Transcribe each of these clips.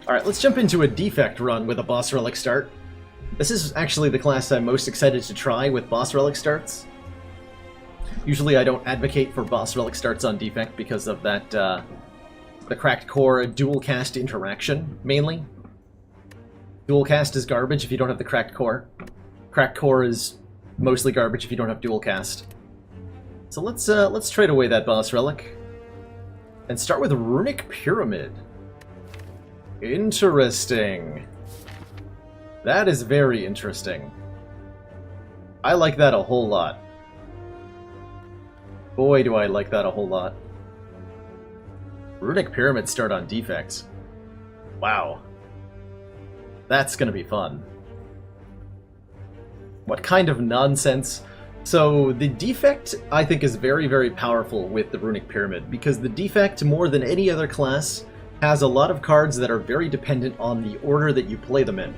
Alright, let's jump into a defect run with a boss relic start. This is actually the class I'm most excited to try with boss relic starts. Usually I don't advocate for boss relic starts on defect because of that, the cracked core dual cast interaction, mainly. Dual cast is garbage if you don't have the cracked core. Cracked core is mostly garbage if you don't have dual cast. So let's trade away that boss relic and start with Runic Pyramid. Interesting. That is very interesting. I like that a whole lot. Boy, do I like that a whole lot. Runic Pyramid start on defects. Wow. That's gonna be fun. What kind of nonsense? So, the defect, I think, is very, very powerful with the Runic Pyramid, because the defect, more than any other class, has a lot of cards that are very dependent on the order that you play them in.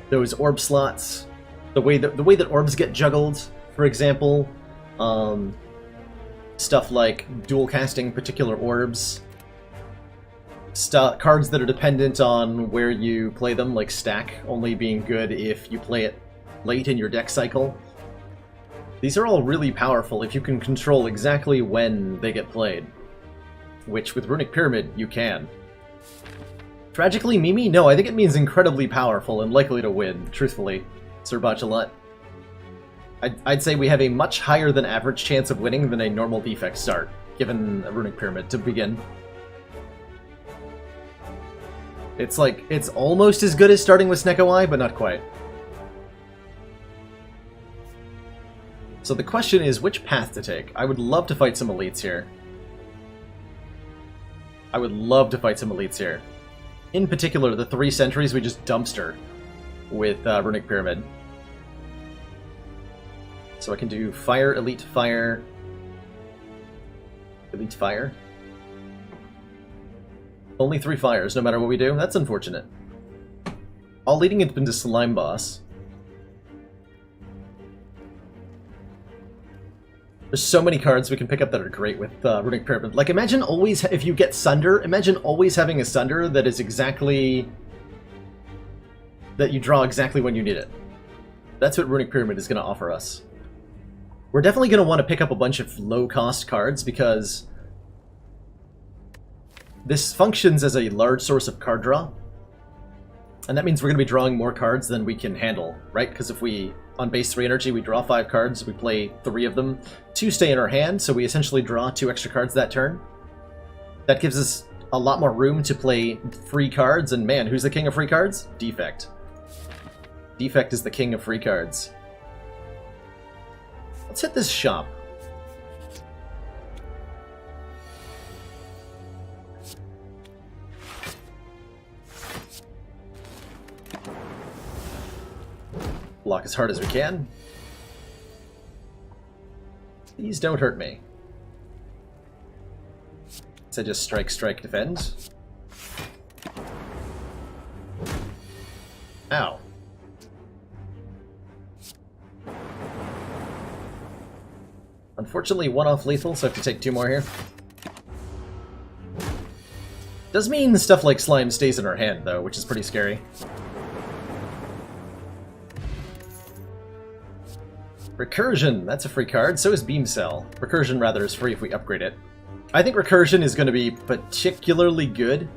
Those orb slots, the way that orbs get juggled, for example, stuff like dual casting particular orbs, cards that are dependent on where you play them, like stack only being good if you play it late in your deck cycle. These are all really powerful if you can control exactly when they get played, which with Runic Pyramid you can. Tragically Mimi? No, I think it means incredibly powerful and likely to win, truthfully, Sir Bachelet. I'd say we have a much higher than average chance of winning than a normal defect start, given a Runic Pyramid to begin. It's like, it's almost as good as starting with Snecko Eye, but not quite. So the question is, which path to take? I would love to fight some elites here. I would love to fight some elites here. In particular, the 3 sentries we just dumpster with Runic Pyramid. So I can do Fire, Elite, Fire, Elite, Fire. Only 3 fires, no matter what we do? That's unfortunate. All leading into Slime Boss. There's so many cards we can pick up that are great with Runic Pyramid. Like, imagine always, if you get Sunder, imagine always having a Sunder that is exactly... that you draw exactly when you need it. That's what Runic Pyramid is going to offer us. We're definitely going to want to pick up a bunch of low-cost cards, because this functions as a large source of card draw. And that means we're going to be drawing more cards than we can handle, right? Because if we... on base 3 energy, we draw 5 cards, we play 3 of them. 2 stay in our hand, so we essentially draw 2 extra cards that turn. That gives us a lot more room to play free cards, and man, who's the king of free cards? Defect. Defect is the king of free cards. Let's hit this shop. Block as hard as we can. These don't hurt me. So just strike, strike, defend. Ow. Unfortunately, 1 off lethal, so I have to take 2 more here. Does mean stuff like slime stays in our hand, though, which is pretty scary. Recursion, that's a free card. So is Beam Cell. Recursion, rather, is free if we upgrade it. I think Recursion is going to be particularly good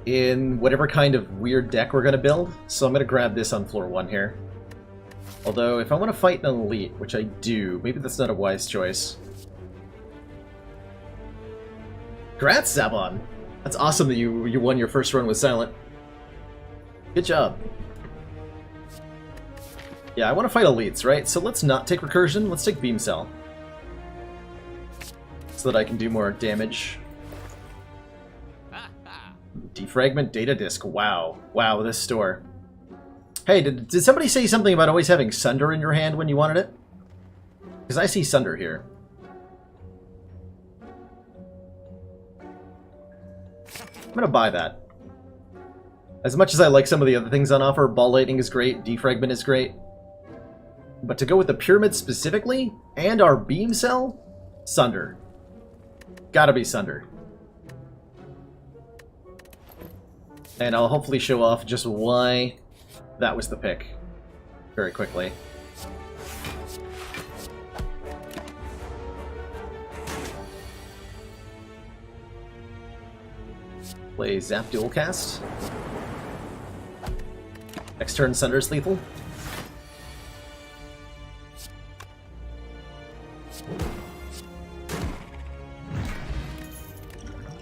in whatever kind of weird deck we're going to build, so I'm going to grab this on floor 1 here. Although, if I want to fight an elite, which I do, maybe that's not a wise choice. Congrats, Zabon! That's awesome that you won your first run with Silent. Good job. Yeah, I want to fight elites, right? So let's not take Recursion, let's take Beam Cell. So that I can do more damage. Defragment Data Disk, wow. Wow, this store. Hey, did somebody say something about always having Sunder in your hand when you wanted it? Because I see Sunder here. I'm gonna buy that. As much as I like some of the other things on offer, Ball Lightning is great, Defragment is great. But to go with the Pyramid specifically, and our Beam Cell? Sunder. Gotta be Sunder. And I'll hopefully show off just why that was the pick very quickly. Play Zap Dual Cast. Next turn, Sunder's lethal.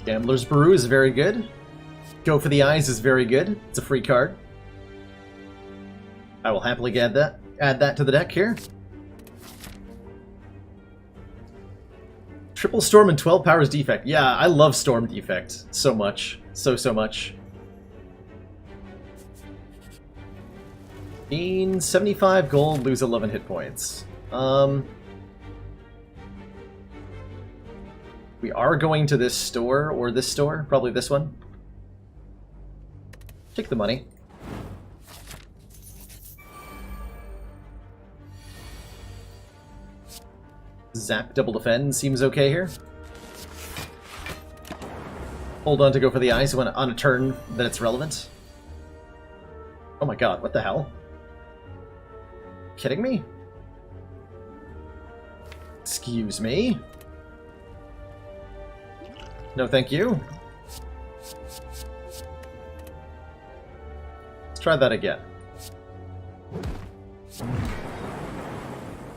Gambler's Brew is very good. Go for the Eyes is very good. It's a free card. I will happily add that to the deck here. Triple Storm and 12 Powers Defect. Yeah, I love Storm Defect so much. So much. Gain 75 gold, lose 11 hit points. We are going to this store, or this store. Probably this one. Take the money. Zap Double Defend seems okay here. Hold on to go for the Eyes when on a turn that it's relevant. Oh my god, what the hell? Kidding me? Excuse me? No thank you. Let's try that again.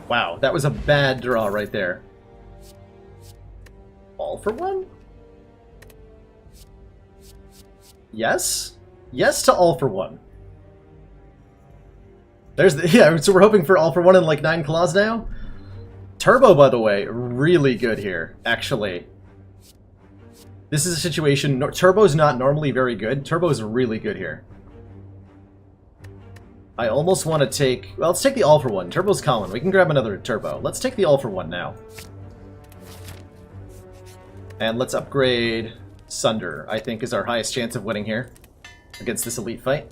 Wow, that was a bad draw right there. All for one? Yes? Yes to all for one. There's the, yeah, so we're hoping for all for one in like 9 claws now? Turbo, by the way, really good here, actually. This is a situation, Turbo's not normally very good. Turbo's really good here. I almost want to take, well, let's take the all for one. Turbo's common, we can grab another Turbo. Let's take the all for one now. And let's upgrade Sunder, I think is our highest chance of winning here against this elite fight.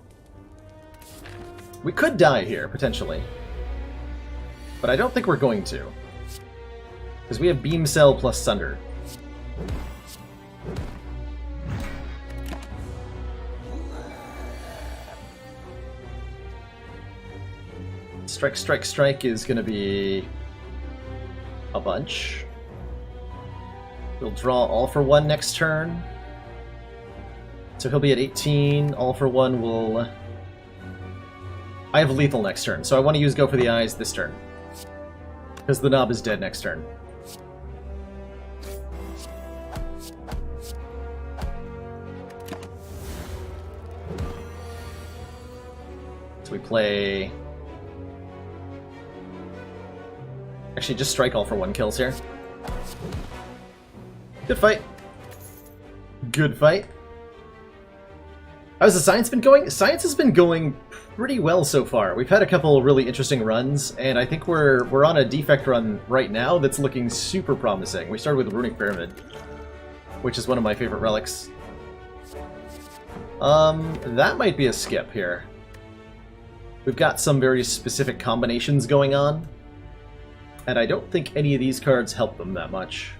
We could die here, potentially. But I don't think we're going to. Because we have Beam Cell plus Sunder. Strike, strike, strike is going to be a bunch. We'll draw all for one next turn. So he'll be at 18. All for one will... I have lethal next turn, so I want to use Go for the Eyes this turn. Because the knob is dead next turn. So we play... Actually, just strike all for one kills here. Good fight. Good fight. How's the science been going? Science has been going pretty well so far. We've had a couple really interesting runs, and I think we're on a defect run right now that's looking super promising. We started with Runic Pyramid, which is one of my favorite relics. That might be a skip here. We've got some very specific combinations going on, and I don't think any of these cards help them that much.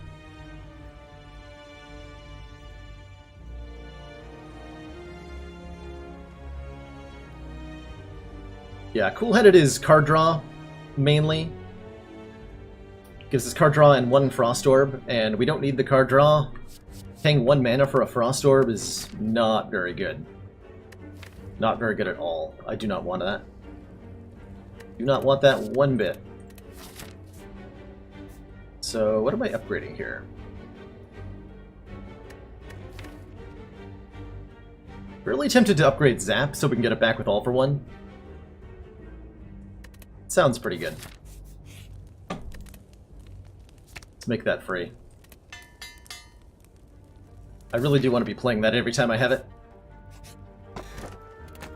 Yeah, Cool-Headed is card draw, mainly. Gives us card draw and 1 Frost Orb, and we don't need the card draw. Paying 1 mana for a Frost Orb is not very good. Not very good at all. I do not want that. Do not want that one bit. So, what am I upgrading here? Really tempted to upgrade Zap so we can get it back with all for one. Sounds pretty good. Let's make that free. I really do want to be playing that every time I have it.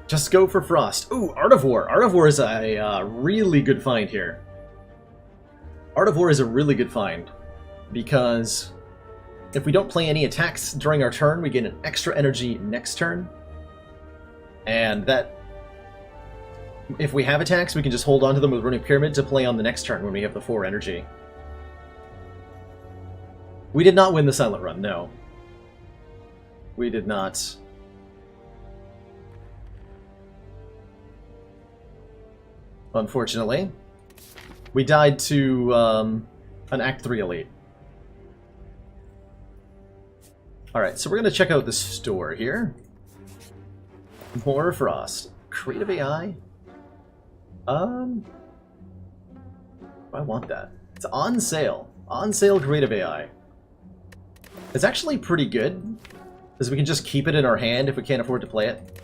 Just go for Frost. Ooh, Art of War. Art of War is a really good find here. Art of War is a really good find, because if we don't play any attacks during our turn, we gain an extra energy next turn. And that... if we have attacks, we can just hold on to them with Runic Pyramid to play on the next turn when we have the 4 energy. We did not win the Silent Run, no. We did not. unfortunately. We died to an Act 3 elite. Alright, so we're going to check out the store here. More Frost. Creative AI? I want that. It's on sale. On sale Creative AI. It's actually pretty good, because we can just keep it in our hand if we can't afford to play it.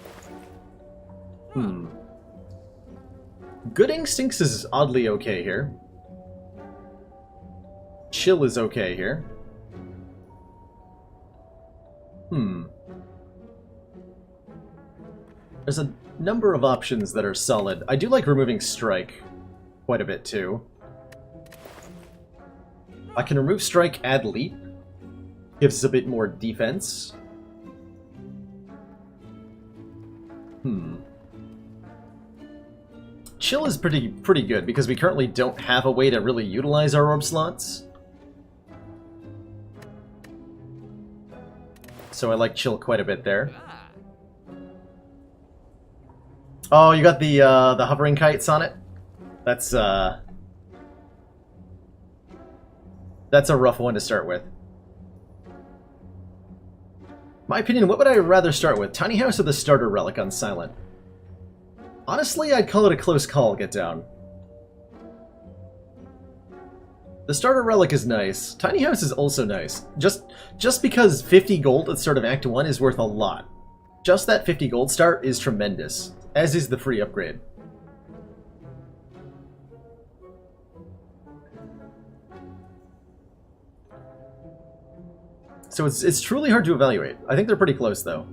Good Instincts is oddly okay here. Chill is okay here. There's a number of options that are solid. I do like removing Strike quite a bit, too. I can remove Strike, add Leap. Gives us a bit more defense. Chill is pretty good, because we currently don't have a way to really utilize our orb slots. So I like Chill quite a bit there. Oh, you got the hovering kites on it? That's a rough one to start with. My opinion, what would I rather start with? Tiny House or the Starter Relic on Silent? Honestly, I'd call it a close call, Get Down. The Starter Relic is nice. Tiny House is also nice. Just because 50 gold at the start of Act 1 is worth a lot. Just that 50 gold start is tremendous, as is the free upgrade. So it's truly hard to evaluate. I think they're pretty close, though.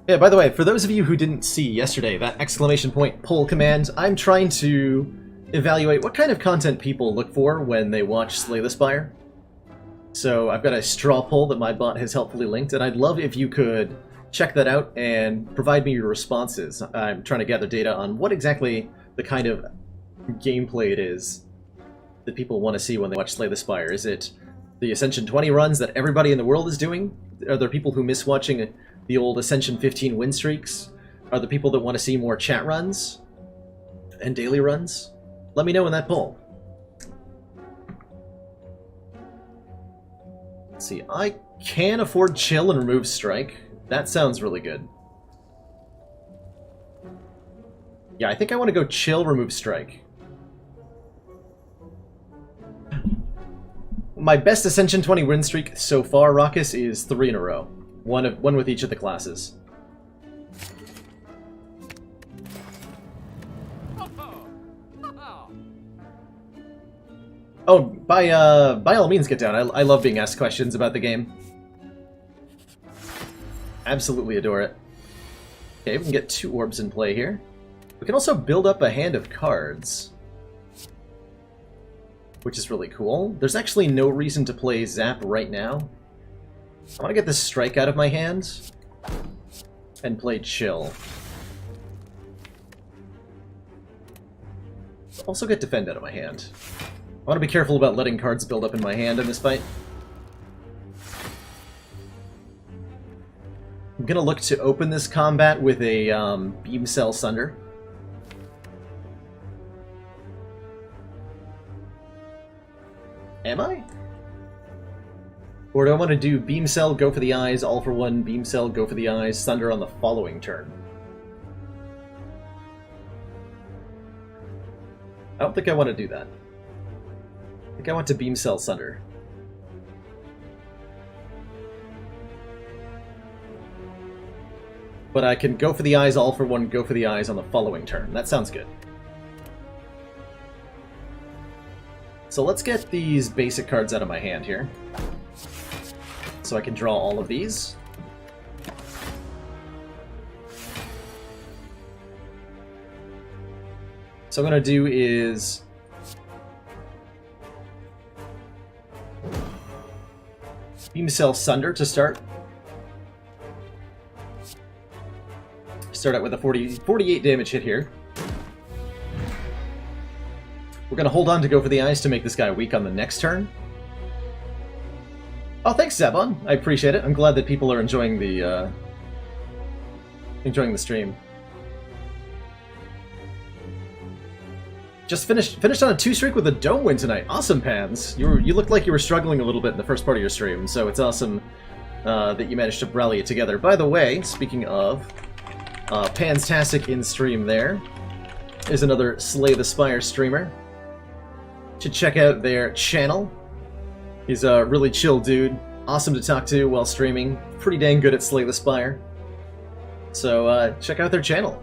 Yeah, by the way, for those of you who didn't see yesterday, that exclamation point poll command, I'm trying to evaluate what kind of content people look for when they watch Slay the Spire. So I've got a straw poll that my bot has helpfully linked, and I'd love if you could check that out and provide me your responses. I'm trying to gather data on what exactly the kind of gameplay it is that people want to see when they watch Slay the Spire. Is it the Ascension 20 runs that everybody in the world is doing? Are there people who miss watching the old Ascension 15 win streaks? Are there people that want to see more chat runs and daily runs? Let me know in that poll. Let's see, I can afford Chill and remove Strike. That sounds really good. Yeah, I think I want to go Chill, remove Strike. My best Ascension 20 win streak so far, Raucus, is 3 in a row. One with each of the classes. Oh, by all means, Get Down. I love being asked questions about the game. Absolutely adore it. Okay, we can get 2 orbs in play here. We can also build up a hand of cards, which is really cool. There's actually no reason to play Zap right now. I want to get this Strike out of my hand and play Chill. Also get Defend out of my hand. I want to be careful about letting cards build up in my hand in this fight. I'm going to look to open this combat with a Beam Cell Sunder. Am I? Or do I want to do Beam Cell, go for the eyes, all for one, Beam Cell, go for the eyes, Sunder on the following turn? I don't think I want to do that. I think I want to Beam Cell Sunder. But I can go for the eyes, all for one, go for the eyes on the following turn. That sounds good. So let's get these basic cards out of my hand here. So I can draw all of these. So what I'm going to do is Beam Cell Sunder to start. Start out with a 48 damage hit here. We're going to hold on to go for the eyes to make this guy weak on the next turn. Oh, thanks, Zabon. I appreciate it. I'm glad that people are enjoying the stream. just finished on a 2 streak with a dome win tonight. Awesome, Pans. You looked like you were struggling a little bit in the first part of your stream, so it's awesome that you managed to rally it together. By the way, speaking of Panstastic in stream, there is another Slay the Spire streamer. Should check out their channel. He's a really chill dude, awesome to talk to while streaming. Pretty dang good at Slay the Spire. So check out their channel.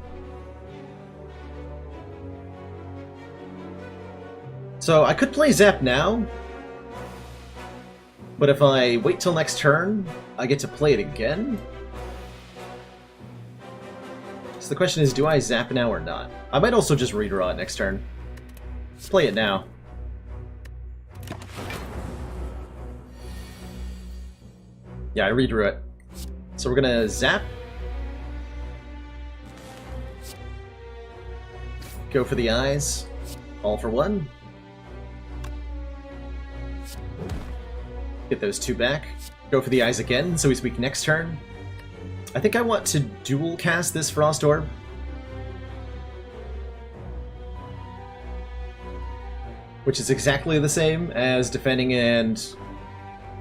So I could play Zap now, but if I wait till next turn, I get to play it again? So the question is, do I Zap now or not? I might also just redraw it next turn. Let's play it now. Yeah, I redrew it. So we're gonna Zap. Go for the eyes. All for one. Get those 2 back. Go for the eyes again, so he's weak next turn. I think I want to dual cast this Frost Orb. Which is exactly the same as defending and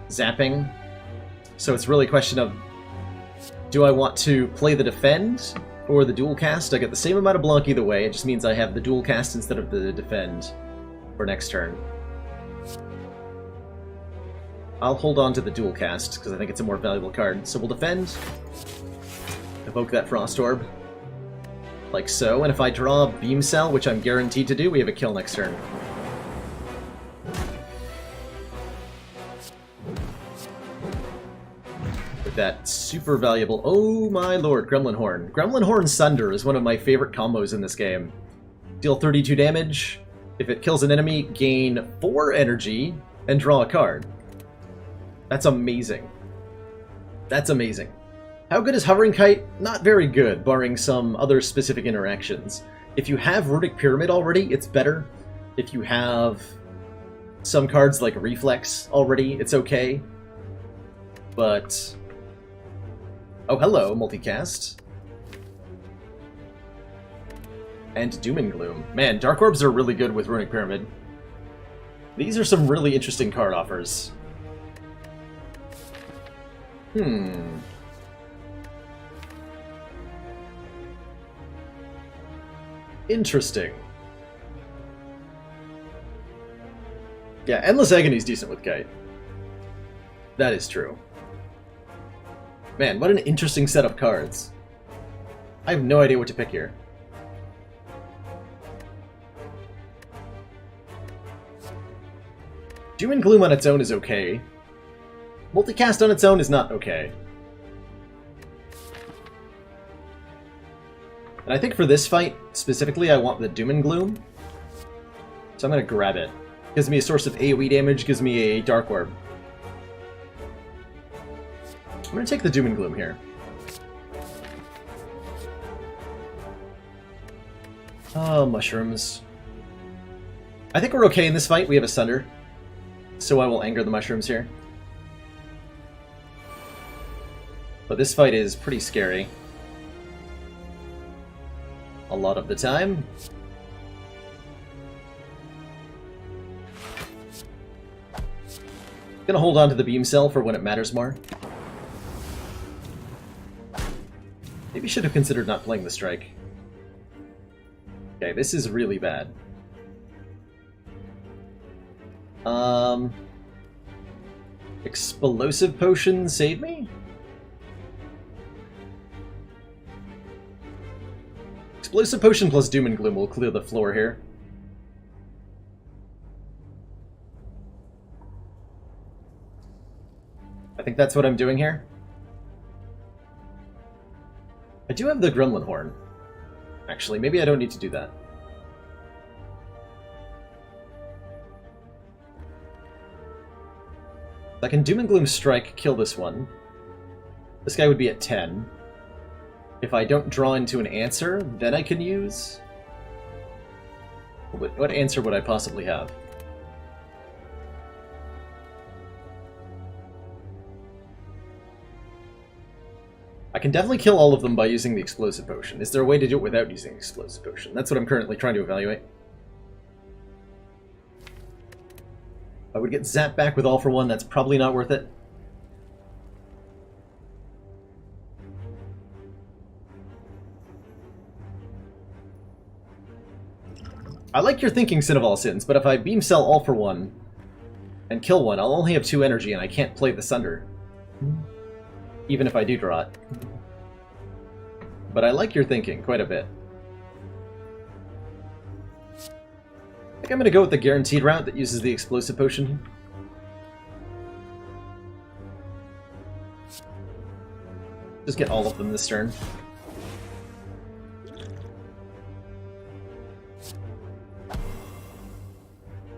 zapping. So it's really a question of, do I want to play the defend or the dual cast? I get the same amount of block either way, it just means I have the dual cast instead of the defend for next turn. I'll hold on to the dual cast, because I think it's a more valuable card. So we'll defend, evoke that Frost Orb, like so, and if I draw Beam Cell, which I'm guaranteed to do, we have a kill next turn. With that super valuable, oh my lord, Gremlin Horn. Gremlin Horn Sunder is one of my favorite combos in this game. Deal 32 damage, if it kills an enemy, gain 4 energy, and draw a card. That's amazing. That's amazing. How good is Hovering Kite? Not very good, barring some other specific interactions. If you have Runic Pyramid already, it's better. If you have some cards like Reflex already, it's okay. But... oh, hello, multicast. And Doom and Gloom. Man, Dark Orbs are really good with Runic Pyramid. These are some really interesting card offers. Interesting. Yeah, Endless Agony is decent with Kite. That is true. Man, what an interesting set of cards. I have no idea what to pick here. Doom and Gloom on its own is okay. Multicast on its own is not okay. And I think for this fight, specifically, I want the Doom and Gloom. So I'm going to grab it. Gives me a source of AoE damage, gives me a Dark Orb. I'm going to take the Doom and Gloom here. Oh, mushrooms. I think we're okay in this fight. We have a Sunder. So I will anger the mushrooms here. But this fight is pretty scary. A lot of the time. Gonna hold on to the Beam Cell for when it matters more. Maybe should have considered not playing the Strike. Okay, this is really bad. Explosive Potion save me? Explosive Potion plus Doom and Gloom will clear the floor here. I think that's what I'm doing here. I do have the Gremlin Horn. Actually, maybe I don't need to do that. I can Doom and Gloom Strike, kill this one. This guy would be at 10. If I don't draw into an answer, then I can use... What answer would I possibly have? I can definitely kill all of them by using the Explosive Potion. Is there a way to do it without using the Explosive Potion? That's what I'm currently trying to evaluate. I would get zapped back with All for One. That's probably not worth it. I like your thinking, Sin of All Sins, but if I Beam Cell All for One and kill one, I'll only have 2 energy and I can't play the Sunder. Even if I do draw it. But I like your thinking quite a bit. I think I'm going to go with the guaranteed route that uses the Explosive Potion. Just get all of them this turn.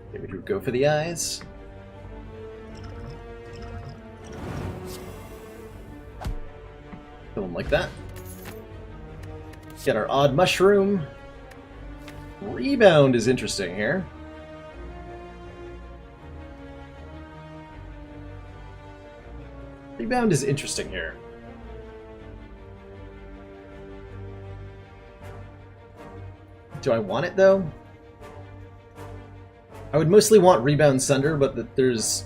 Okay, we go for the eyes. Kill them like that. Get our odd mushroom. Rebound is interesting here. Rebound is interesting here. Do I want it, though? I would mostly want Rebound Sunder, but there's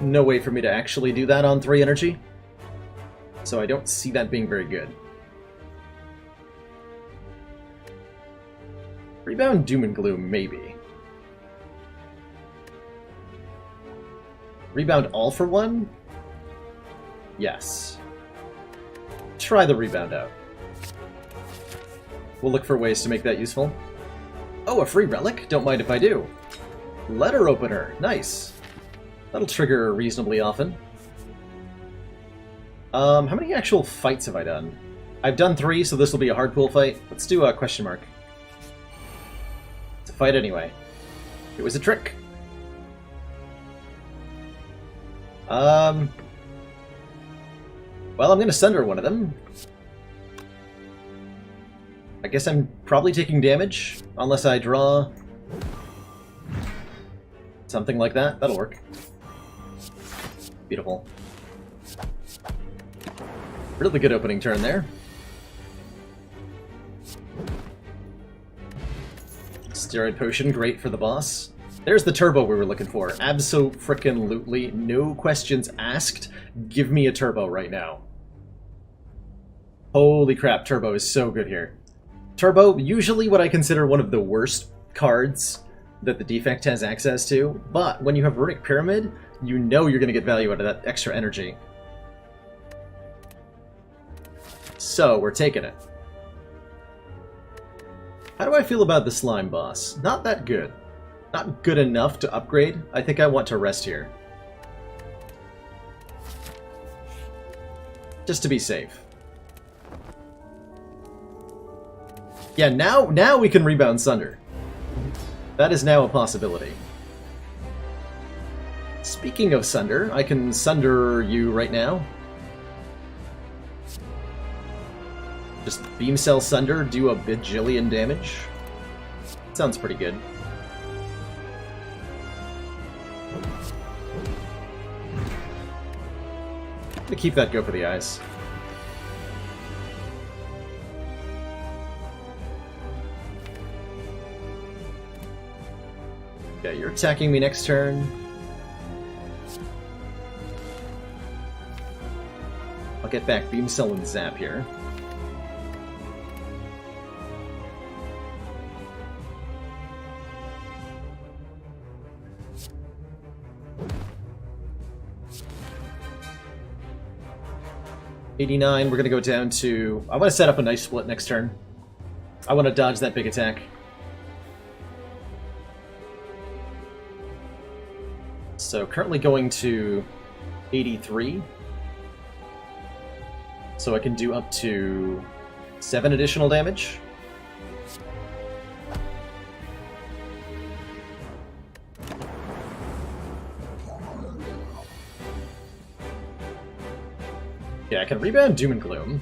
no way for me to actually do that on 3 energy. So I don't see that being very good. Rebound Doom and Gloom, maybe. Rebound All for One? Yes. Try the Rebound out. We'll look for ways to make that useful. Oh, a free relic? Don't mind if I do. Letter Opener. Nice. That'll trigger reasonably often. How many actual fights have I done? I've done 3, so this will be a hard pool fight. Let's do a question mark. It's a fight anyway. It was a trick. Well, I'm going to Sunder one of them. I guess I'm probably taking damage, unless I draw something like that. That'll work. Beautiful. Really good opening turn there. Steroid Potion, great for the boss. There's the turbo we were looking for. Abso-frickin-lutely, no questions asked. Give me a turbo right now. Holy crap, turbo is so good here. Turbo, usually what I consider one of the worst cards that the defect has access to, but when you have Runic Pyramid, you know you're going to get value out of that extra energy. So, we're taking it. How do I feel about the slime boss? Not that good. Not good enough to upgrade. I think I want to rest here. Just to be safe. Yeah, now we can Rebound Sunder. That is now a possibility. Speaking of Sunder, I can Sunder you right now. Just Beam Cell Sunder, do a bajillion damage. Sounds pretty good. I'm gonna keep that go for the eyes. Yeah, you're attacking me next turn. I'll get back Beam Cell and Zap here. $89, we're gonna go down to... I want to set up a nice split next turn. I want to dodge that big attack. So currently going to 83. So I can do up to 7 additional damage. Yeah, I can Rebound Doom and Gloom.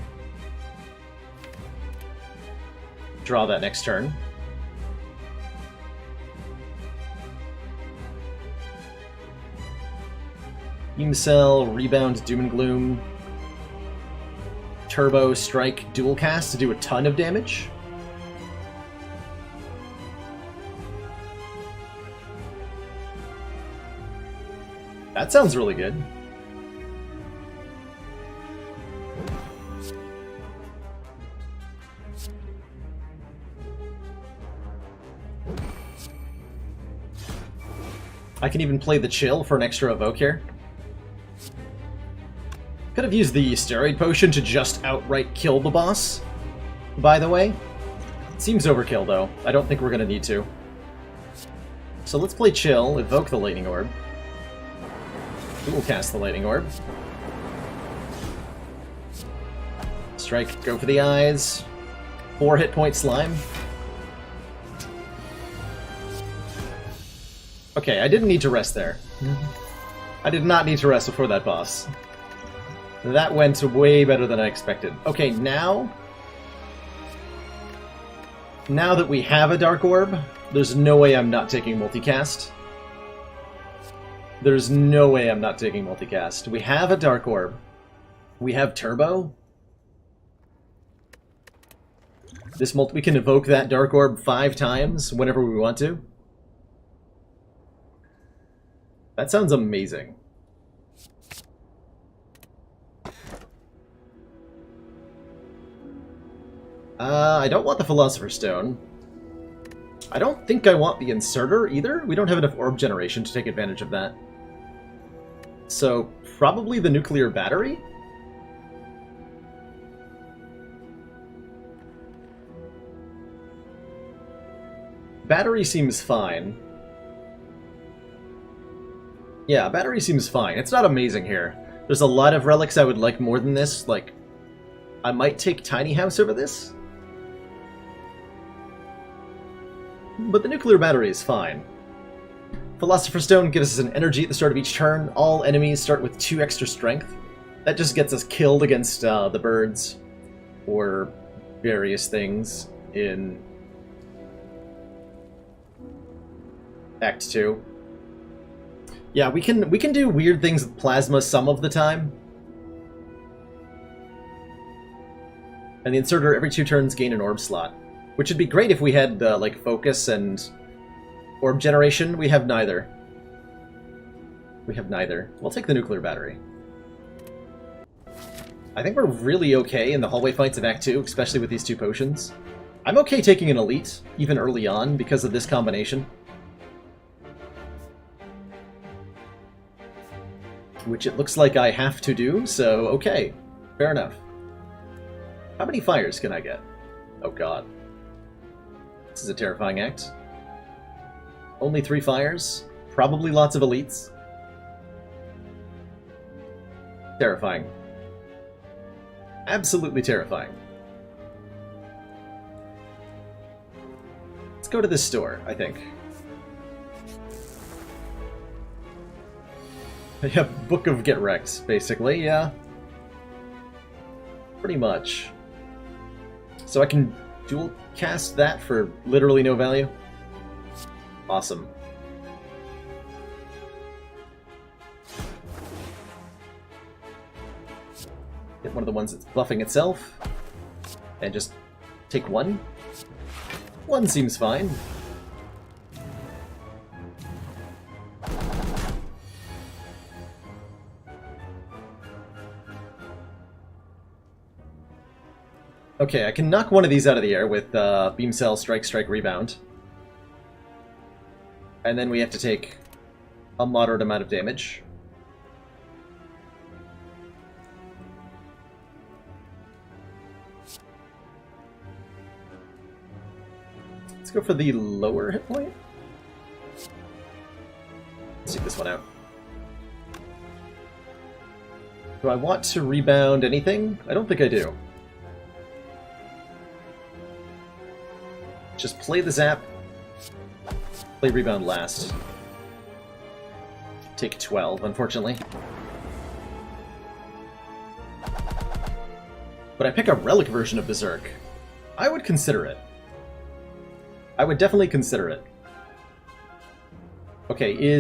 Draw that next turn. Beam Cell, Rebound, Doom and Gloom, Turbo, Strike, Dual Cast to do a ton of damage. That sounds really good. I can even play the chill for an extra evoke here. Could have used the steroid potion to just outright kill the boss, by the way. Seems overkill, though. I don't think we're going to need to. So let's play chill, evoke the Lightning Orb. Dual cast the Lightning Orb. Strike, go for the eyes. 4 hit point slime. Okay, I didn't need to rest there. I did not need to rest before that boss. That went way better than I expected. Okay, now that we have a Dark Orb, there's no way I'm not taking multicast. There's no way I'm not taking multicast. We have a Dark Orb. We have Turbo. We can evoke that Dark Orb 5 times whenever we want to. That sounds amazing. I don't want the Philosopher's Stone. I don't think I want the Inserter either. We don't have enough orb generation to take advantage of that. So, probably the Nuclear Battery? Battery seems fine. Yeah, battery seems fine. It's not amazing here. There's a lot of relics I would like more than this. Like, I might take Tiny House over this. But the nuclear battery is fine. Philosopher's Stone gives us an energy at the start of each turn. All enemies start with 2 extra strength. That just gets us killed against the birds or various things in Act 2. Yeah, we can do weird things with plasma some of the time. And the Inserter every 2 turns gain an orb slot. Which would be great if we had, like, focus and orb generation. We have neither. We have neither. We'll take the nuclear battery. I think we're really okay in the hallway fights of Act 2, especially with these 2 potions. I'm okay taking an elite, even early on, because of this combination. Which it looks like I have to do, so okay. Fair enough. How many fires can I get? Oh god. This is a terrifying act. Only 3 fires. Probably lots of elites. Terrifying. Absolutely terrifying. Let's go to this store, I think. Yeah, Book of Get Wrecked, basically, yeah. Pretty much. So I can dual cast that for literally no value? Awesome. Get one of the ones that's buffing itself. And just take 1. 1 seems fine. Okay, I can knock one of these out of the air with Beam Cell, Strike, Strike, Rebound. And then we have to take a moderate amount of damage. Let's go for the lower hit point. Let's take this one out. Do I want to rebound anything? I don't think I do. Just play the zap. Play rebound last. Take 12, unfortunately. But I pick a relic version of Berserk. I would consider it. I would definitely consider it. Okay,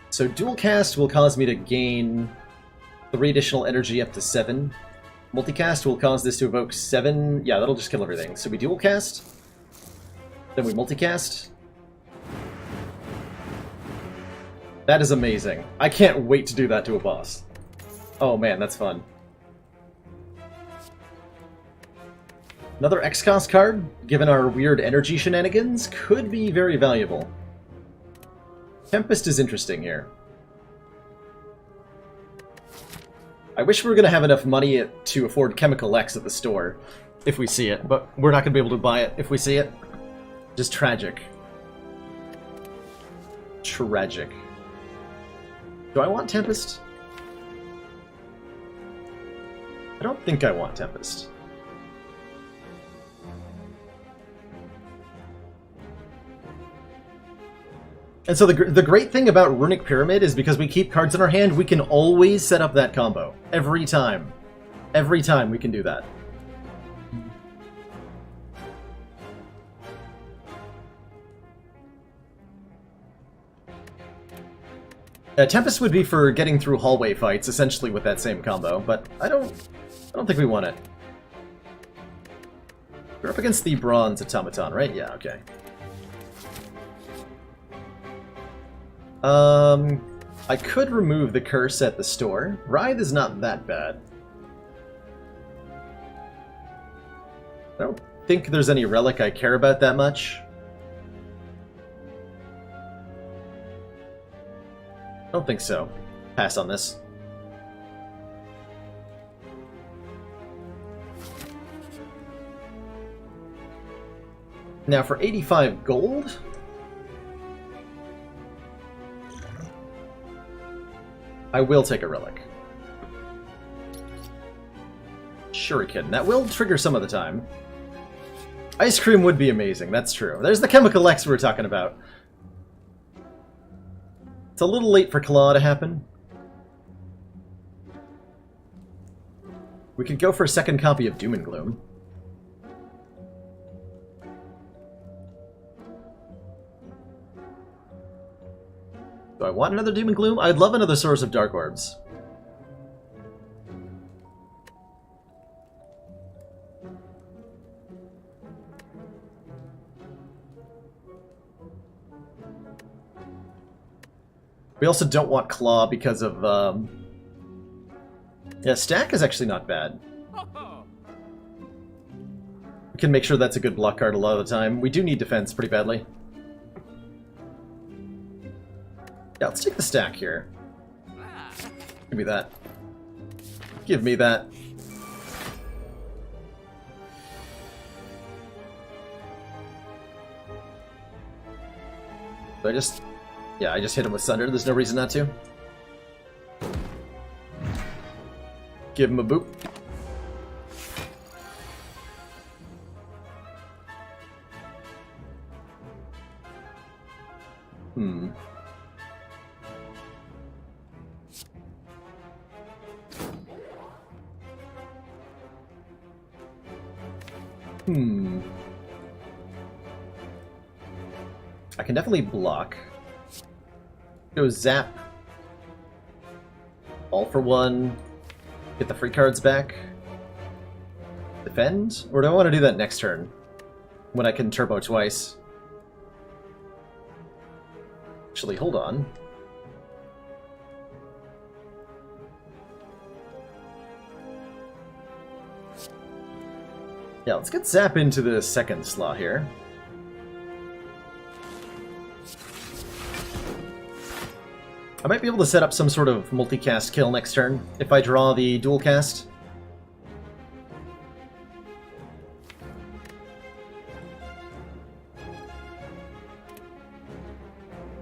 so dual cast will cause me to gain 3 additional energy up to 7. Multicast will cause this to evoke 7. Yeah, that'll just kill everything. So we dual cast. Then we multicast. That is amazing. I can't wait to do that to a boss. Oh man, that's fun. Another XCOS card, given our weird energy shenanigans, could be very valuable. Tempest is interesting here. I wish we were going to have enough money to afford Chemical X at the store, if we see it, but we're not going to be able to buy it if we see it. Just tragic. Tragic. Do I want Tempest? I don't think I want Tempest. And so the great thing about Runic Pyramid is because we keep cards in our hand, we can always set up that combo. Every time. Every time we can do that. Tempest would be for getting through hallway fights, essentially with that same combo, but I don't think we want it. We're up against the Bronze Automaton, right? Yeah, okay. I could remove the curse at the store. Writhe is not that bad. I don't think there's any relic I care about that much. I don't think so. Pass on this. Now for 85 gold... I will take a relic. Shuriken. That will trigger some of the time. Ice cream would be amazing, that's true. There's the Chemical X we were talking about. It's a little late for Claw to happen. We could go for a second copy of Doom and Gloom. Do I want another Doom and Gloom? I'd love another Source of Dark Orbs. We also don't want Claw because of, yeah, Stack is actually not bad. We can make sure that's a good block card a lot of the time. We do need defense pretty badly. Yeah, let's take the Stack here. Give me that. Give me that. I just... Yeah, I just hit him with Sunder. There's no reason not to. Give him a boop. Hmm. I can definitely block. Go Zap. All for one. Get the free cards back. Defend? Or do I want to do that next turn? When I can turbo twice. Actually, hold on. Yeah, let's get Zap into the second slot here. I might be able to set up some sort of multicast kill next turn if I draw the dual cast.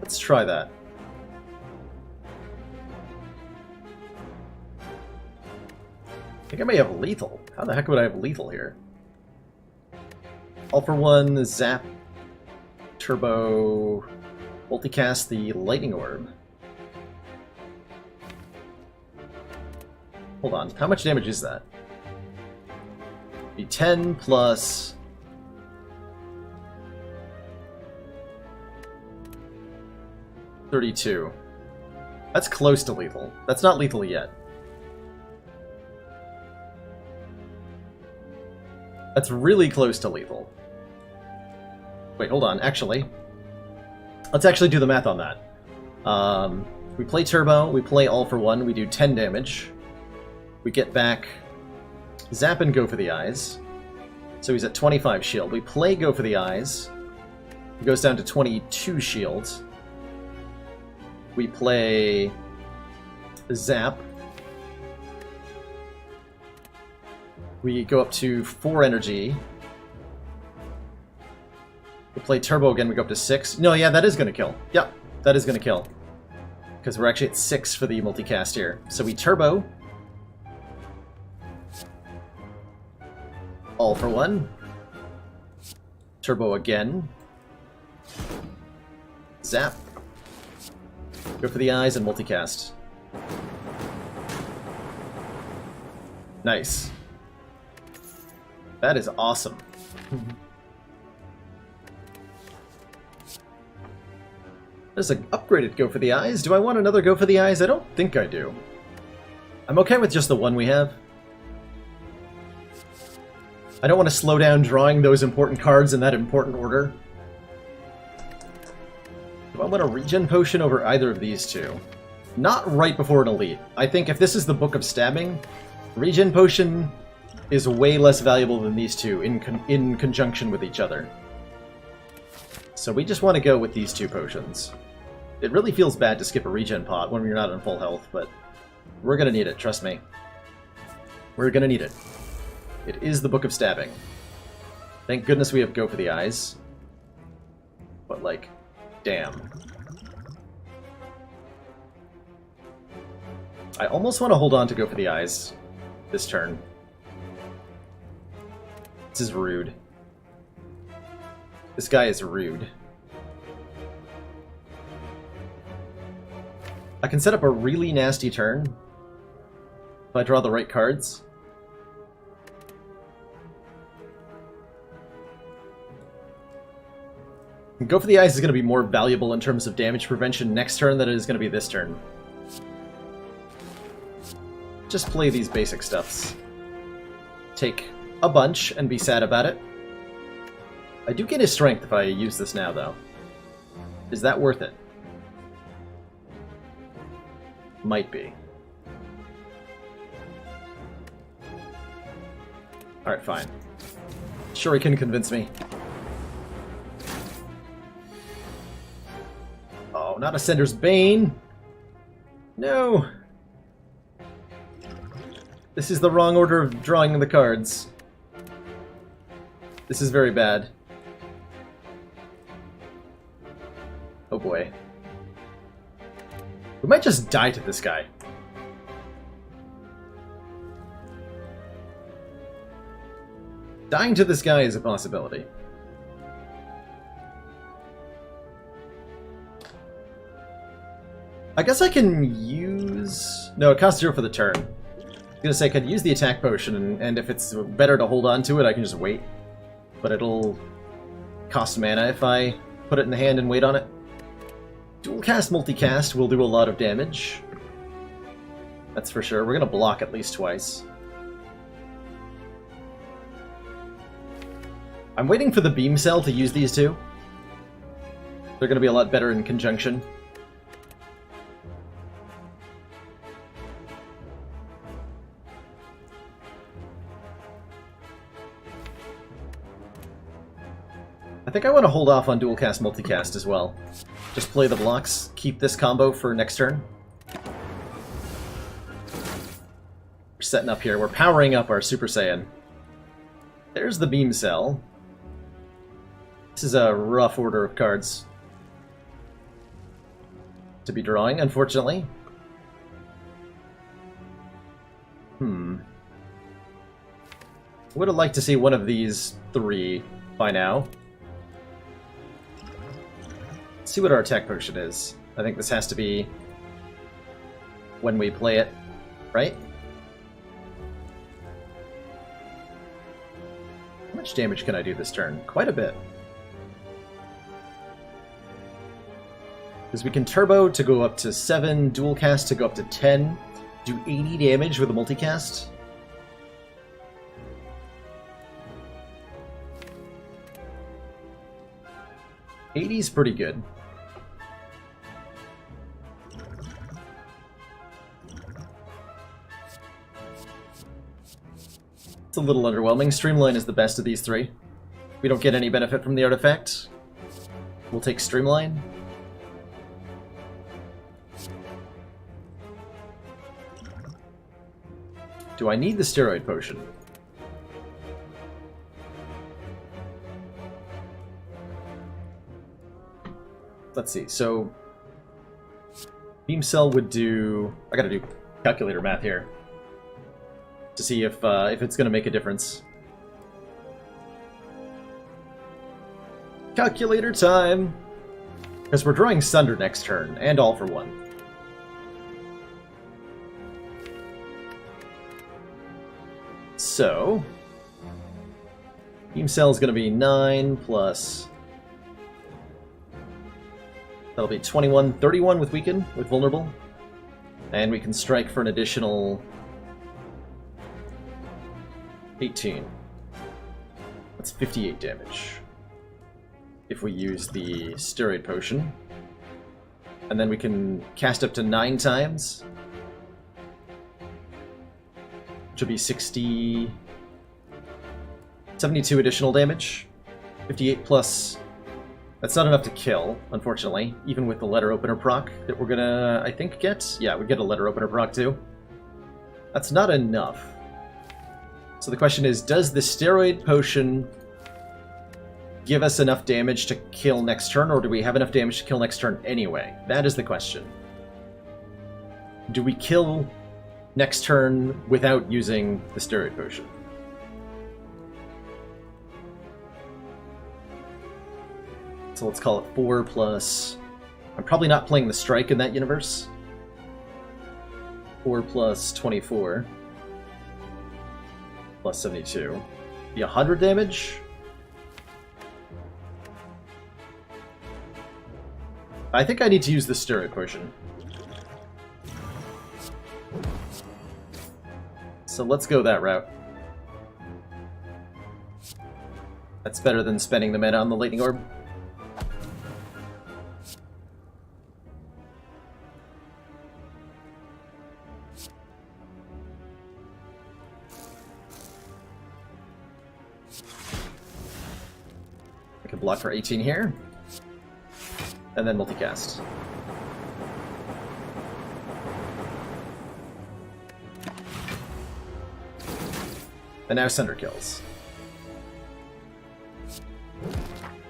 Let's try that. I think I may have lethal. How the heck would I have lethal here? All for one, Zap, Turbo, multicast the Lightning Orb. Hold on, how much damage is that? Be 10 plus... 32. That's close to lethal. That's not lethal yet. That's really close to lethal. Wait, hold on, actually. Let's actually do the math on that. We play Turbo, we play All for One, we do 10 damage. We get back Zap and Go for the Eyes. So he's at 25 shield. We play Go for the Eyes. He goes down to 22 shield. We play Zap. We go up to 4 energy. We play Turbo again, we go up to 6. No, yeah, that is going to kill. Yep, that is going to kill. Because we're actually at 6 for the multicast here. So we Turbo. All for One. Turbo again. Zap. Go for the Eyes and multicast. Nice. That is awesome. There's an upgraded Go for the Eyes. Do I want another Go for the Eyes? I don't think I do. I'm okay with just the one we have. I don't want to slow down drawing those important cards in that important order. Do I want a regen potion over either of these two? Not right before an elite. I think if this is the Book of Stabbing, regen potion is way less valuable than these two in conjunction with each other. So we just want to go with these two potions. It really feels bad to skip a regen pot when you're not in full health, but we're going to need it, trust me. We're going to need it. It is the Book of Stabbing. Thank goodness we have Go for the Eyes. But, like, damn. I almost want to hold on to Go for the Eyes this turn. This is rude. This guy is rude. I can set up a really nasty turn if I draw the right cards. Go for the Eyes is going to be more valuable in terms of damage prevention next turn than it is going to be this turn. Just play these basic stuffs. Take a bunch and be sad about it. I do gain his strength if I use this now, though. Is that worth it? Might be. Alright, fine. Sure, he can convince me. Oh, not a Sender's Bane! No! This is the wrong order of drawing the cards. This is very bad. Oh boy. We might just die to this guy. Dying to this guy is a possibility. I guess I can use... No, it costs 0 for the turn. I was gonna say, I could use the attack potion, and if it's better to hold on to it, I can just wait. But it'll cost mana if I put it in the hand and wait on it. Dual cast, multicast will do a lot of damage. That's for sure. We're gonna block at least twice. I'm waiting for the beam cell to use these two. They're gonna be a lot better in conjunction. I think I want to hold off on dual cast multicast as well. Just play the blocks, keep this combo for next turn. We're setting up here, we're powering up our Super Saiyan. There's the beam cell. This is a rough order of cards to be drawing, unfortunately. Would have liked to see one of these three by now. Let's see what our attack potion is. I think this has to be when we play it, right? How much damage can I do this turn? Quite a bit. Because we can turbo to go up to 7, dual cast to go up to 10, do 80 damage with a multicast. '80's pretty good. It's a little underwhelming. Streamline is the best of these three. We don't get any benefit from the artifact. We'll take Streamline. Do I need the steroid potion? Let's see, so Beam Cell would do... I gotta do calculator math here to see if it's gonna make a difference. Calculator time! Because we're drawing Sunder next turn, and All for One. So, Beam Cell is going to be 9 plus... That'll be 21, 31 with Weaken, with Vulnerable. And we can strike for an additional 18. That's 58 damage. If we use the Steroid Potion. And then we can cast up to 9 times. Which will be 72 additional damage. 58 plus... That's not enough to kill, unfortunately, even with the Letter Opener proc that we're gonna, I think, get. Yeah, we get a Letter Opener proc too. That's not enough. So the question is, does the Steroid Potion give us enough damage to kill next turn, or do we have enough damage to kill next turn anyway? That is the question. Do we kill next turn without using the Steroid Potion? So let's call it 4 plus... I'm probably not playing the Strike in that universe. 4 plus 24. Plus 72. Be 100 damage? I think I need to use the Steroid Potion. So let's go that route. That's better than spending the mana on the Lightning Orb. I can block for 18 here. And then multicast. And now Sunder kills.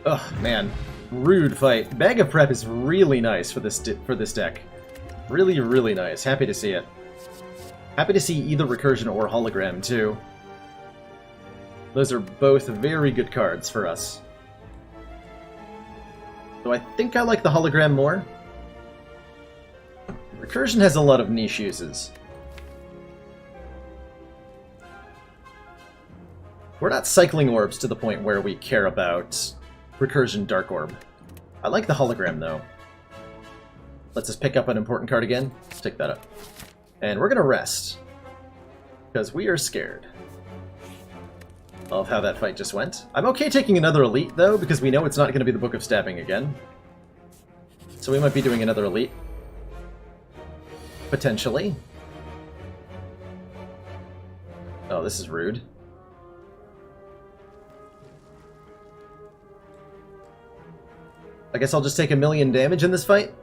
Ugh, man. Rude fight. Bag of Prep is really nice for this deck. Really, really nice. Happy to see it. Happy to see either Recursion or Hologram, too. Those are both very good cards for us. Though I think I like the Hologram more. Recursion has a lot of niche uses. We're not cycling orbs to the point where we care about Recursion Dark Orb. I like the Hologram, though. Let's just pick up an important card again. Let's take that up. And we're gonna rest. Because we are scared of how that fight just went. I'm okay taking another Elite, though, because we know it's not going to be the Book of Stabbing again. So we might be doing another Elite. Potentially. Oh, this is rude. I guess I'll just take 1,000,000 damage in this fight.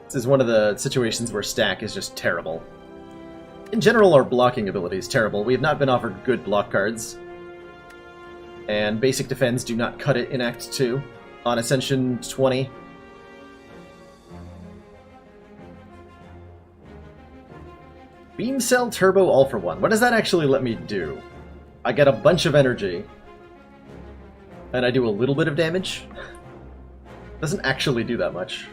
This is one of the situations where stack is just terrible. In general, our blocking ability is terrible. We have not been offered good block cards. And basic defense do not cut it in Act 2 on Ascension 20. Beam Cell Turbo All for One. What does that actually let me do? I get a bunch of energy. And I do a little bit of damage. Doesn't actually do that much.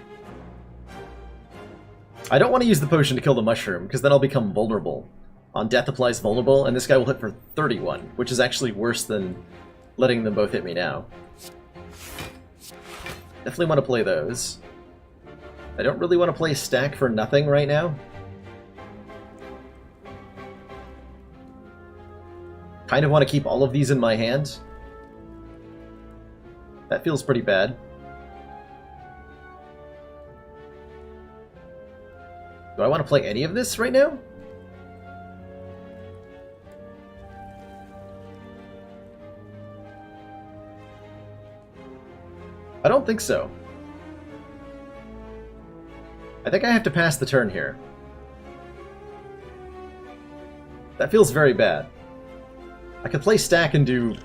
I don't want to use the potion to kill the mushroom, because then I'll become vulnerable. On Death Applies Vulnerable, and this guy will hit for 31, which is actually worse than letting them both hit me now. Definitely want to play those. I don't really want to play stack for nothing right now. Kind of want to keep all of these in my hand. That feels pretty bad. Do I want to play any of this right now? don't think so. I think I have to pass the turn here. That feels very bad. I could play Stack and do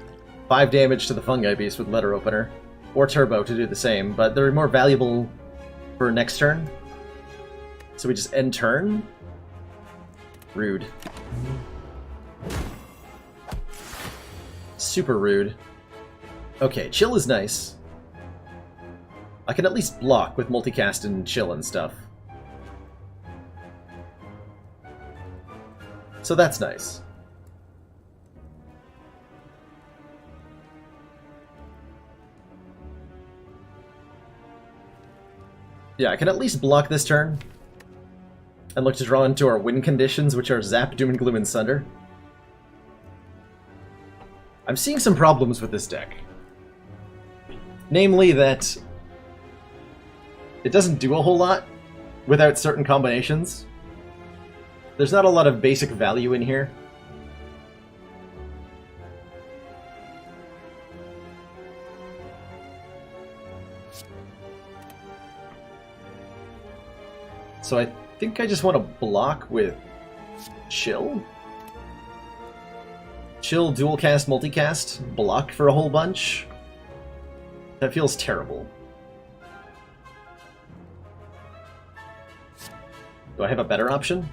5 damage to the Fungi Beast with Letter Opener, or Turbo to do the same, but they're more valuable for next turn. So we just end turn? Rude. Super rude. Okay, Chill is nice. I can at least block with multicast and Chill and stuff. So that's nice. Yeah, I can at least block this turn. And look to draw into our win conditions, which are Zap, Doom and Gloom, and Sunder. I'm seeing some problems with this deck. Namely that it doesn't do a whole lot without certain combinations. There's not a lot of basic value in here. So I think I just want to block with Chill. Chill, dual cast, multicast, block for a whole bunch. That feels terrible. Do I have a better option?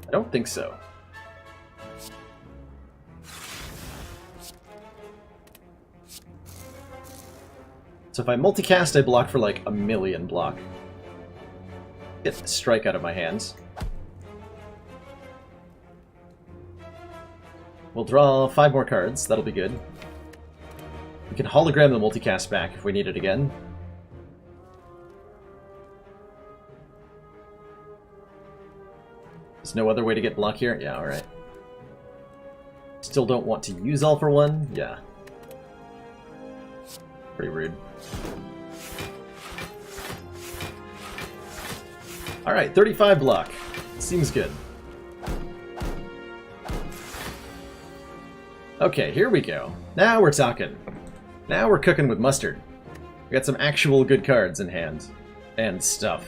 I don't think so. So if I multicast, I block for like 1,000,000 block. Get the strike out of my hands. We'll draw 5 more cards, that'll be good. We can hologram the multicast back if we need it again. There's no other way to get block here? Yeah, alright. Still don't want to use all for one? Yeah. Pretty rude. Alright, 35 block. Seems good. Okay, here we go. Now we're talking. Now we're cooking with mustard. We got some actual good cards in hand. And stuff.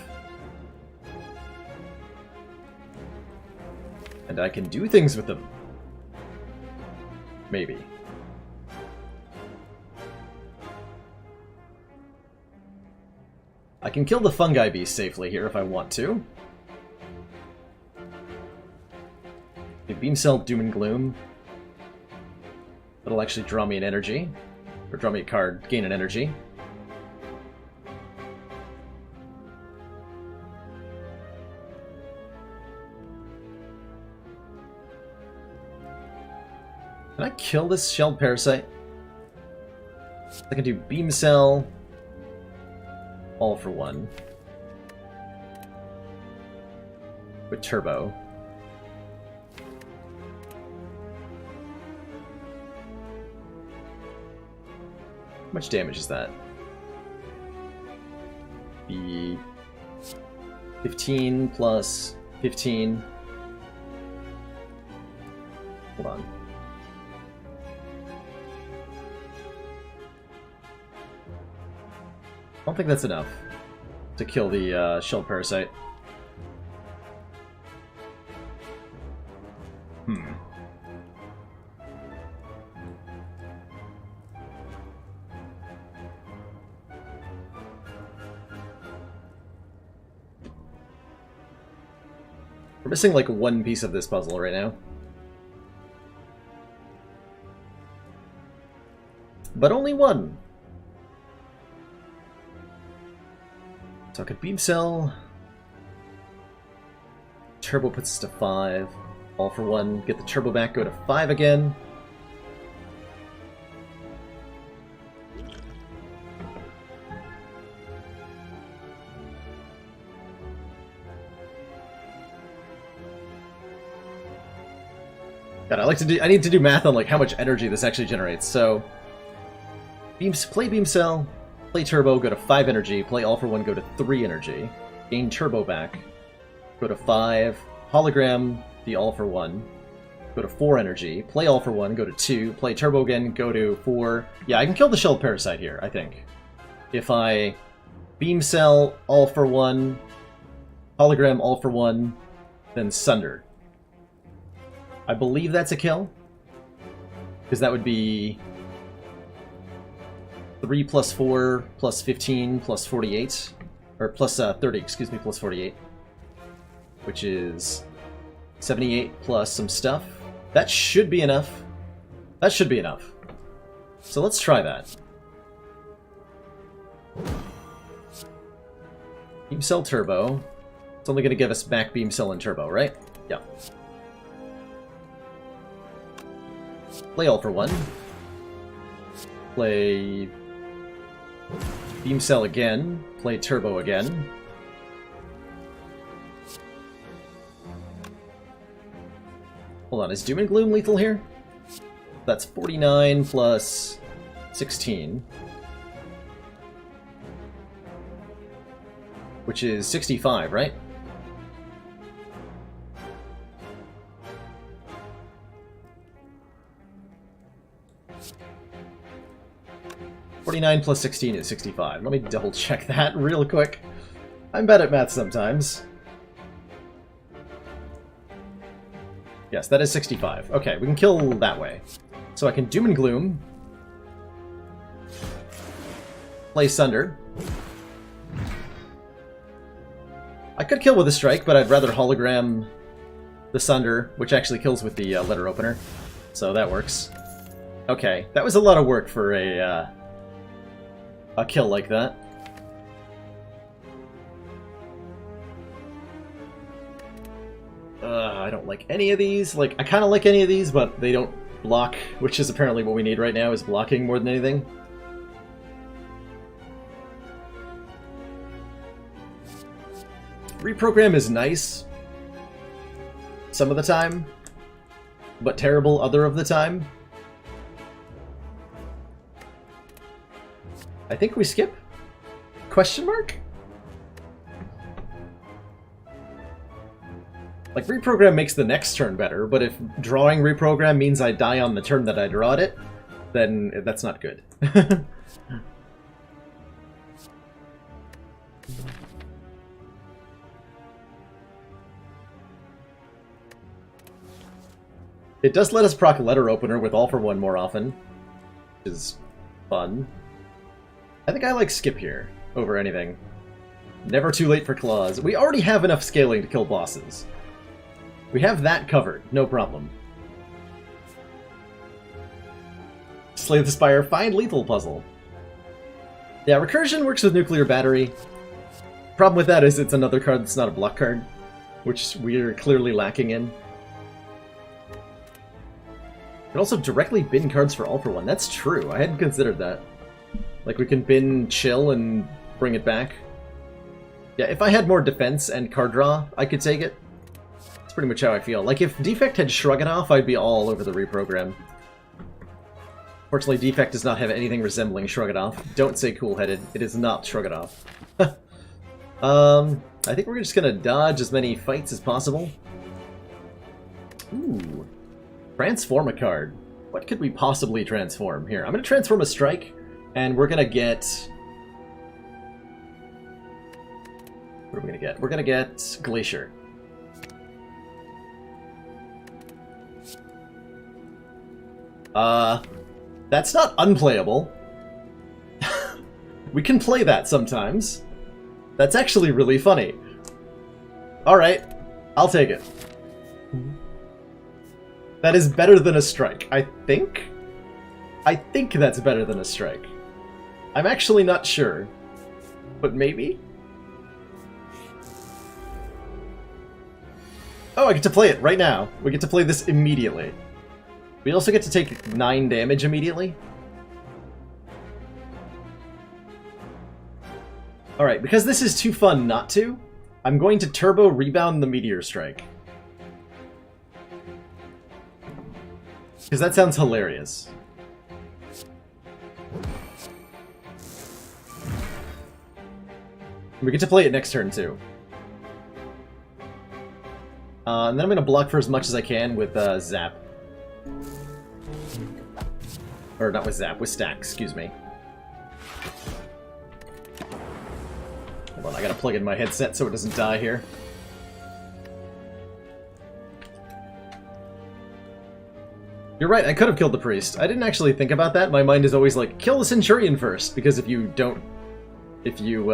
And I can do things with them. Maybe. I can kill the Fungi Beast safely here if I want to. Beam Cell, Doom and Gloom. That'll actually draw me an energy. Or draw me a card, gain an energy. Can I kill this Shelled Parasite? I can do Beam Cell. All for one. With Turbo. How much damage is that? The 15 plus 15. Hold on. I don't think that's enough to kill the Shelled Parasite. We're missing like one piece of this puzzle right now. But only one! So I could Beam Cell. Turbo puts us to 5. All for one. Get the Turbo back, go to 5 again. God, I need to do math on like how much energy this actually generates. So play Beam Cell, play Turbo, go to 5 energy, play All for One, go to 3 energy, gain Turbo back, go to 5, hologram the All for One, go to 4 energy, play All for One, go to 2, play Turbo again, go to 4. Yeah, I can kill the Shelled Parasite here, I think. if I Beam Cell all for one, Hologram all for one, then Sunder. I believe that's a kill, because that would be 3 plus 4 plus 15 plus 48, or plus 30, excuse me, plus 48, which is 78 plus some stuff. That should be enough. That should be enough. So let's try that. Beam Cell Turbo. It's only going to give us back Beam Cell and Turbo, right? Yeah. Play all for one. Play Beam Cell again. Play Turbo again. Hold on, is Doom and Gloom lethal here? That's 49 plus 16. Which is 65, right? (49 plus 16 is 65. Let me double check that real quick. I'm bad at math sometimes. Yes, that is 65. Okay, we can kill that way. So I can Doom and Gloom. Play Sunder. I could kill with a strike, but I'd rather hologram the Sunder, which actually kills with the letter opener. So that works. Okay, that was a lot of work for a kill like that. I don't like any of these. Like, I kind of like any of these, but they don't block, which is apparently what we need right now, is blocking more than anything. Reprogram is nice some of the time, but terrible other of the time. I think we skip? Question mark? Like, reprogram makes the next turn better, but if drawing reprogram means I die on the turn that I draw it, then that's not good. It does let us proc letter opener with all for one more often, which is fun. I think I like skip here over anything. Never too late for claws. We already have enough scaling to kill bosses. We have that covered, no problem. Slay the Spire, find lethal puzzle. Yeah, recursion works with nuclear battery. Problem with that is it's another card that's not a block card, which we're clearly lacking in. We can also directly bin cards for all for one. That's true. I hadn't considered that. Like, we can bin chill and bring it back. Yeah, if I had more defense and card draw, I could take it. That's pretty much how I feel. Like, if Defect had Shrug It Off, I'd be all over the reprogram. Fortunately, Defect does not have anything resembling Shrug It Off. Don't say cool-headed. It is not Shrug It Off. I think we're just gonna dodge as many fights as possible. Ooh. Transform a card. What could we possibly transform? Here, I'm gonna transform a strike, and we're gonna get... What are we gonna get? We're gonna get Glacier. That's not unplayable. We can play that sometimes. That's actually really funny. Alright, I'll take it. That is better than a strike, I think? I think that's better than a strike. I'm actually not sure. But maybe? Oh, I get to play it right now. We get to play this immediately. We also get to take 9 damage immediately. Alright, because this is too fun not to, I'm going to turbo rebound the Meteor Strike. Because that sounds hilarious. We get to play it next turn, too. And then I'm going to block for as much as I can with Zap. Or not with Zap, with Stack, excuse me. Hold on, I gotta plug in my headset so it doesn't die here. You're right, I could have killed the priest. I didn't actually think about that. My mind is always like, kill the centurion first, because if you don't... If you,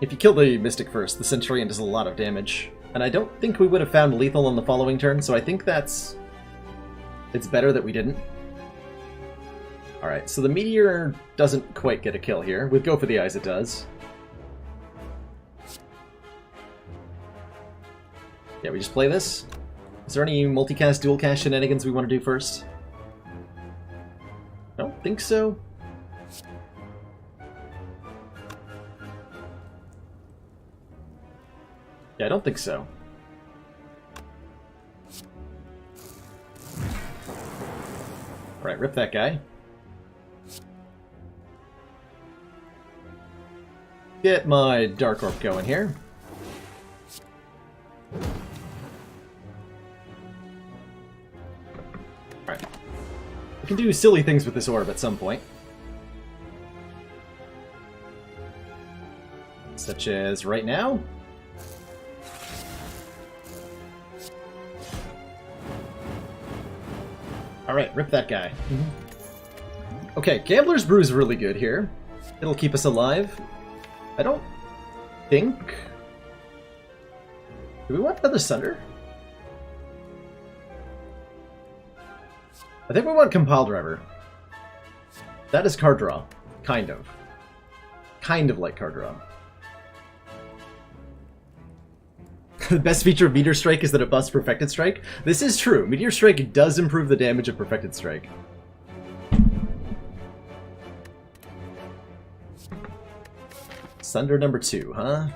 If you kill the mystic first, the centurion does a lot of damage. And I don't think we would have found lethal on the following turn, so I think that's... It's better that we didn't. Alright, so the meteor doesn't quite get a kill here. With Go for the Eyes it does. Yeah, we just play this. Is there any multicast, dual cast shenanigans we want to do first? I don't think so. Yeah, I don't think so. Alright, rip that guy. Get my Dark Orb going here. Alright. We can do silly things with this orb at some point. Such as right now. Alright, rip that guy. Okay, Gambler's Brew is really good here. It'll keep us alive. I don't think... Do we want another Sunder? I think we want Compile Driver. That is card draw. Kind of. Kind of like card draw. The best feature of Meteor Strike is that it busts Perfected Strike. This is true. Meteor Strike does improve the damage of Perfected Strike. Sunder number 2, huh?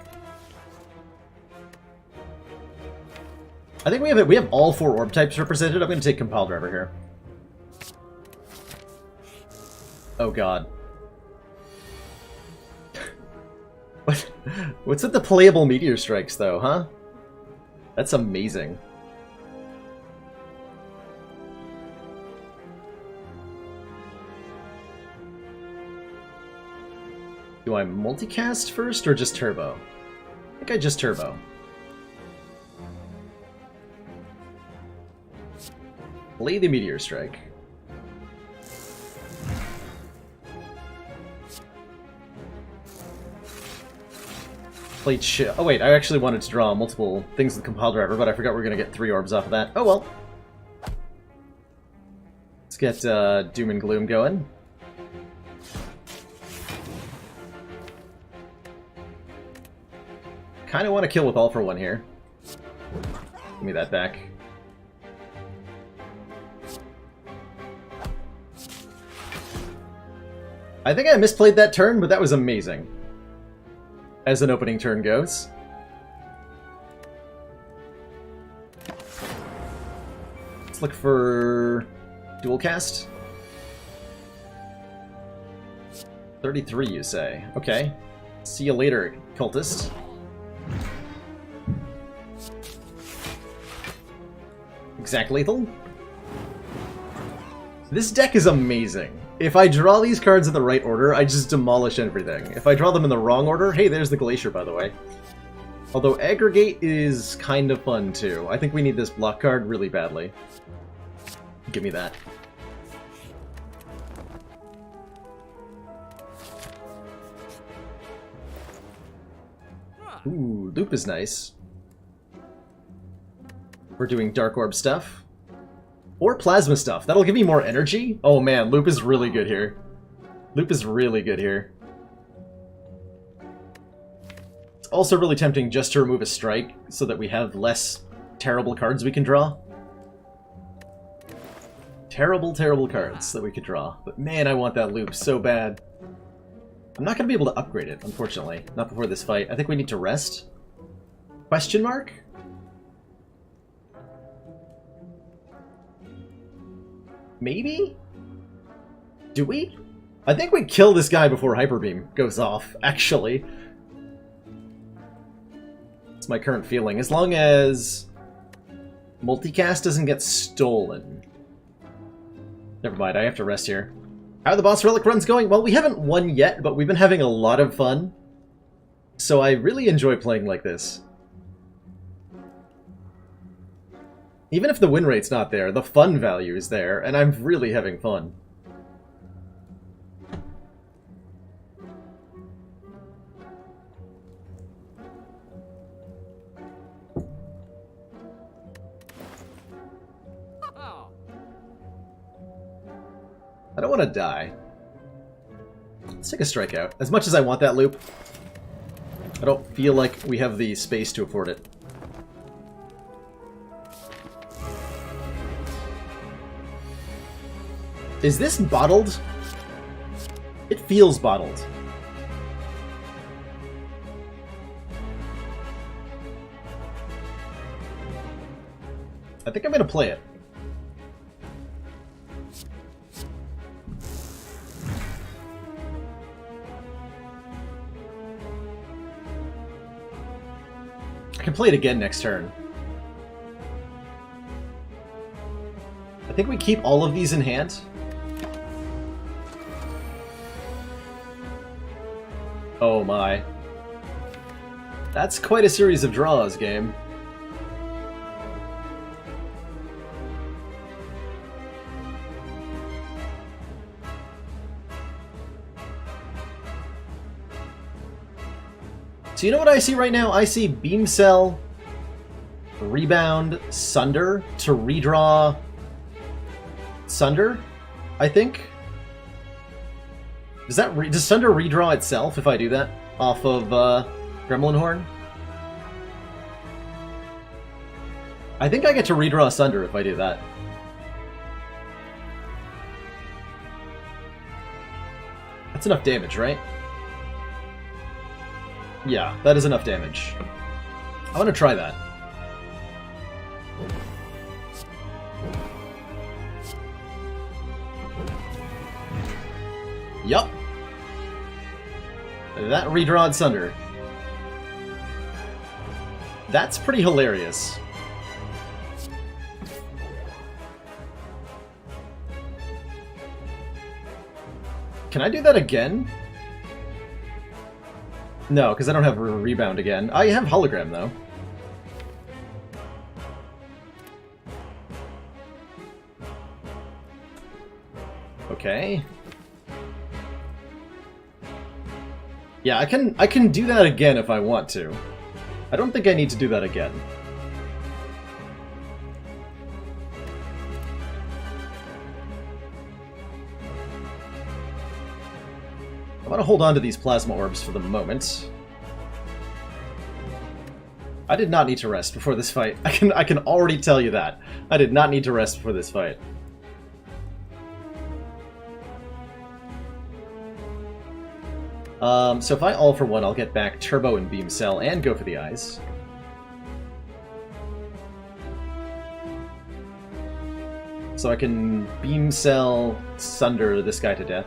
I think we have all 4 orb types represented. I'm going to take Compile Driver here. Oh god. What's with the playable Meteor Strikes though, huh? That's amazing. Do I multicast first or just turbo? I think I just turbo. Play the Meteor Strike. Play oh wait, I actually wanted to draw multiple things with Compile Driver, but I forgot we're going to get 3 orbs off of that. Oh well. Let's get Doom and Gloom going. Kind of want to kill with All for One here. Give me that back. I think I misplayed that turn, but that was amazing. As an opening turn goes. Let's look for dual cast. 33, you say? Okay. See you later, cultist. Exact lethal. This deck is amazing. If I draw these cards in the right order, I just demolish everything. If I draw them in the wrong order... Hey, there's the Glacier, by the way. Although Aggregate is kind of fun, too. I think we need this block card really badly. Give me that. Ooh, Loop is nice. We're doing Dark Orb stuff. Or Plasma stuff. That'll give me more energy. Oh man, Loop is really good here. Loop is really good here. It's also really tempting just to remove a strike so that we have less terrible cards we can draw. Terrible, terrible cards that we could draw. But man, I want that Loop so bad. I'm not going to be able to upgrade it, unfortunately. Not before this fight. I think we need to rest. Question mark? Maybe? Do we? I think we kill this guy before Hyper Beam goes off, actually. It's my current feeling. As long as multicast doesn't get stolen. Never mind, I have to rest here. How are the boss relic runs going? Well, we haven't won yet, but we've been having a lot of fun. So I really enjoy playing like this. Even if the win rate's not there, the fun value is there, and I'm really having fun. I don't want to die. Let's take a strikeout. As much as I want that loop, I don't feel like we have the space to afford it. Is this bottled? It feels bottled. I think I'm going to play it. I can play it again next turn. I think we keep all of these in hand. Oh my. That's quite a series of draws, game. So you know what I see right now? I see Beam Cell, Rebound, Sunder to redraw Sunder, I think. Does Sunder redraw itself if I do that off of Gremlin Horn? I think I get to redraw Sunder if I do that. That's enough damage, right? Yeah, that is enough damage. I want to try that. Yup. That redrawed Sunder. That's pretty hilarious. Can I do that again? No, because I don't have a rebound again. I have hologram, though. Okay. Yeah, I can do that again if I want to. I don't think I need to do that again. I want to hold on to these plasma orbs for the moment. I did not need to rest before this fight. I can already tell you that. I did not need to rest before this fight. So if I all for one, I'll get back Turbo and Beam Cell and go for the eyes. So I can Beam Cell Sunder this guy to death.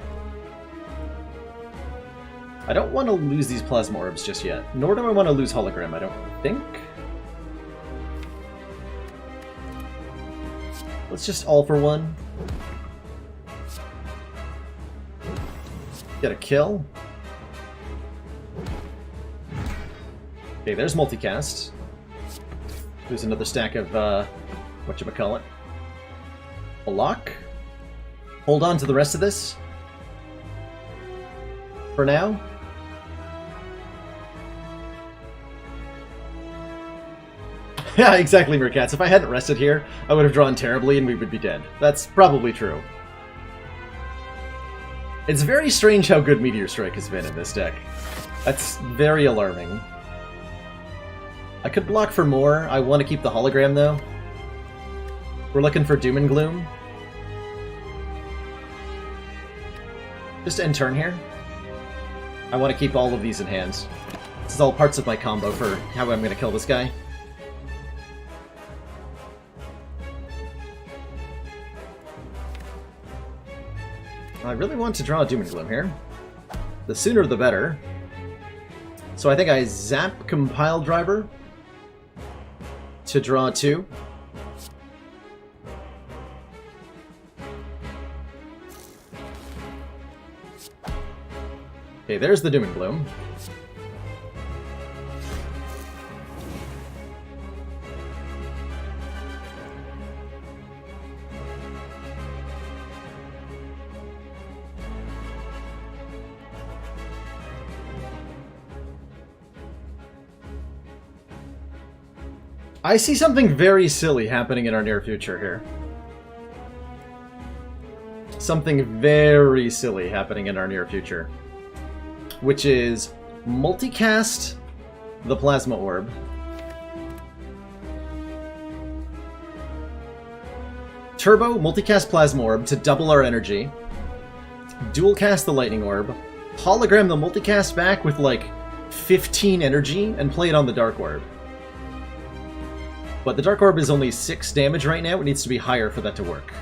I don't want to lose these plasma orbs just yet, nor do I want to lose hologram, I don't think. Let's just all for one. Get a kill. Okay, there's multicast. There's another stack of, whatchamacallit. A lock. Hold on to the rest of this. For now. Yeah, exactly, Meerkats. If I hadn't rested here, I would have drawn terribly and we would be dead. That's probably true. It's very strange how good Meteor Strike has been in this deck. That's very alarming. I could block for more. I want to keep the hologram, though. We're looking for Doom and Gloom. Just end turn here. I want to keep all of these in hand. This is all parts of my combo for how I'm going to kill this guy. I really want to draw a Doom and Gloom here. The sooner the better. So I think I zap Compile Driver to draw 2. Okay, there's the Doom and Gloom. I see something very silly happening in our near future here. Something very silly happening in our near future. Which is multicast the Plasma Orb. Turbo multicast Plasma Orb to double our energy. Dual cast the Lightning Orb. Hologram the multicast back with like 15 energy and play it on the Dark Orb. But the Dark Orb is only 6 damage right now. It needs to be higher for that to work.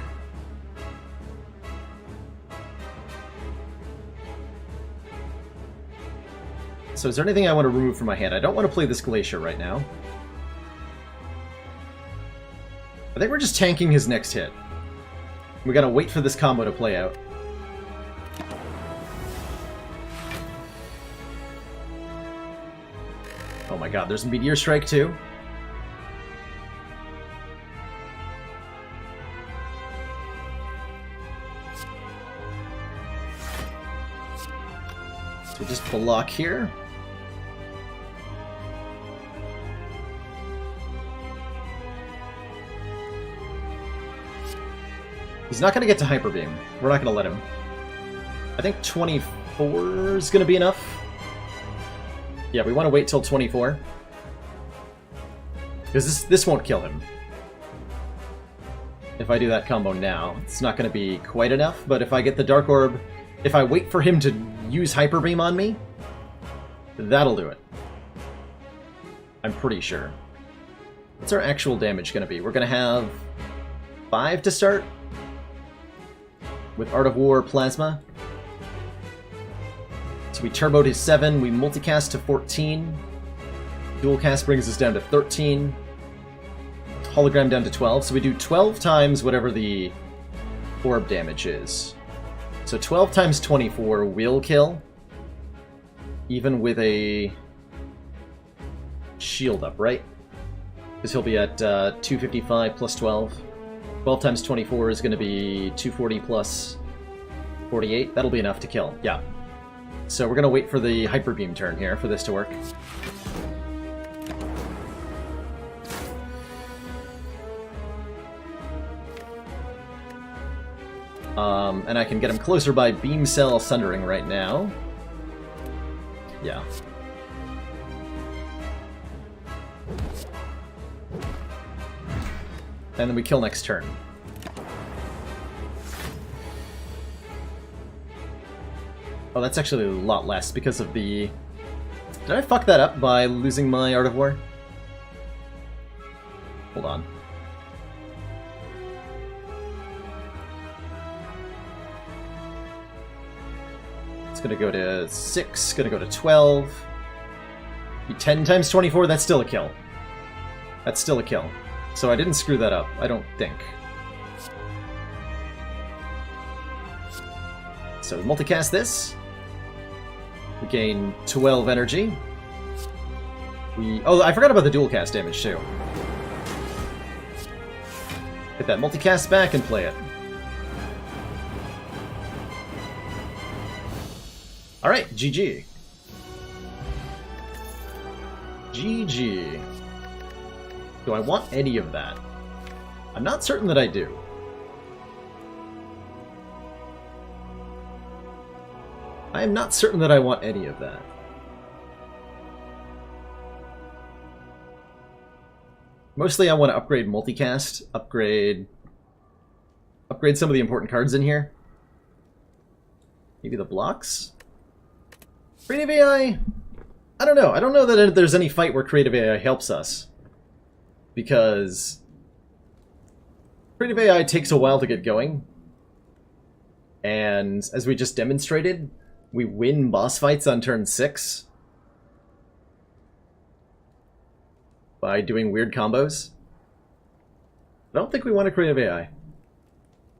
So is there anything I want to remove from my hand? I don't want to play this Glacier right now. I think we're just tanking his next hit. We gotta wait for this combo to play out. Oh my god, there's Meteor Strike too? So just block here. He's not going to get to Hyper Beam. We're not going to let him. I think 24 is going to be enough. Yeah, we want to wait till 24. Because this won't kill him. If I do that combo now, it's not going to be quite enough. But if I get the Dark Orb, if I wait for him to use Hyper Beam on me, that'll do it. I'm pretty sure. What's our actual damage going to be? We're going to have 5 to start. With Art of War Plasma. So we turbo to 7, we multicast to 14. Dual cast brings us down to 13. Hologram down to 12. So we do 12 times whatever the orb damage is. So 12 times 24 will kill. Even with a shield up, right? Because he'll be at 255 plus 12. 12 times 24 is going to be 240 plus 48. That'll be enough to kill. Yeah. So we're going to wait for the Hyper Beam turn here for this to work. And I can get him closer by Beam Cell Sundering right now. Yeah. And then we kill next turn. Oh, that's actually a lot less because of the... Did I fuck that up by losing my Art of War? Hold on. It's gonna go to 6, gonna go to 12. Be 10 times 24, that's still a kill. That's still a kill. So I didn't screw that up, I don't think. So we multicast this. We gain 12 energy. Oh, I forgot about the dual cast damage too. Hit that multicast back and play it. Alright, GG. GG. Do I want any of that? I'm not certain that I do. I am not certain that I want any of that. Mostly I want to upgrade multicast, upgrade some of the important cards in here. Maybe the blocks? Creative AI? I don't know. I don't know that there's any fight where Creative AI helps us. Because Creative AI takes a while to get going. And as we just demonstrated, we win boss fights on turn 6 by doing weird combos. I don't think we want a Creative AI.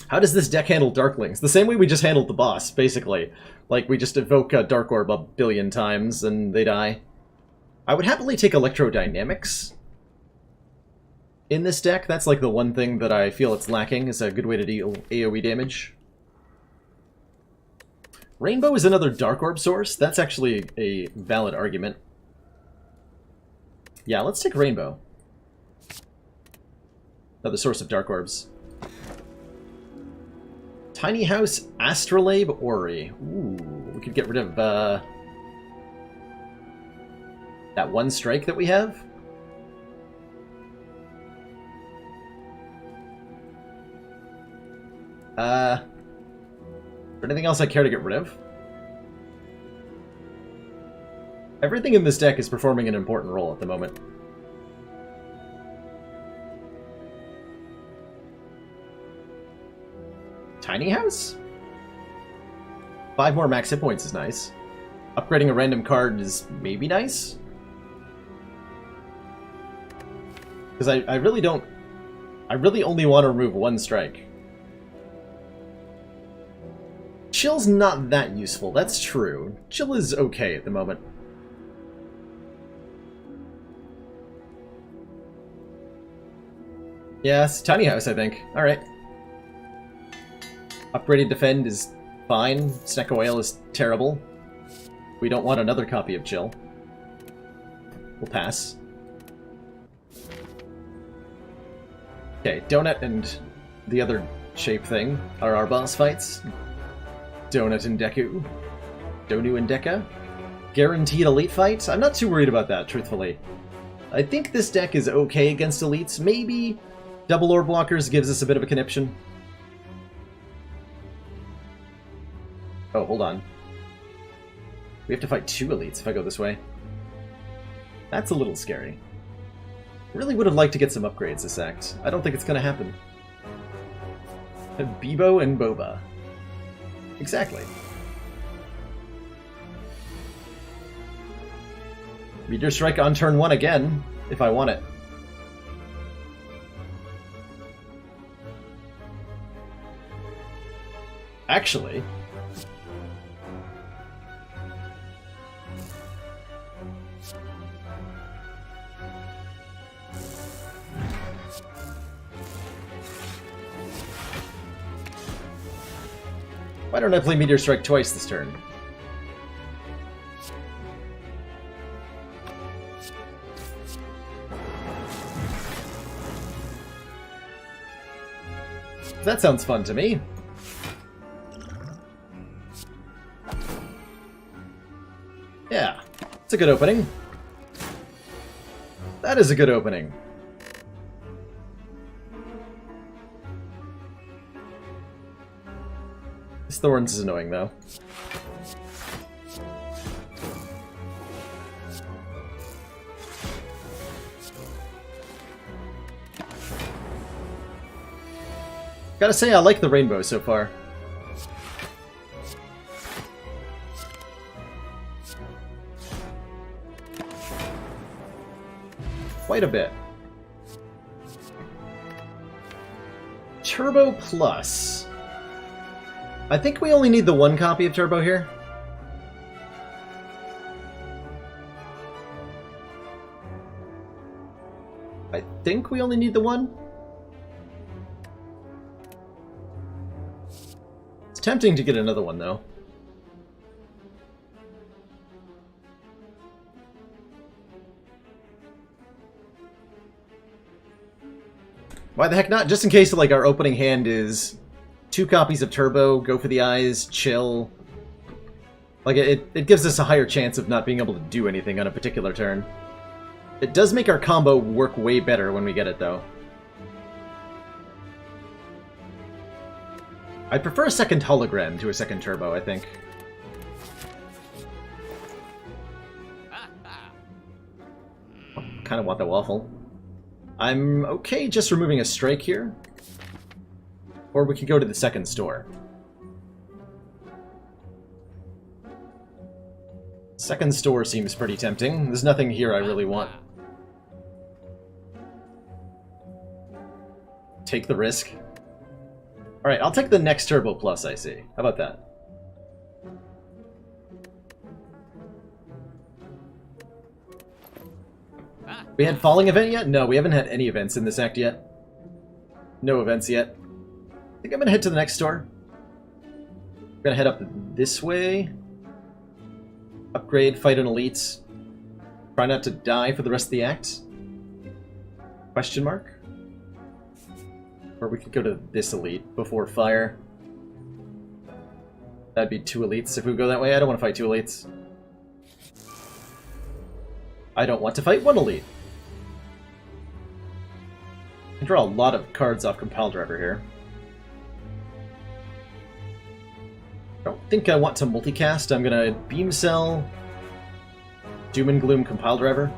How does this deck handle Darklings? The same way we just handled the boss, basically. Like, we just evoke a Dark Orb a billion times and they die. I would happily take Electrodynamics in this deck. That's like the one thing that I feel it's lacking, is a good way to deal AoE damage. Rainbow is another Dark Orb source. That's actually a valid argument. Yeah, let's take Rainbow. Another source of Dark Orbs. Tiny House, Astrolabe, Ori. Ooh, we could get rid of that one strike that we have. Anything else I care to get rid of? Everything in this deck is performing an important role at the moment. Tiny House? 5 more max hit points is nice. Upgrading a random card is maybe nice. Because I really don't... I really only want to remove one strike. Chill's not that useful, that's true. Chill is okay at the moment. Yes, Tiny House, I think. Alright. Upgraded Defend is fine. Snecko Whale is terrible. We don't want another copy of Chill. We'll pass. Okay, Donut and the other shape thing are our boss fights. Donut and Deku. Donu and Deka. Guaranteed elite fight? I'm not too worried about that, truthfully. I think this deck is okay against elites. Maybe Double Orb Walkers gives us a bit of a conniption. Oh, hold on. We have to fight 2 elites if I go this way. That's a little scary. I really would have liked to get some upgrades this act. I don't think it's going to happen. Bebo and Boba. Exactly. Meteor Strike on turn 1 again, if I want it. Actually... why don't I play Meteor Strike twice this turn? That sounds fun to me. Yeah, it's a good opening. That is a good opening. This Thorns is annoying, though. Gotta say, I like the rainbow so far. Quite a bit. Turbo Plus. I think we only need the 1 copy of Turbo here. I think we only need the 1. It's tempting to get another one, though. Why the heck not? Just in case, like, our opening hand is 2 copies of Turbo, go for the eyes, chill. Like, it gives us a higher chance of not being able to do anything on a particular turn. It does make our combo work way better when we get it, though. I prefer a second hologram to a second Turbo, I think. Kind of want the waffle. I'm okay just removing a strike here. Or we could go to the second store. Second store seems pretty tempting. There's nothing here I really want. Take the risk. Alright, I'll take the next Turbo Plus I see. How about that? We had Falling event yet? No, we haven't had any events in this act yet. No events yet. I think I'm gonna head to the next store. We're gonna head up this way. Upgrade, fight an elite. Try not to die for the rest of the act. Question mark? Or we could go to this elite before fire. That'd be 2 elites if we go that way. I don't want to fight 2 elites. I don't want to fight 1 elite. I can draw a lot of cards off Compile Driver here. I don't think I want to multicast. I'm gonna Beam Cell, Doom and Gloom Compile Driver.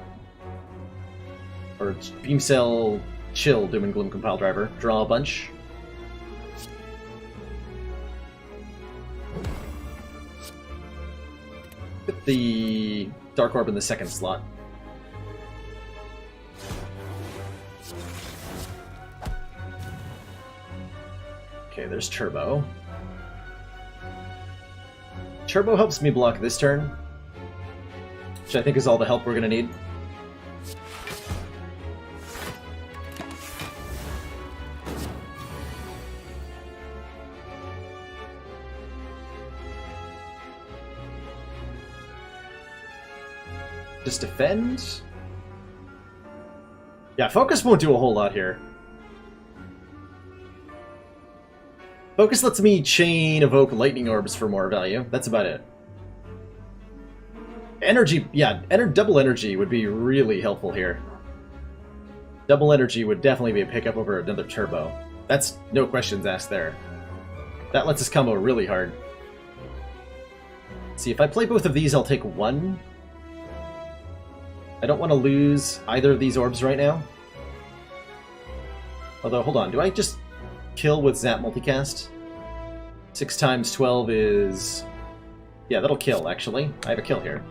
Or Beam Cell, Chill Doom and Gloom Compile Driver. Draw a bunch. Put the Dark Orb in the second slot. Okay, there's Turbo. Turbo helps me block this turn, which I think is all the help we're gonna need. Just defend? Yeah, Focus won't do a whole lot here. Focus lets me chain evoke lightning orbs for more value. That's about it. Energy, yeah, double energy would be really helpful here. Double energy would definitely be a pickup over another turbo. That's no questions asked there. That lets us combo really hard. See, if I play both of these, I'll take 1. I don't want to lose either of these orbs right now. Although, hold on, do I just kill with Zap Multicast? 6 times 12 is... Yeah, that'll kill, actually. I have a kill here.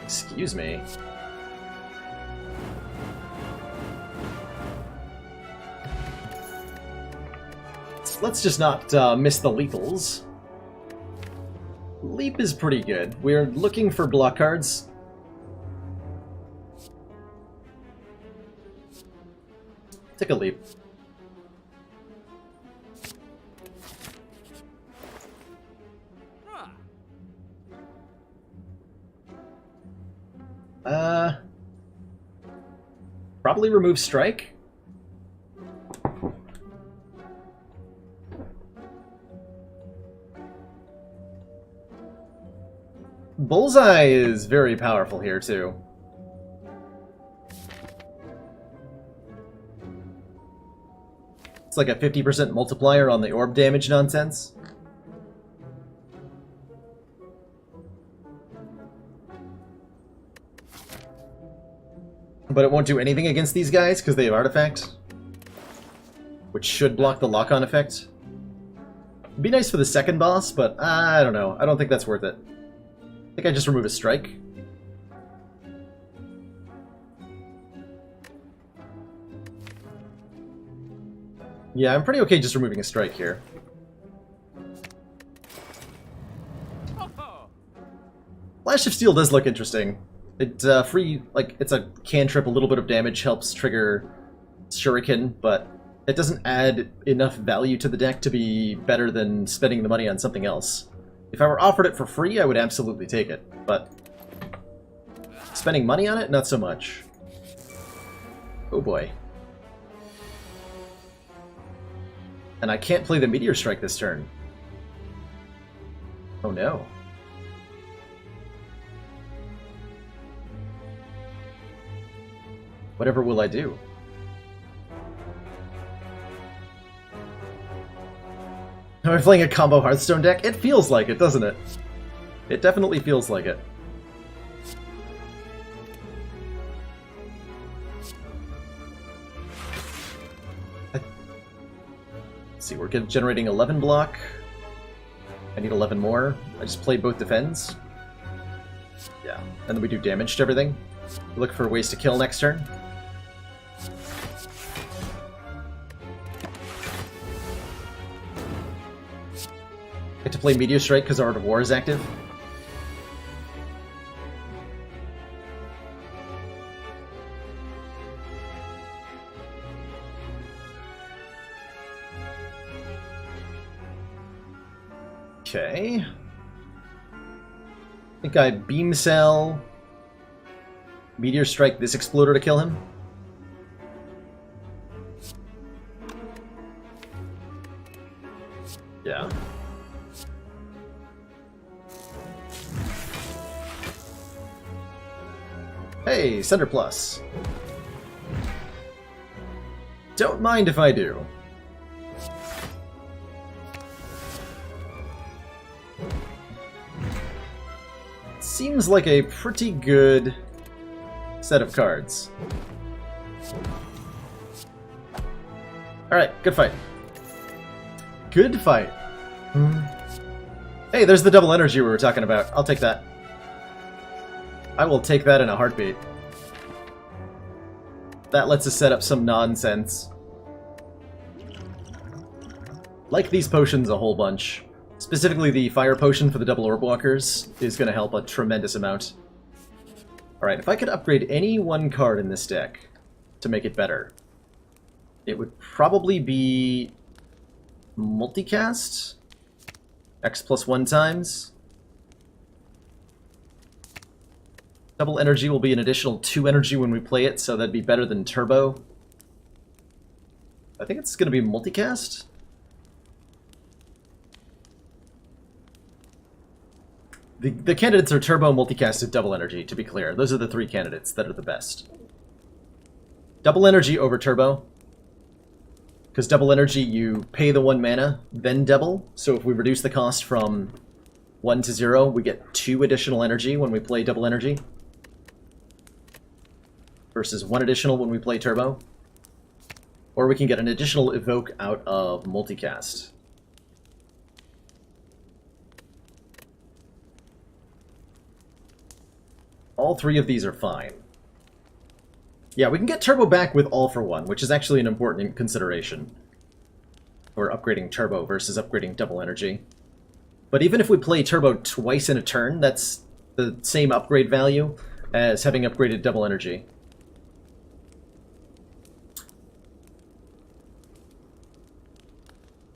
Excuse me. Let's just not miss the lethals. Leap is pretty good. We're looking for block cards. Take a leap. Probably remove strike. Bullseye is very powerful here too. It's like a 50% multiplier on the orb damage nonsense. But it won't do anything against these guys because they have Artifact, which should block the lock-on effect. It'd be nice for the second boss, but I don't know. I don't think that's worth it. I think I just remove a strike. Yeah, I'm pretty okay just removing a strike here. Flash of Steel does look interesting. It it's a cantrip, a little bit of damage helps trigger Shuriken, but it doesn't add enough value to the deck to be better than spending the money on something else. If I were offered it for free, I would absolutely take it, but spending money on it, not so much. Oh boy. And I can't play the Meteor Strike this turn. Oh no. Whatever will I do? Am I playing a combo Hearthstone deck? It feels like it, doesn't it? It definitely feels like it. Let's see, we're generating 11 block. I need 11 more. I just played both defends. Yeah, and then we do damage to everything. Look for ways to kill next turn. Get to play Meteor Strike because Art of War is active. Okay. I think I Beam Cell, Meteor Strike this Exploder to kill him. Yeah. Hey, Cinder Plus. Don't mind if I do. Seems like a pretty good set of cards. Alright, good fight. Good fight. Hey, there's the double energy we were talking about. I'll take that. I will take that in a heartbeat. That lets us set up some nonsense. Like these potions a whole bunch. Specifically, the fire potion for the double orb walkers is going to help a tremendous amount. Alright, if I could upgrade any one card in this deck to make it better, it would probably be Multicast? X plus 1 times. Double energy will be an additional 2 energy when we play it, so that'd be better than Turbo. I think it's going to be Multicast? The candidates are Turbo, Multicast, and Double Energy, to be clear. Those are the 3 candidates that are the best. Double Energy over Turbo. Because Double Energy, you pay the 1 mana, then double. So if we reduce the cost from 1 to 0, we get 2 additional energy when we play Double Energy. Versus 1 additional when we play Turbo. Or we can get an additional Evoke out of Multicast. All 3 of these are fine. Yeah, we can get Turbo back with All for One, which is actually an important consideration for upgrading Turbo versus upgrading Double Energy. But even if we play Turbo twice in a turn, that's the same upgrade value as having upgraded Double Energy.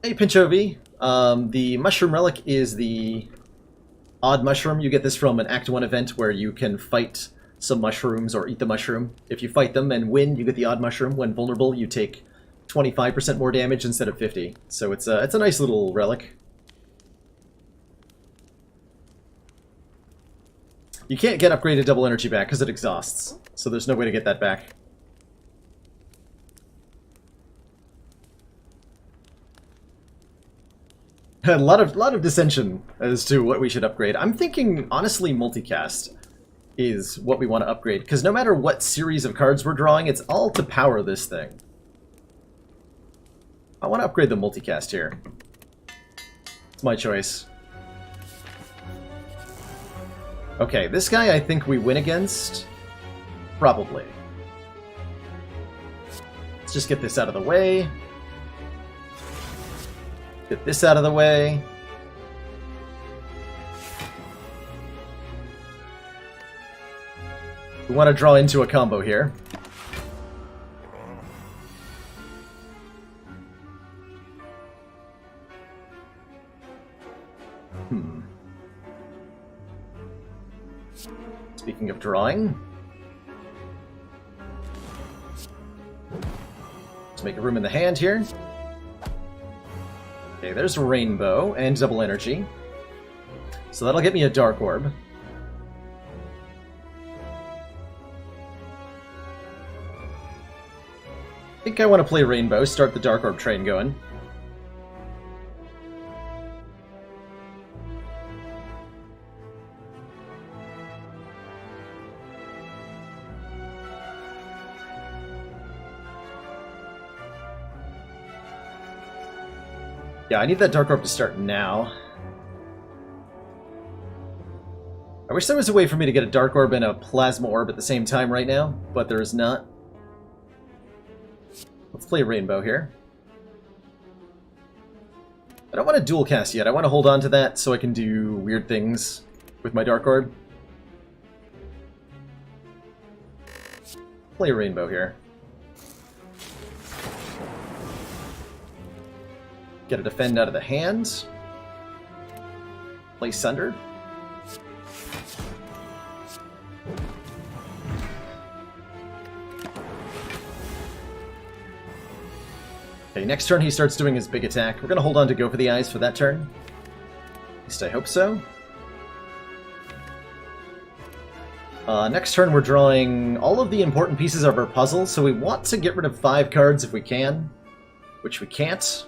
Hey, Pinchovy. The Mushroom Relic is the Odd Mushroom. You get this from an Act 1 event where you can fight some mushrooms or eat the mushroom. If you fight them and win, you get the Odd Mushroom. When vulnerable, you take 25% more damage instead of 50. So it's a nice little relic. You can't get upgraded Double Energy back because it exhausts. So there's no way to get that back. A lot of dissension as to what we should upgrade. I'm thinking, honestly, Multicast is what we want to upgrade, because no matter what series of cards we're drawing, it's all to power this thing. I want to upgrade the Multicast here. It's my choice. Okay, this guy I think we win against. Probably. Let's just get this out of the way. Get this out of the way. We want to draw into a combo here. Speaking of drawing, let's make a room in the hand here. Okay, there's Rainbow and Double Energy. So that'll get me a Dark Orb. I think I want to play Rainbow, start the Dark Orb train going. Yeah, I need that Dark Orb to start now. I wish there was a way for me to get a Dark Orb and a Plasma Orb at the same time right now, but there is not. Let's play Rainbow here. I don't want to dual cast yet. I want to hold on to that so I can do weird things with my Dark Orb. Play Rainbow here. Get a defend out of the hand. Play Sunder. Okay, next turn he starts doing his big attack. We're going to hold on to Go for the Eyes for that turn. At least I hope so. Next turn we're drawing all of the important pieces of our puzzle, so we want to get rid of 5 cards if we can, which we can't.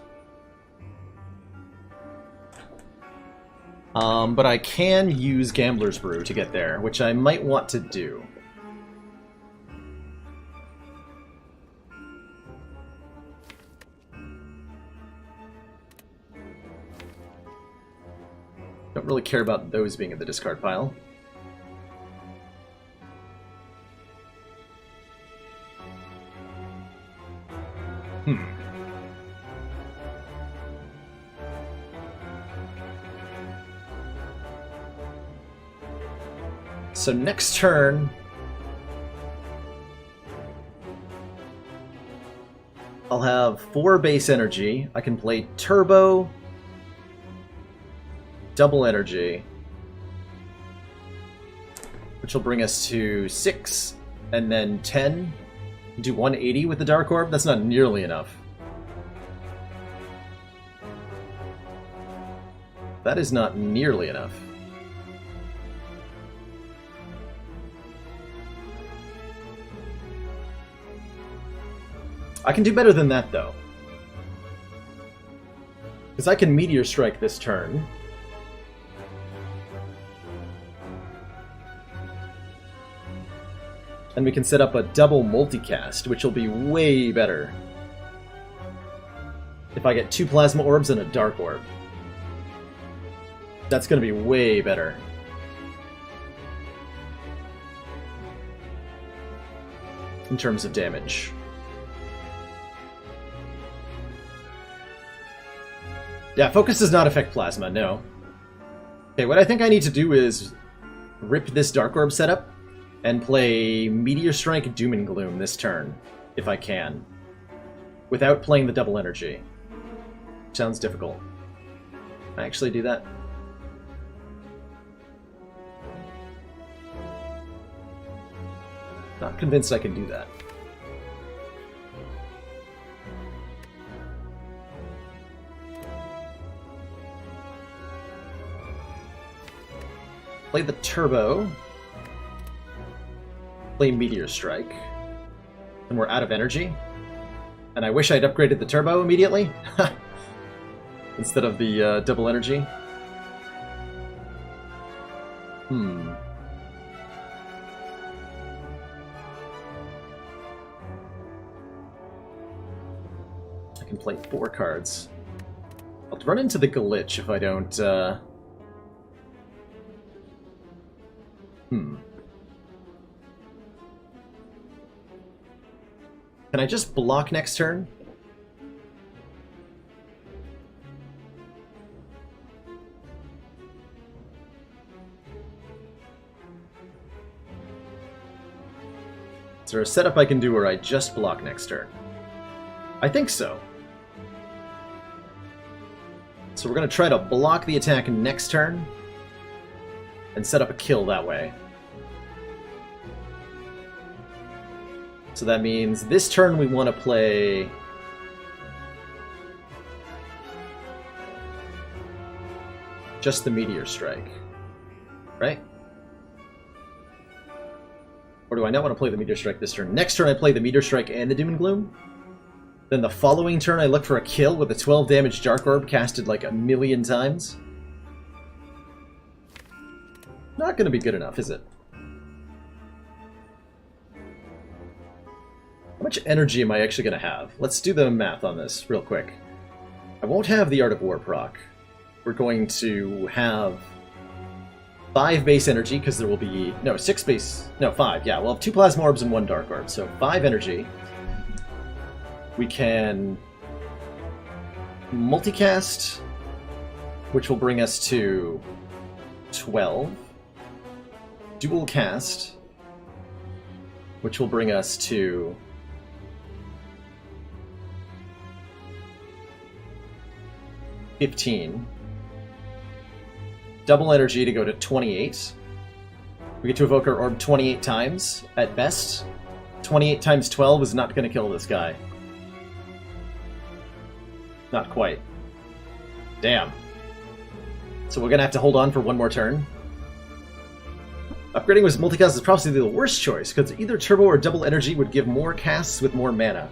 But I can use Gambler's Brew to get there, which I might want to do. Don't really care about those being in the discard pile. So next turn, I'll have 4 base energy. I can play Turbo, Double Energy, which will bring us to 6, and then 10. Do 180 with the Dark Orb? That's not nearly enough. That is not nearly enough. I can do better than that, though. Because I can Meteor Strike this turn. And we can set up a double multicast, which will be way better. If I get 2 Plasma Orbs and a Dark Orb. That's going to be way better. In terms of damage. Yeah, Focus does not affect Plasma, no. Okay, what I think I need to do is rip this Dark Orb setup and play Meteor Strike Doom and Gloom this turn, if I can. Without playing the double energy. Sounds difficult. Can I actually do that? Not convinced I can do that. Play the Turbo. Play Meteor Strike. And we're out of energy. And I wish I'd upgraded the Turbo immediately. Instead of the double energy. I can play 4 cards. I'll run into the glitch if I don't... Can I just block next turn? Is there a setup I can do where I just block next turn? I think so. So we're going to try to block the attack next turn and set up a kill that way. So that means this turn we want to play... just the Meteor Strike. Right? Or do I not want to play the Meteor Strike this turn? Next turn I play the Meteor Strike and the Doom and Gloom. Then the following turn I look for a kill with a 12 damage Dark Orb casted like 1,000,000 times. Not going to be good enough, is it? How much energy am I actually going to have? Let's do the math on this real quick. I won't have the Art of War proc. We're going to have 5 base energy, because there will be... no, 6 base... no, 5. Yeah, we'll have 2 Plasma Orbs and 1 Dark Orb, so 5 energy. We can multicast, which will bring us to 12. Dual cast, which will bring us to 15. double energy to go to 28. We get to evoke our orb 28 times, at best. 28 times 12 is not going to kill this guy. Not quite. Damn. So we're going to have to hold on for one more turn. Upgrading with multicast is probably the worst choice, because either turbo or double energy would give more casts with more mana.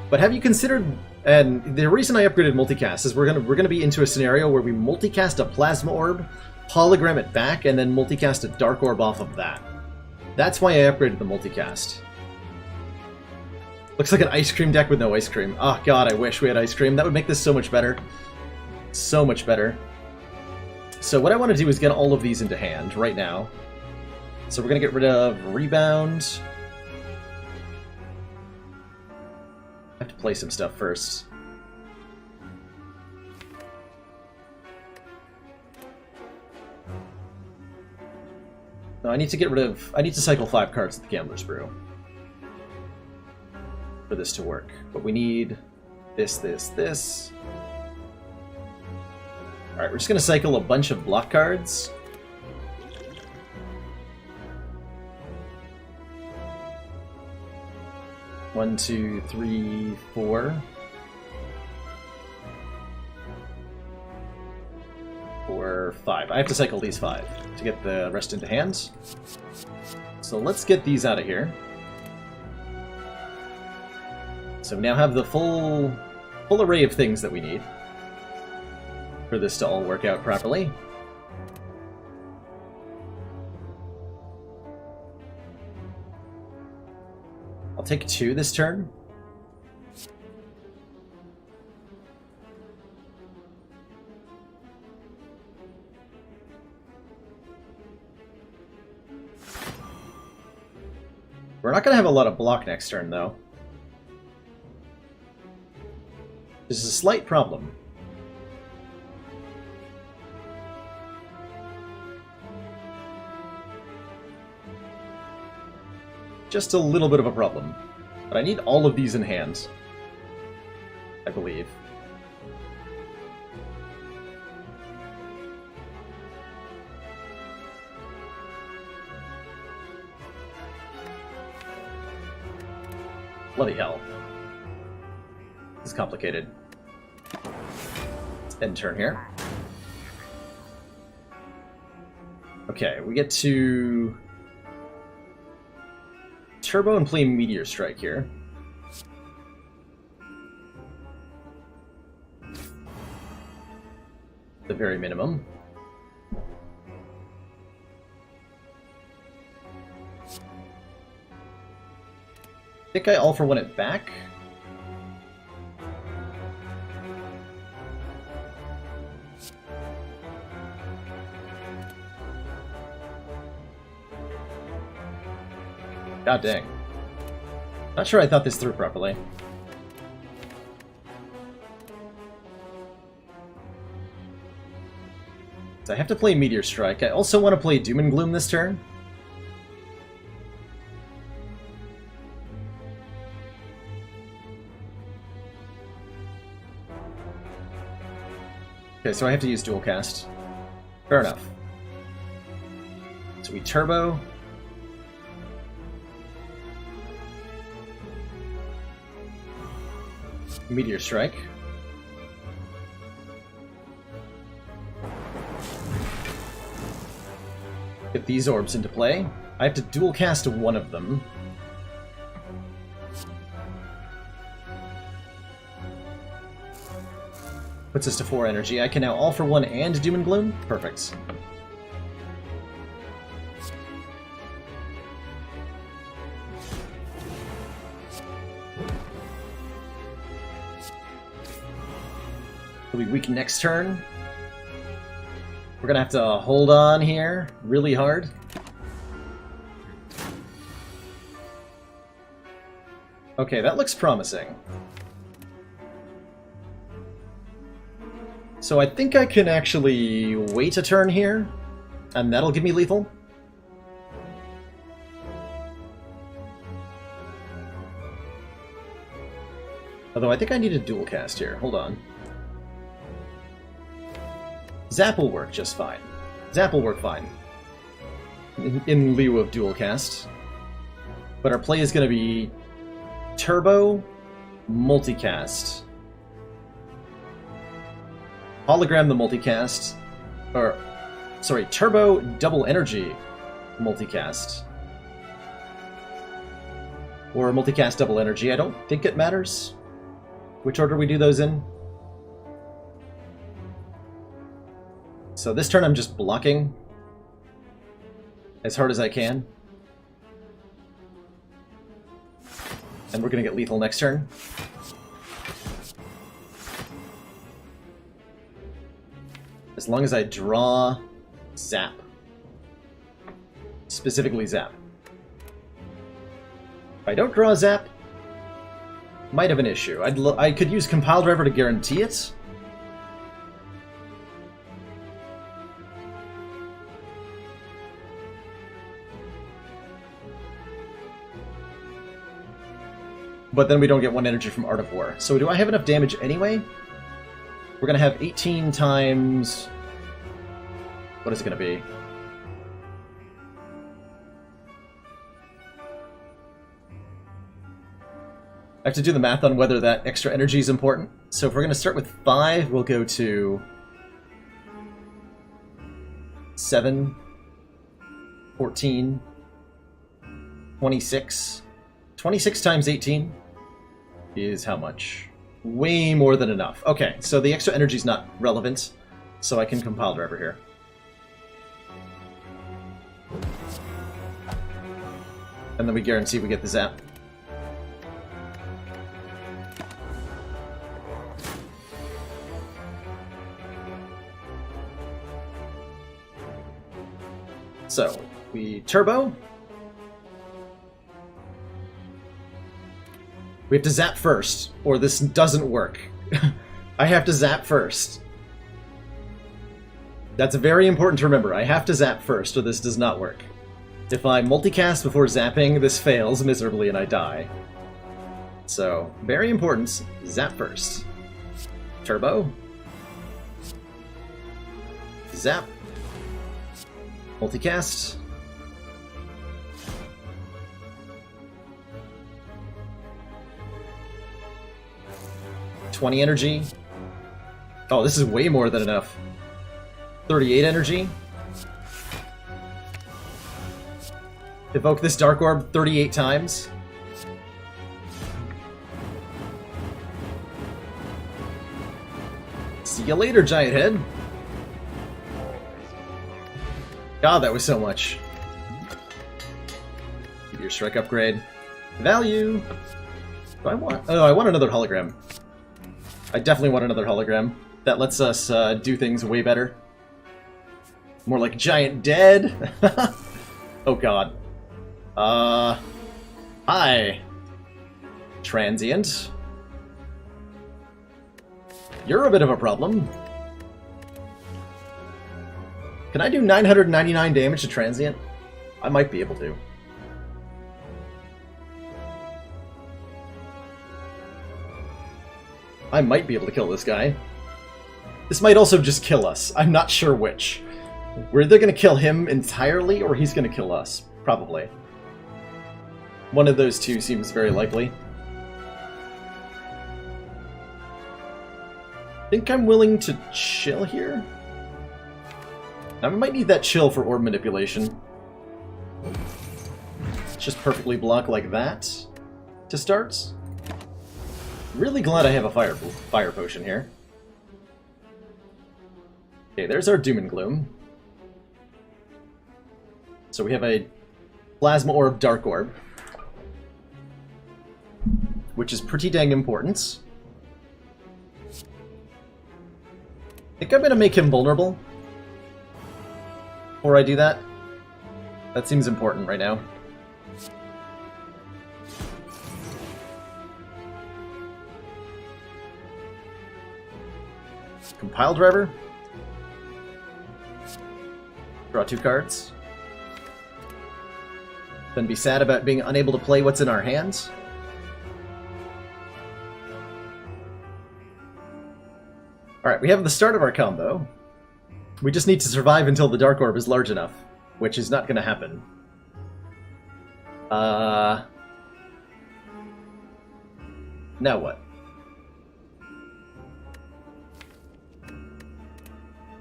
But have you considered... And the reason I upgraded multicast is we're gonna be into a scenario where we multicast a plasma orb, hologram it back, and then multicast a dark orb off of that. That's why I upgraded the multicast. Looks like an ice cream deck with no ice cream. Oh god, I wish we had ice cream. That would make this so much better. So much better. So what I want to do is get all of these into hand right now. So we're going to get rid of Rebound. I have to play some stuff first. No, I need to get rid of... I need to cycle 5 cards at the Gambler's Brew for this to work. But we need this, this, this. Alright, we're just going to cycle a bunch of block cards. One, two, three, 4. 4, 5. I have to cycle these 5 to get the rest into hand. So let's get these out of here. So we now have the full array of things that we need for this to all work out properly. I'll take 2 this turn. We're not going to have a lot of block next turn, though. This is a slight problem. Just a little bit of a problem. But I need all of these in hand, I believe. Bloody hell. This is complicated. Let's end turn here. Okay, we get to turbo and play Meteor Strike here. The very minimum. I think I all for one it back. God dang. Not sure I thought this through properly. So I have to play Meteor Strike. I also want to play Doom and Gloom this turn. Okay, so I have to use Dual Cast. Fair enough. So we turbo. Meteor Strike. Get these orbs into play. I have to dual cast one of them. Puts us to 4 energy. I can now all for one and Doom and Gloom. Perfect. We'll be weak next turn. We're gonna have to hold on here really hard. Okay, that looks promising. So I think I can actually wait a turn here, and that'll give me lethal. Although I think I need a dual cast here. Hold on. Zap will work just fine. Zap will work fine. In lieu of dual cast. But our play is going to be Turbo, Multicast. Hologram the Multicast. Or, sorry, Turbo, Double Energy Multicast. Or Multicast, Double Energy. I don't think it matters which order we do those in. So this turn I'm just blocking as hard as I can. And we're going to get lethal next turn. As long as I draw Zap. Specifically Zap. If I don't draw Zap, might have an issue. I could use Compile Driver to guarantee it. But then we don't get 1 energy from Art of War. So do I have enough damage anyway? We're going to have 18 times... What is it going to be? I have to do the math on whether that extra energy is important. So if we're going to start with 5, we'll go to 7, 14, 26. 26 times 18 is how much? Way more than enough. Okay, so the extra energy is not relevant, so I can Compile Driver here. And then we guarantee we get the Zap. So, we Turbo. We have to Zap first, or this doesn't work. I have to Zap first. That's very important to remember. I have to Zap first, or this does not work. If I multicast before zapping, this fails miserably and I die. So, very important. Zap first. Turbo. Zap. Multicast. $20 energy. Oh, this is way more than enough. 38 energy. Evoke this Dark Orb 38 times. See you later, Giant Head. God, that was so much. Give your strike upgrade. Value. Do I want? Oh, I want another hologram. I definitely want another hologram. That lets us do things way better. More like Giant Dead. Oh god. Hi. Transient. You're a bit of a problem. Can I do 999 damage to Transient? I might be able to. I might be able to kill this guy. This might also just kill us. I'm not sure which. We're either going to kill him entirely, or he's going to kill us. Probably. One of those two seems very likely. I think I'm willing to chill here. I might need that chill for orb manipulation. Just perfectly block like that to start. Really glad I have a fire potion here. Okay, there's our Doom and Gloom. So we have a Plasma Orb, Dark Orb, which is pretty dang important. I think I'm going to make him vulnerable before I do that. That seems important right now. Compile Driver. Draw 2 cards. Then be sad about being unable to play what's in our hands. Alright, we have the start of our combo. We just need to survive until the Dark Orb is large enough, which is not going to happen. Now what?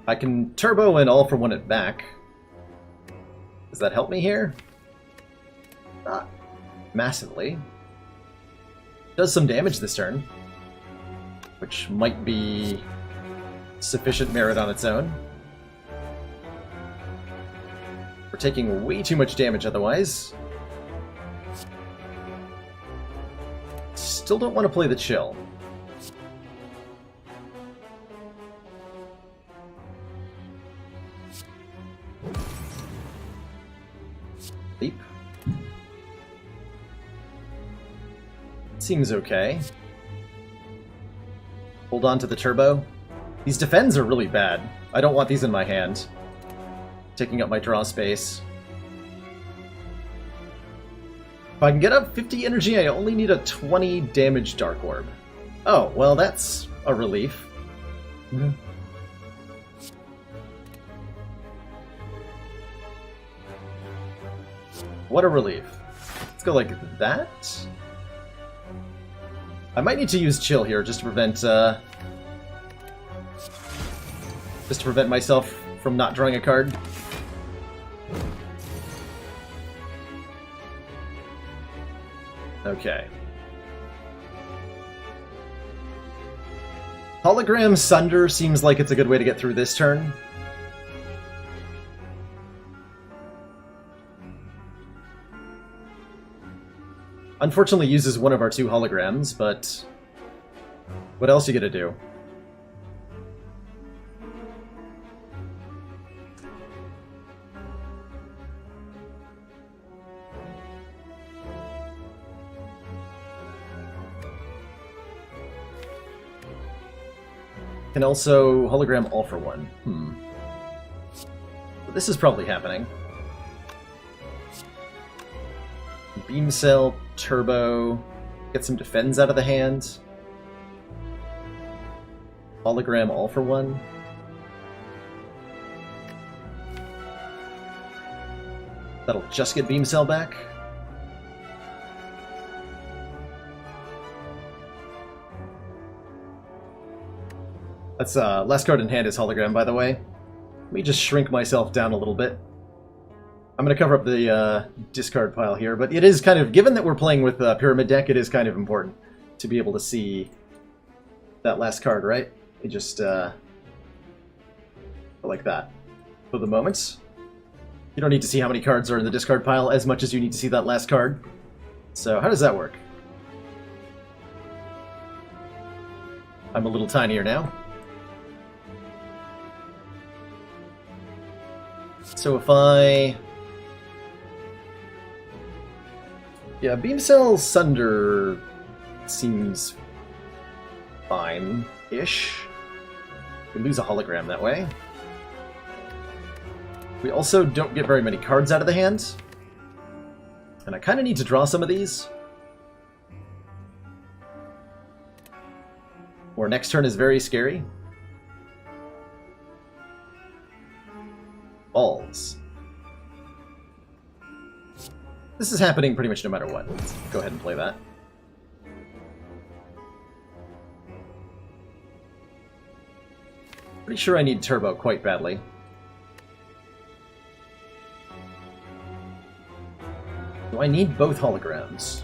I can turbo and all for one it back. Does that help me here? Not massively. Does some damage this turn, which might be sufficient merit on its own. We're taking way too much damage otherwise. Still don't want to play the chill. Leap. Seems okay. Hold on to the turbo. These defends are really bad. I don't want these in my hand. Taking up my draw space. If I can get up 50 energy, I only need a 20 damage Dark Orb. Oh, well that's a relief. What a relief. Let's go like that. I might need to use chill here just to prevent myself from not drawing a card. Okay. Hologram Sunder seems like it's a good way to get through this turn. Unfortunately uses one of our two holograms, but what else you gonna do? Can also hologram all for one. This is probably happening. Beam Cell, Turbo, get some defends out of the hand. Hologram all for one. That'll just get Beam Cell back. That's last card in hand is hologram, by the way. Let me just shrink myself down a little bit. I'm going to cover up the discard pile here, but it is kind of, given that we're playing with a Pyramid deck, it is kind of important to be able to see that last card, right? You just like that. For the moment, you don't need to see how many cards are in the discard pile as much as you need to see that last card. So how does that work? I'm a little tinier now. So if I... Yeah, Beam Cell Sunder seems fine-ish. We lose a hologram that way. We also don't get very many cards out of the hand. And I kind of need to draw some of these. Or next turn is very scary. Balls. This is happening pretty much no matter what. Let's go ahead and play that. Pretty sure I need Turbo quite badly. Do I need both holograms?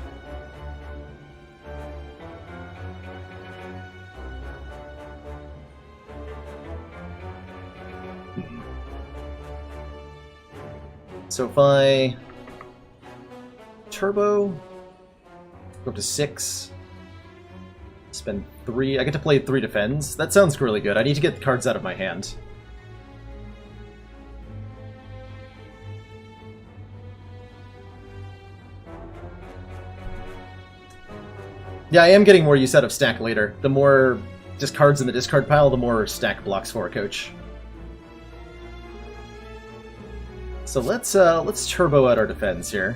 So if I Turbo, go up to 6, spend 3, I get to play 3 defends. That sounds really good. I need to get the cards out of my hand. Yeah, I am getting more use out of stack later. The more just cards in the discard pile, the more stack blocks for a coach. So let's turbo out our defense here.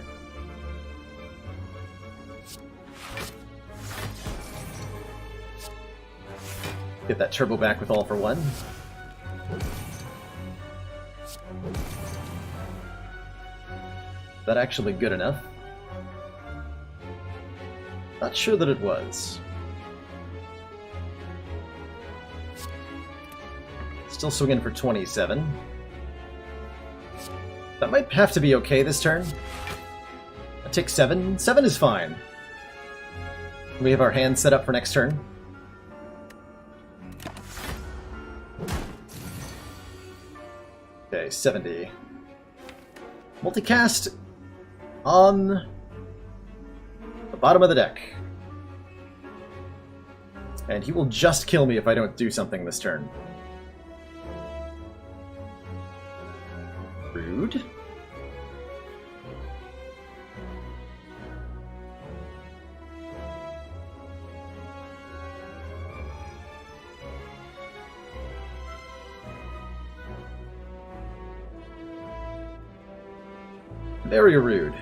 Get that turbo back with all for one. that actually good enough? Not sure that it was. Still swinging for 27. That might have to be okay this turn. I take 7. 7 is fine. We have our hand set up for next turn. Okay, 70. Multicast on the bottom of the deck. And he will just kill me if I don't do something this turn. Rude. Very rude.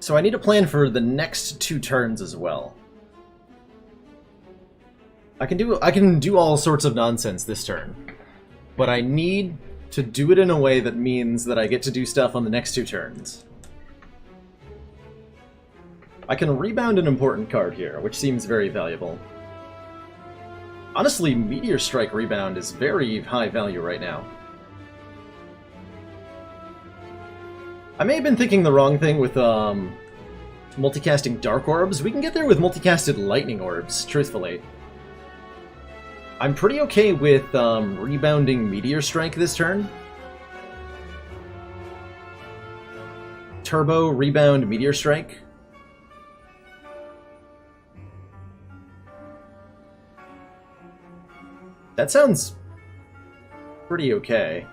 So I need a plan for the next 2 turns as well. I can do all sorts of nonsense this turn, but I need to do it in a way that means that I get to do stuff on the next 2 turns. I can rebound an important card here, which seems very valuable. Honestly, Meteor Strike rebound is very high value right now. I may have been thinking the wrong thing with multicasting Dark Orbs. We can get there with multicasted Lightning Orbs, truthfully. I'm pretty okay with rebounding Meteor Strike this turn. Turbo, rebound, Meteor Strike. That sounds pretty okay.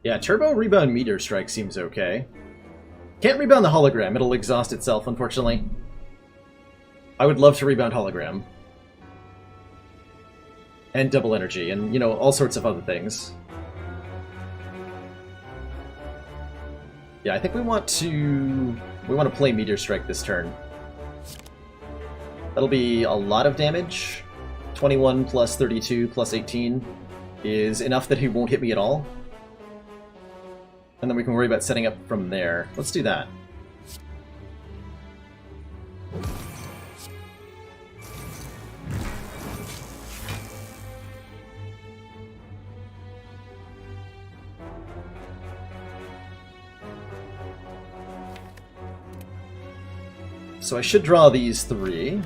Yeah, Turbo, rebound, Meteor Strike seems okay. Can't rebound the hologram, it'll exhaust itself, unfortunately. I would love to rebound hologram. And double energy, and, you know, all sorts of other things. Yeah, I think we want to play Meteor Strike this turn. That'll be a lot of damage. 21 plus 32 plus 18 is enough that he won't hit me at all. And then we can worry about setting up from there. Let's do that. So I should draw these 3.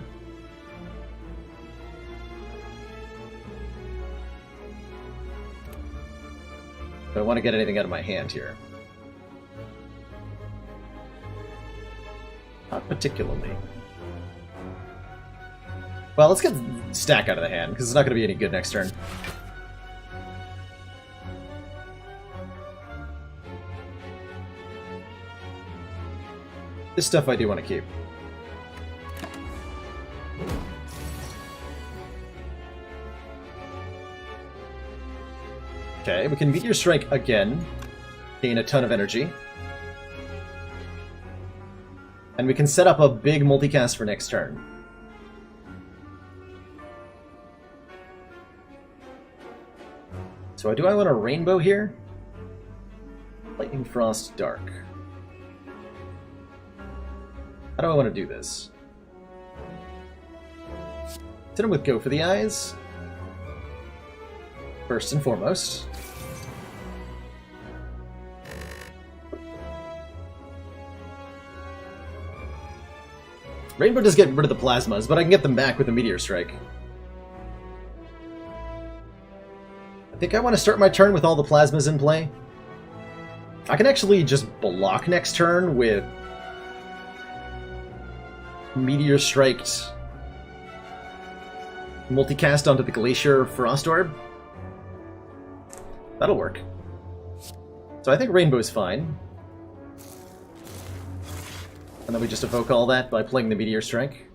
But I want to get anything out of my hand here. Not particularly. Well, let's get Stack out of the hand, because it's not going to be any good next turn. This stuff I do want to keep. Okay, we can Meteor Strike again, gain a ton of energy. And we can set up a big multicast for next turn. So do I want a rainbow here? Lightning, Frost, Dark. How do I want to do this? Hit him with Go for the Eyes. First and foremost. Rainbow does get rid of the plasmas, but I can get them back with a Meteor Strike. I think I want to start my turn with all the plasmas in play. I can actually just block next turn with Meteor Striked multicast onto the Glacier Frost Orb. That'll work. So I think Rainbow's fine. And then we just evoke all that by playing the Meteor Strike.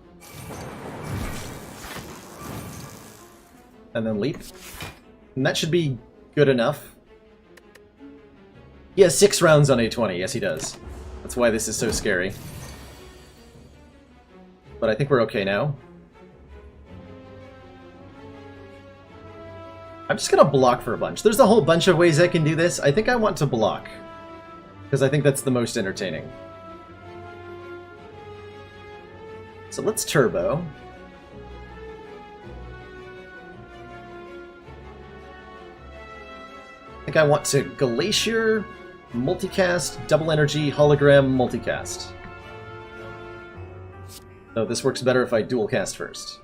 And then leap. And that should be good enough. He has 6 rounds on A20, yes he does. That's why this is so scary. But I think we're okay now. I'm just gonna block for a bunch. There's a whole bunch of ways I can do this. I think I want to block. Because I think that's the most entertaining. So let's turbo. I think I want to Glacier, multicast, double energy, hologram, multicast. So this works better if I dual cast first.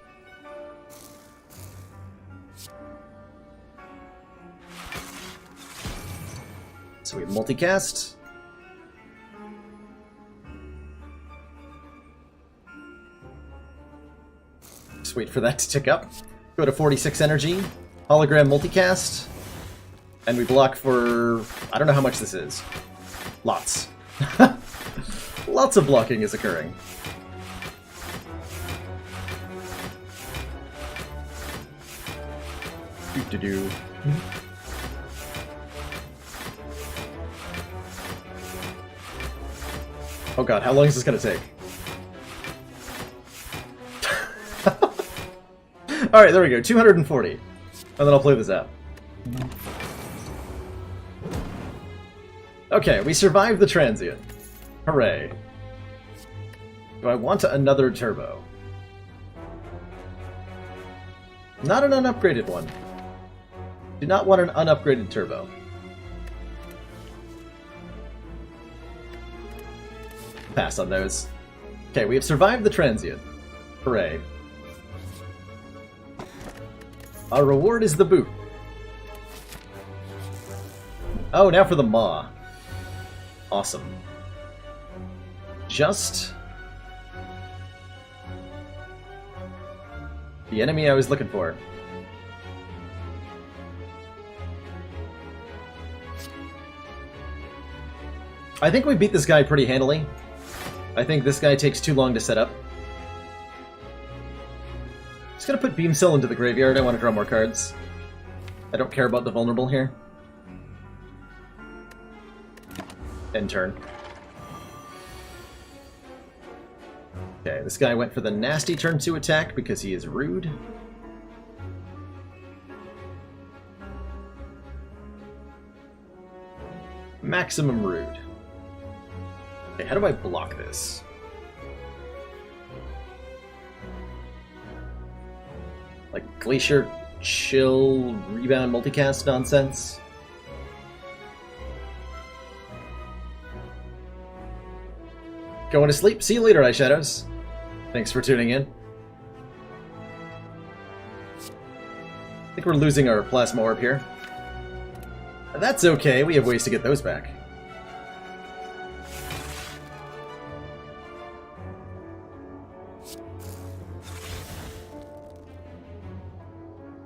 So we have multicast. Just wait for that to tick up. Go to 46 energy, hologram multicast, and we block for... I don't know how much this is. Lots. Lots of blocking is occurring. Do-do-do. Oh god, how long is this gonna take? Alright, there we go, 240. And then I'll play this out. Okay, we survived the transient. Hooray. Do I want another turbo? Not an unupgraded one. Do not want an unupgraded turbo. Pass on those. Okay, we have survived the transient. Hooray. Our reward is the boot. Oh, now for the Maw. Awesome. Just... the enemy I was looking for. I think we beat this guy pretty handily. I think this guy takes too long to set up. Just gonna put Beam Cell into the graveyard. I want to draw more cards. I don't care about the vulnerable here. End turn. Okay, this guy went for the nasty turn 2 attack because he is rude. Maximum rude. Okay, how do I block this? Like Glacier, Chill, Rebound, Multicast nonsense? Going to sleep. See you later, Eyeshadows. Thanks for tuning in. I think we're losing our Plasma Orb here. That's okay, we have ways to get those back.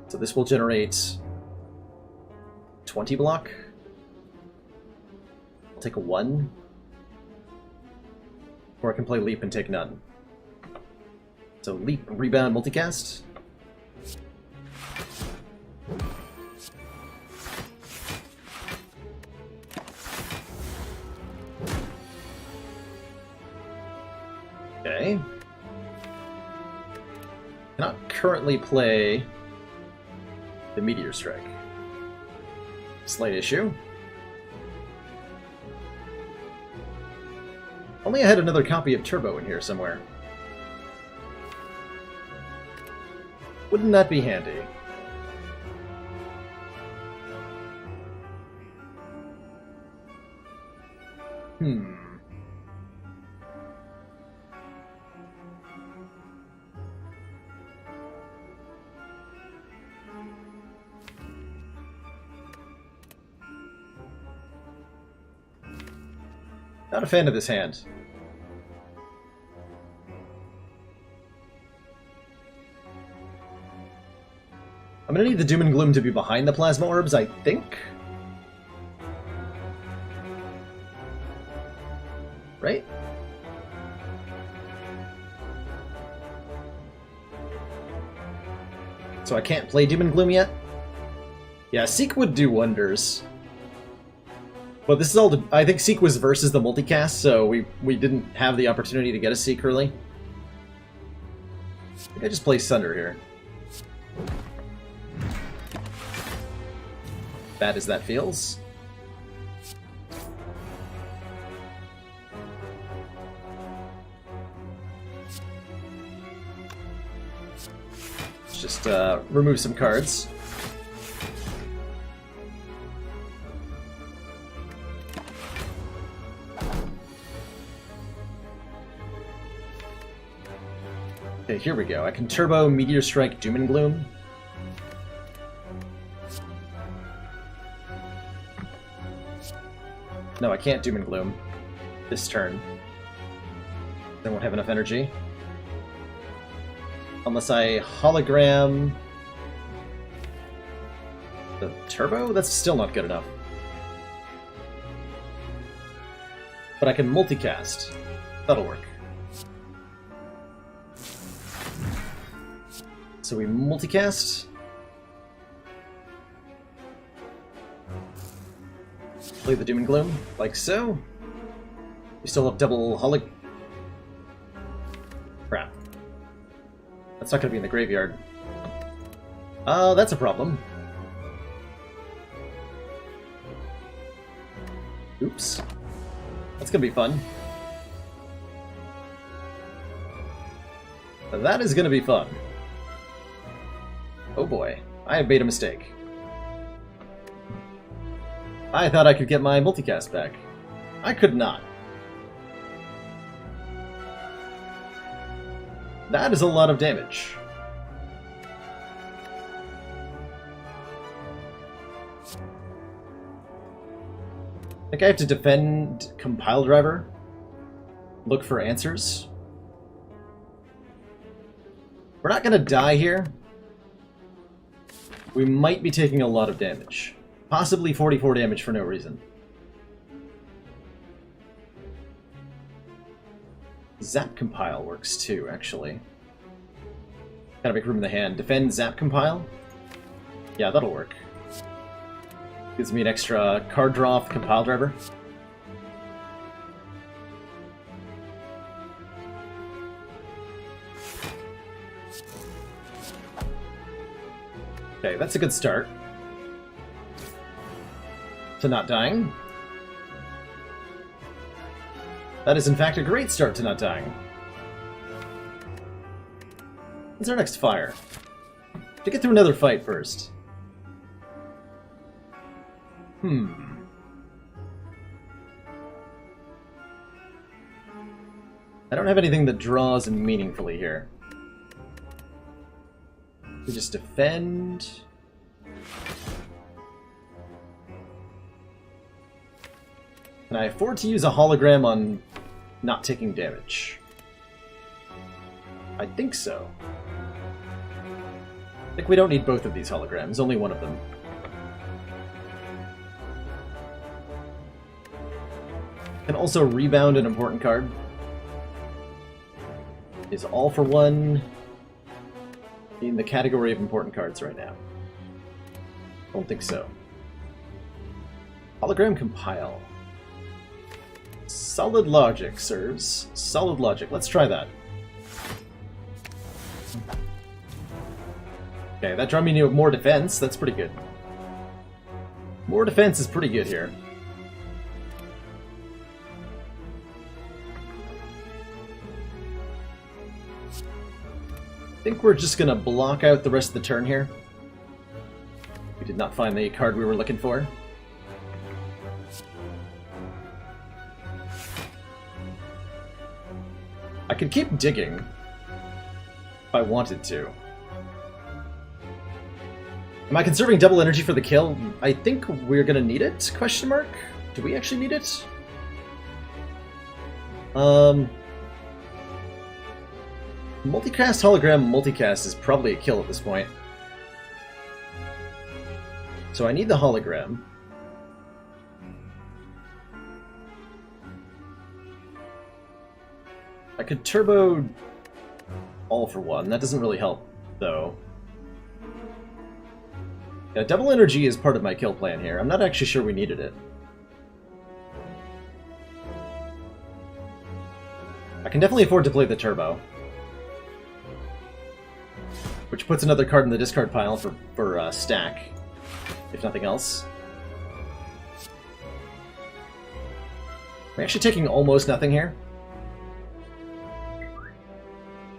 So this will generate 20 block. I'll take a 1. Or I can play Leap and take none. So Leap, Rebound, Multicast. Okay. Cannot currently play the Meteor Strike. Slight issue. Only I had another copy of Turbo in here somewhere. Wouldn't that be handy? Not a fan of this hand. I'm gonna need the Doom and Gloom to be behind the Plasma Orbs, I think? Right? So I can't play Doom and Gloom yet? Yeah, Seek would do wonders. But this is all... I think Seek was versus the multicast, so we didn't have the opportunity to get a Seek early. I think I just play Sunder here. Bad as that feels. Let's just remove some cards. Okay, here we go. I can Turbo Meteor Strike Doom and Gloom. No, I can't Doom and Gloom this turn. I won't have enough energy. Unless I hologram the Turbo? That's still not good enough. But I can multicast. That'll work. So we multicast. Play the Doom and Gloom, like so. We still have double holo... Crap. That's not going to be in the graveyard. That's a problem. Oops. That's going to be fun. That is going to be fun. Oh boy, I have made a mistake. I thought I could get my multicast back. I could not. That is a lot of damage. I think I have to defend Compile Driver. Look for answers. We're not gonna die here. We might be taking a lot of damage. Possibly 44 damage for no reason. Zap Compile works too, actually. Gotta make room in the hand. Defend Zap Compile? Yeah, that'll work. Gives me an extra card draw off the Compile Driver. Okay, that's a good start to not dying. That is in fact a great start to not dying. What's our next fire? To get through another fight first. I don't have anything that draws meaningfully here. We just defend. Can I afford to use a hologram on not taking damage? I think so. I think we don't need both of these holograms, only one of them. Can also rebound an important card. Is all for one in the category of important cards right now? Don't think so. Hologram Compile. Solid Logic serves. Solid Logic. Let's try that. Okay, that drew me to more defense. That's pretty good. More defense is pretty good here. I think we're just gonna block out the rest of the turn here. We did not find the card we were looking for. I could keep digging if I wanted to. Am I conserving double energy for the kill? I think we're gonna need it? Question mark? Do we actually need it? Multicast hologram multicast is probably a kill at this point. So I need the hologram. I could turbo all for one. That doesn't really help, though. Yeah, double energy is part of my kill plan here. I'm not actually sure we needed it. I can definitely afford to play the turbo. Which puts another card in the discard pile for stack, if nothing else. I'm actually taking almost nothing here.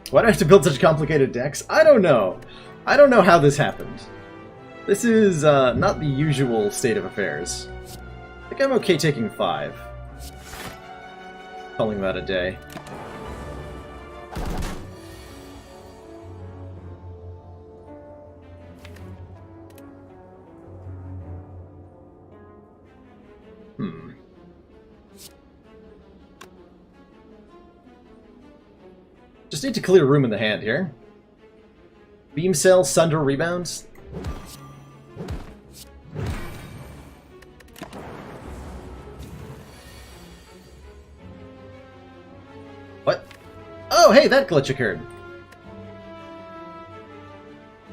Why do I have to build such complicated decks? I don't know. I don't know how this happened. This is not the usual state of affairs. I think I'm okay taking 5. Calling that a day. Just need to clear room in the hand here. Beam Cell, Sunder, Rebounds. What? Oh, hey, that glitch occurred.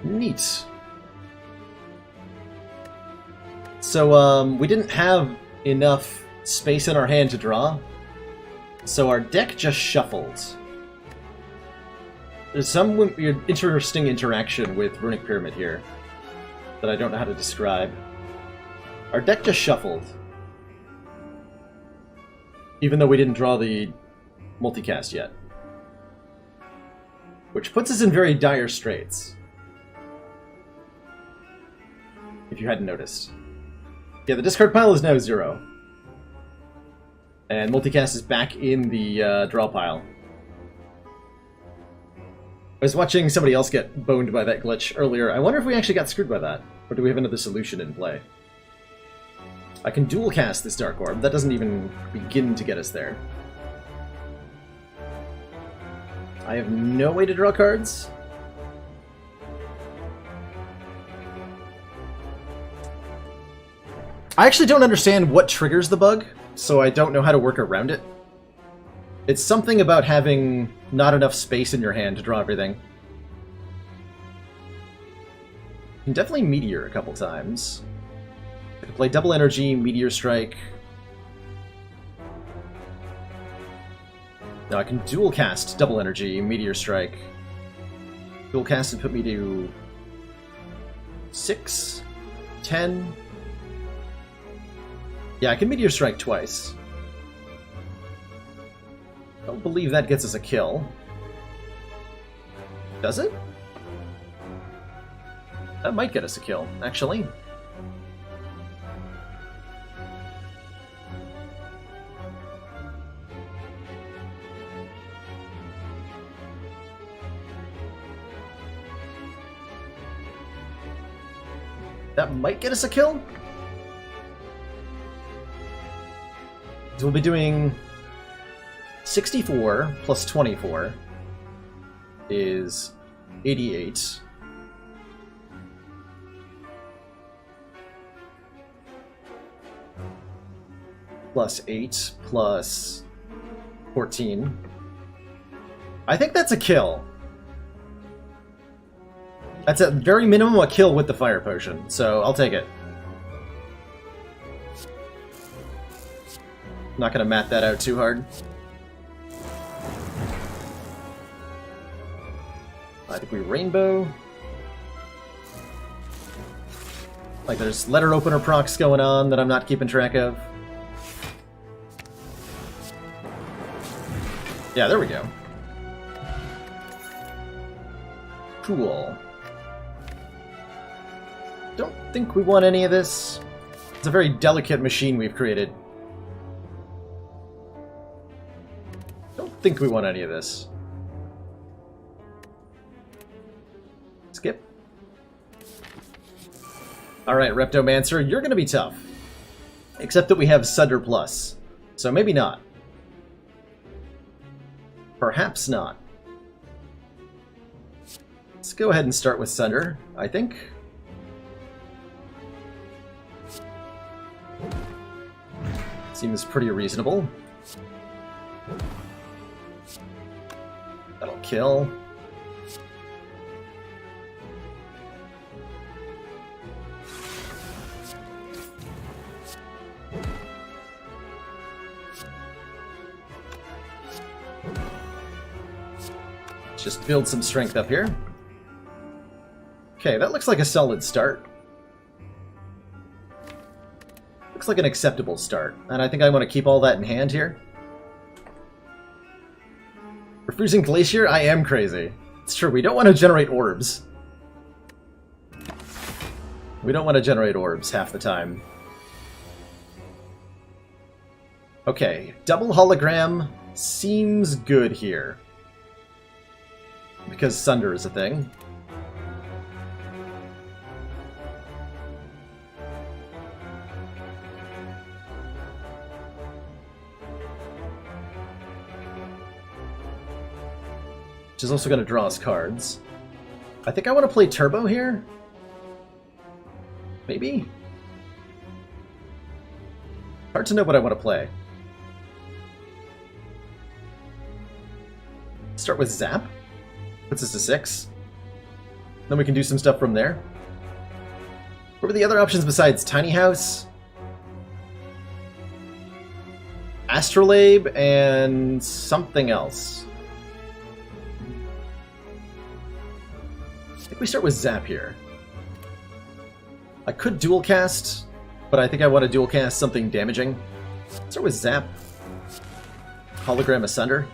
Neat. So, we didn't have enough space in our hand to draw, so our deck just shuffled. There's some weird, interesting interaction with Runic Pyramid here that I don't know how to describe. Our deck just shuffled, even though we didn't draw the multicast yet, which puts us in very dire straits, if you hadn't noticed. Yeah, the discard pile is now 0, and multicast is back in the draw pile. I was watching somebody else get boned by that glitch earlier. I wonder if we actually got screwed by that, or do we have another solution in play? I can dual cast this Dark Orb. That doesn't even begin to get us there. I have no way to draw cards. I actually don't understand what triggers the bug, so I don't know how to work around it. It's something about having not enough space in your hand to draw everything. You can definitely Meteor a couple times. I can play Double Energy, Meteor Strike. No, I can dual cast Double Energy, Meteor Strike. Dual cast and put me to 6, 10. Yeah, I can Meteor Strike twice. I don't believe that gets us a kill. Does it? That might get us a kill, actually. That might get us a kill? So we'll be doing 64 plus 24 is 88. Plus 8 plus 14. I think that's a kill. That's at very minimum a kill with the fire potion, so I'll take it. Not gonna mat that out too hard. I think we rainbow. Like there's letter opener procs going on that I'm not keeping track of. Yeah, there we go. Cool. Don't think we want any of this. It's a very delicate machine we've created. Don't think we want any of this. Skip. Alright, Reptomancer, you're gonna be tough. Except that we have Sunder Plus. So maybe not. Perhaps not. Let's go ahead and start with Sunder, I think. Seems pretty reasonable. That'll kill. just build some strength up here. Okay, that looks like a solid start. Looks like an acceptable start. And I think I want to keep all that in hand here. For Freezing Glacier, I am crazy. It's true, we don't want to generate orbs. We don't want to generate orbs half the time. Okay, double hologram seems good here. Because Sunder is a thing. Which is also going to draw us cards. I think I want to play Turbo here. Maybe? Hard to know what I want to play. Start with Zap. Puts us to 6. Then we can do some stuff from there. What were the other options besides Tiny House? Astrolabe and something else. I think we start with Zap here. I could dual cast, but I think I want to dual cast something damaging. Start with Zap. Hologram Asunder.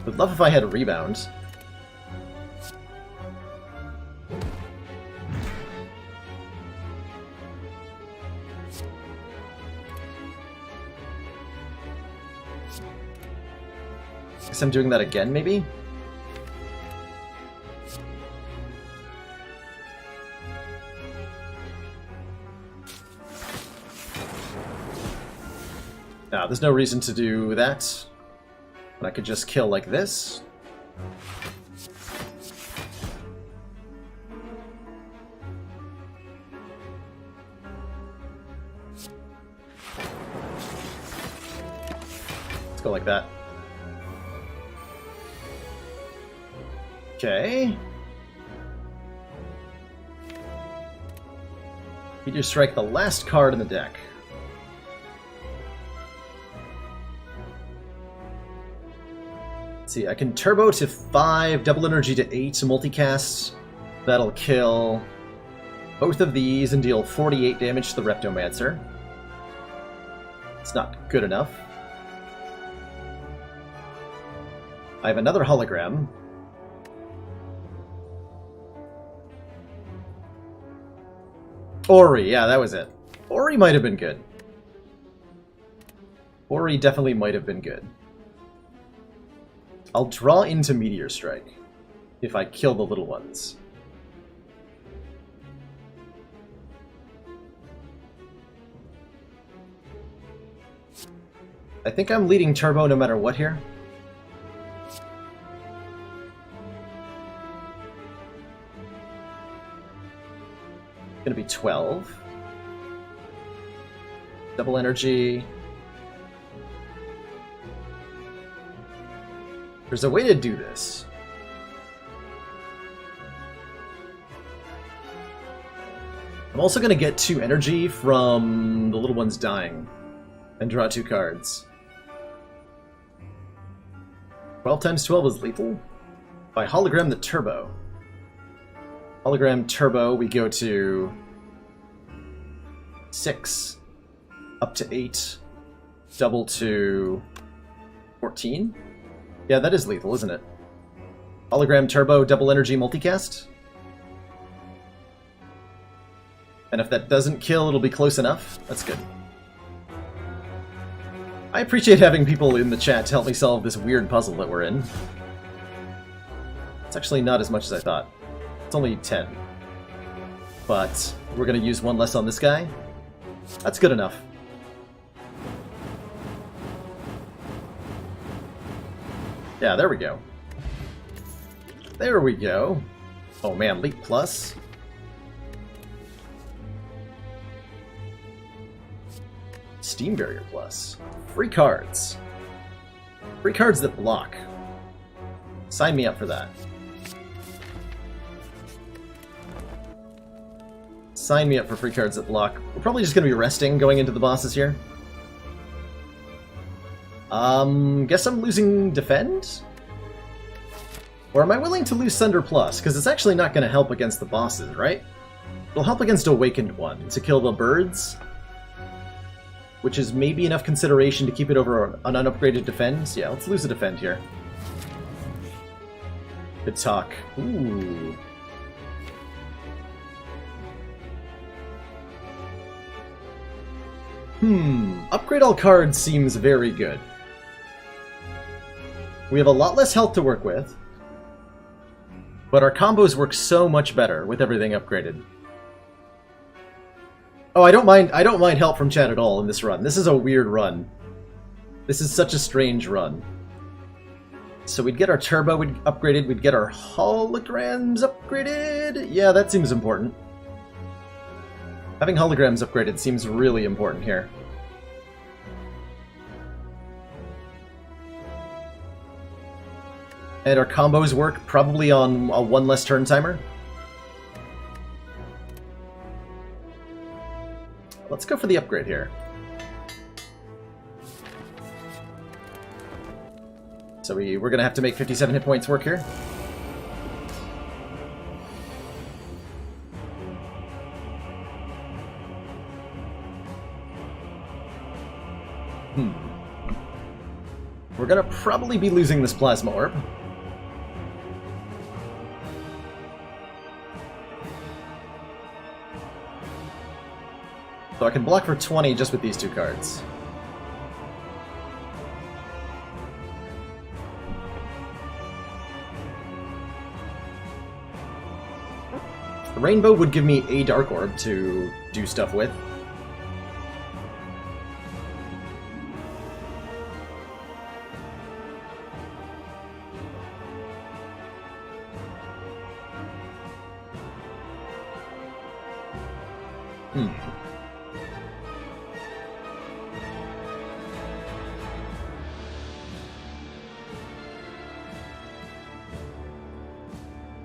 Would love if I had a Rebound. Guess I'm doing that again, maybe? Now, there's no reason to do that. But I could just kill like this. Let's go like that. Okay. You just strike the last card in the deck. See, I can turbo to 5, double energy to 8, multicast. That'll kill both of these and deal 48 damage to the Reptomancer. It's not good enough. I have another hologram. Ori, yeah, that was it. Ori might have been good. Ori definitely might have been good. I'll draw into Meteor Strike if I kill the little ones. I think I'm leading Turbo no matter what here. Gonna be 12. Double energy. There's a way to do this. I'm also going to get 2 energy from the little ones dying and draw 2 cards. 12 times 12 is lethal. If I hologram the Turbo. Hologram Turbo, we go to 6, up to 8, double to 14. Yeah, that is lethal, isn't it? Hologram Turbo, double energy multicast. And if that doesn't kill, it'll be close enough. That's good. I appreciate having people in the chat to help me solve this weird puzzle that we're in. It's actually not as much as I thought. It's only 10. But we're going to use 1 less on this guy. That's good enough. Yeah, there we go. There we go. Oh man, Leap Plus. Steam Barrier Plus. Free cards. Free cards that block. Sign me up for that. Sign me up for free cards that block. We're probably just going to be resting going into the bosses here. Guess I'm losing Defend? Or am I willing to lose Sunder Plus? Because it's actually not going to help against the bosses, right? It'll help against Awakened One to kill the birds, which is maybe enough consideration to keep it over an unupgraded defend. Yeah, let's lose a defend here. Good talk. Ooh. Upgrade all cards seems very good. We have a lot less health to work with, but our combos work so much better with everything upgraded. Oh, I don't mind help from chat at all in this run. This is a weird run. This is such a strange run. So we'd get our turbo upgraded, we'd get our holograms upgraded. Yeah, that seems important. Having holograms upgraded seems really important here. And our combos work probably on a one less turn timer. Let's go for the upgrade here. So we're going to have to make 57 hit points work here. We're going to probably be losing this Plasma Orb. So I can block for 20 just with these two cards. The Rainbow would give me a Dark Orb to do stuff with.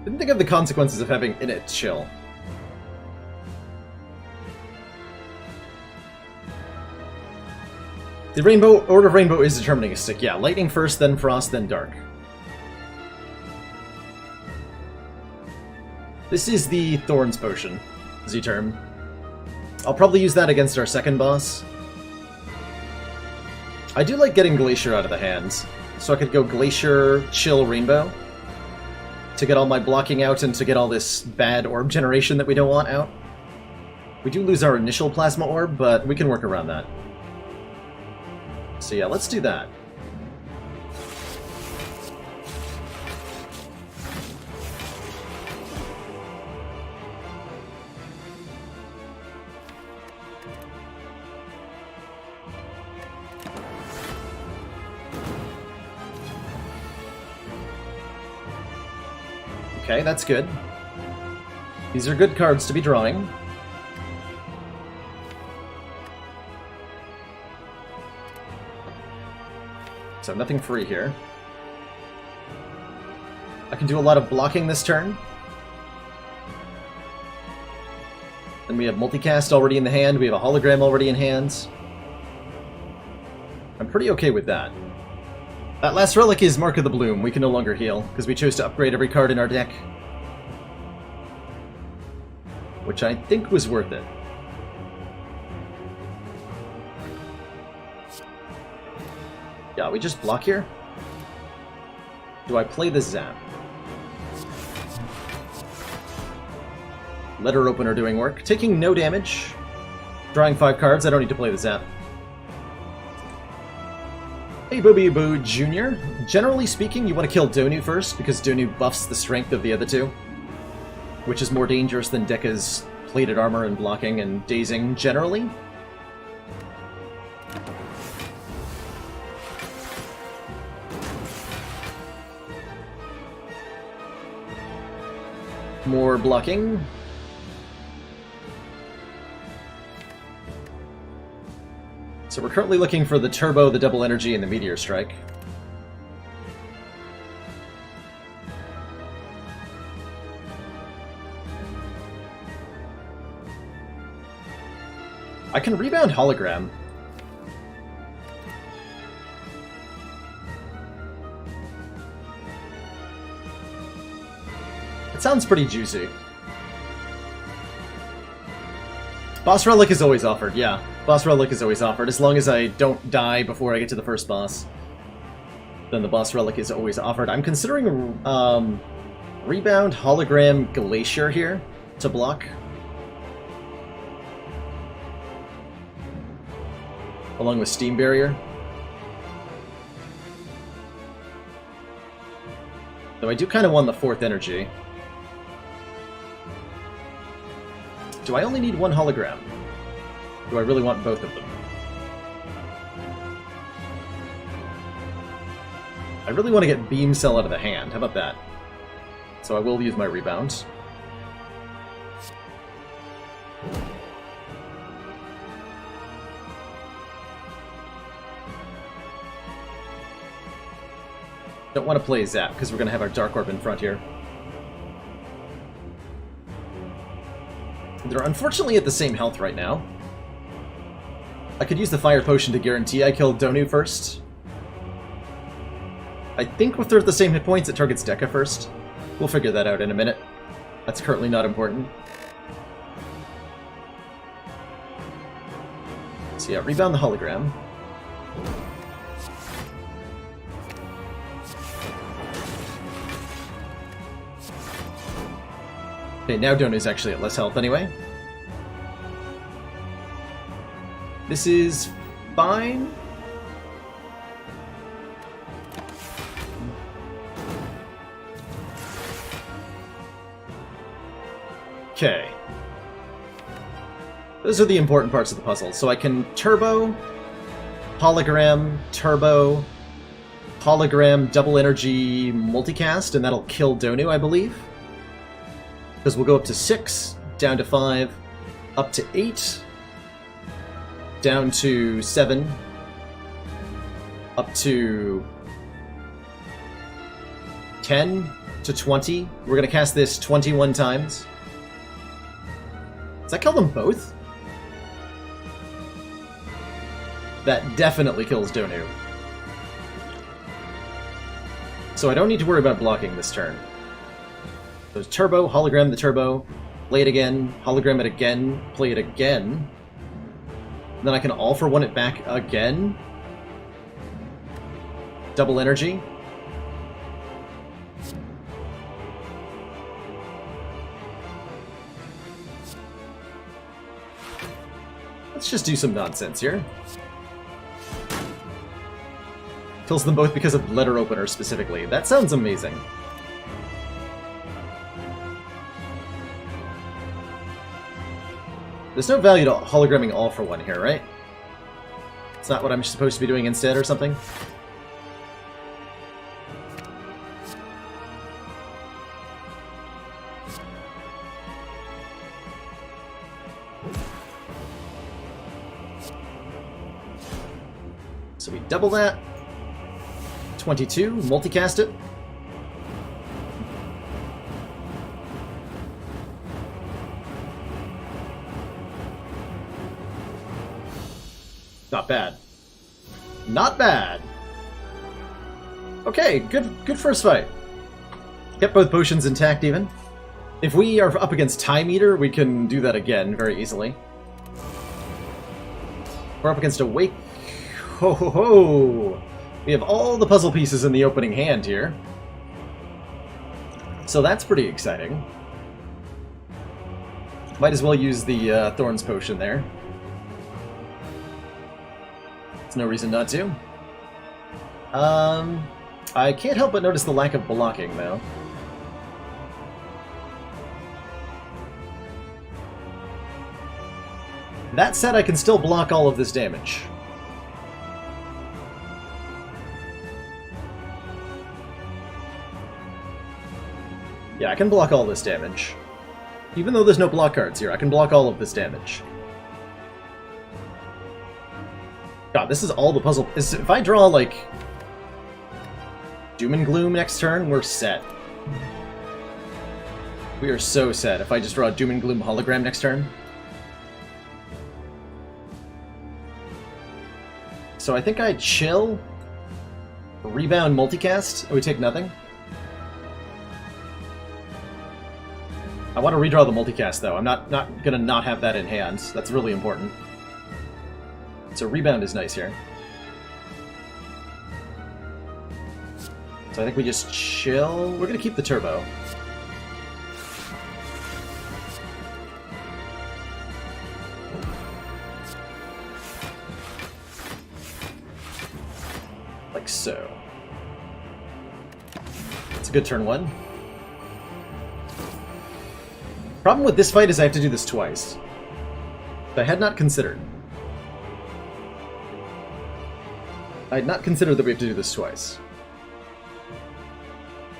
Didn't think of the consequences of having Init chill. The Order of Rainbow is deterministic. Yeah, lightning first, then frost, then dark. This is the Thorns Potion, Z-term. I'll probably use that against our second boss. I do like getting Glacier out of the hands, so I could go Glacier, Chill, Rainbow, to get all my blocking out and to get all this bad orb generation that we don't want out. We do lose our initial Plasma Orb, but we can work around that. So yeah, let's do that. Okay, that's good. These are good cards to be drawing. So nothing free here. I can do a lot of blocking this turn. Then we have multicast already in the hand, we have a hologram already in hand. I'm pretty okay with that. That last relic is Mark of the Bloom. We can no longer heal, because we chose to upgrade every card in our deck. Which I think was worth it. Yeah, we just block here? Do I play the Zap? Letter Opener doing work. Taking no damage. Drawing 5 cards, I don't need to play the Zap. Hey Booby Boo Jr. Generally speaking, you want to kill Donu first, because Donu buffs the strength of the other two, which is more dangerous than Dekka's plated armor and blocking and dazing generally. More blocking. So we're currently looking for the Turbo, the Double Energy, and the Meteor Strike. I can rebound Hologram. It sounds pretty juicy. Boss Relic is always offered, yeah. Boss Relic is always offered, as long as I don't die before I get to the first boss. Then the Boss Relic is always offered. I'm considering Rebound Hologram Glacier here to block. Along with Steam Barrier. Though I do kind of want the 4th energy. Do I only need 1 hologram? Do I really want both of them? I really want to get Beam Cell out of the hand. How about that? So I will use my rebound. Don't want to play Zap, because we're going to have our Dark Orb in front here. They're unfortunately at the same health right now. I could use the Fire Potion to guarantee I kill Donu first. I think if they're at the same hit points, it targets Deca first. We'll figure that out in a minute. That's currently not important. So yeah, rebound the hologram. Okay, now Donu's actually at less health anyway. This is fine. Okay. Those are the important parts of the puzzle. So I can turbo, hologram, turbo, hologram, double energy, multicast, and that'll kill Donu, I believe. Because we'll go up to 6, down to 5, up to 8, down to 7, up to 10 to 20. We're going to cast this 21 times. Does that kill them both? That definitely kills Donu. So I don't need to worry about blocking this turn. So turbo, hologram the turbo, play it again, hologram it again, play it again. And then I can all for one it back again. Double energy. Let's just do some nonsense here. Kills them both because of letter opener specifically. That sounds amazing. There's no value to hologramming all for one here, right? It's not what I'm supposed to be doing instead or something? So we double that. 22, multicast it. Not bad. Not bad. Okay, good first fight. Kept both potions intact even. If we are up against Time Eater, we can do that again very easily. We're up against Awake. Ho ho ho! We have all the puzzle pieces in the opening hand here. So that's pretty exciting. Might as well use the Thorns potion there. There's no reason not to. I can't help but notice the lack of blocking, though. That said, I can still block all of this damage. Yeah, I can block all this damage. Even though there's no block cards here, I can block all of this damage. God, this is all the puzzle. If I draw, like, Doom and Gloom next turn, we're set. We are so set if I just draw a Doom and Gloom hologram next turn. So I think I chill, rebound multicast, and we take nothing. I want to redraw the multicast, though. I'm not gonna not have that in hand. That's really important. So rebound is nice here. So I think we just chill. We're gonna keep the turbo. Like so. It's a good turn one. Problem with this fight is I have to do this twice. I had not considered. I had not considered that we have to do this twice.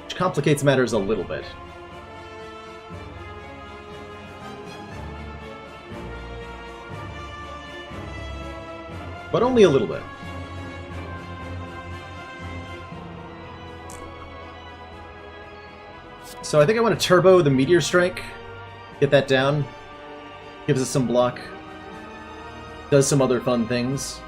Which complicates matters a little bit. But only a little bit. So I think I want to turbo the Meteor Strike. Get that down. Gives us some block. Does some other fun things.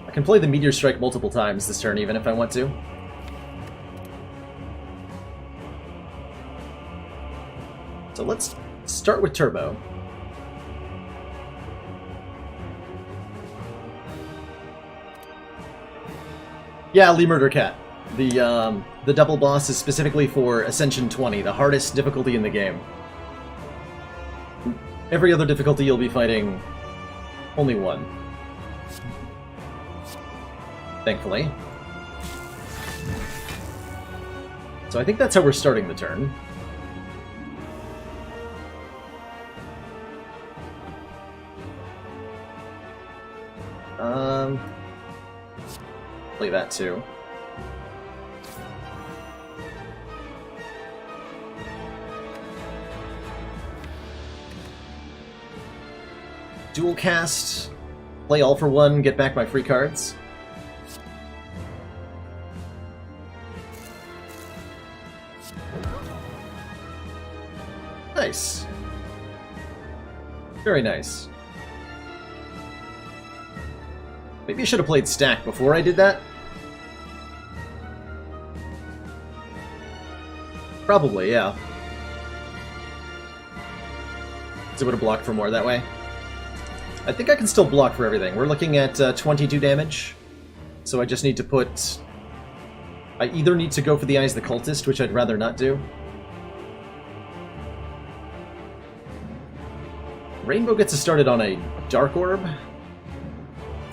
I can play the Meteor Strike multiple times this turn even if I want to. So let's start with turbo. Yeah, Lee Murder Cat. The double boss is specifically for Ascension 20, the hardest difficulty in the game. Every other difficulty you'll be fighting only one. Thankfully. So I think that's how we're starting the turn. Play that too. Dual cast, play all for one, get back my free cards. Nice. Very nice. Maybe I should have played stack before I did that. Probably, yeah. So it would have blocked for more that way. I think I can still block for everything. We're looking at 22 damage. So I just need to put... I either need to go for the Eyes of the Cultist, which I'd rather not do. Rainbow gets us started on a Dark Orb.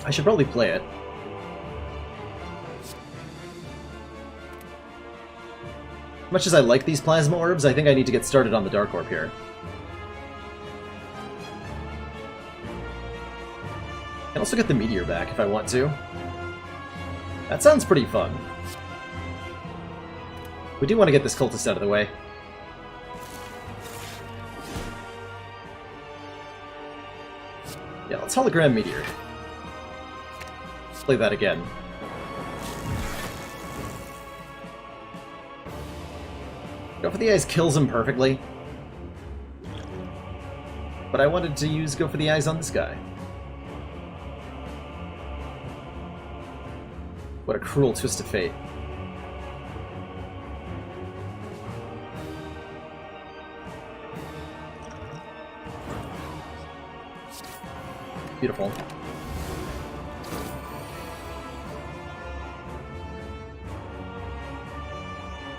I should probably play it. Much as I like these Plasma Orbs, I think I need to get started on the Dark Orb here. I can also get the Meteor back if I want to. That sounds pretty fun. We do want to get this Cultist out of the way. Yeah, let's Hologram Meteor. Let's play that again. Go for the Eyes kills him perfectly. But I wanted to use Go for the Eyes on this guy. What a cruel twist of fate. Beautiful.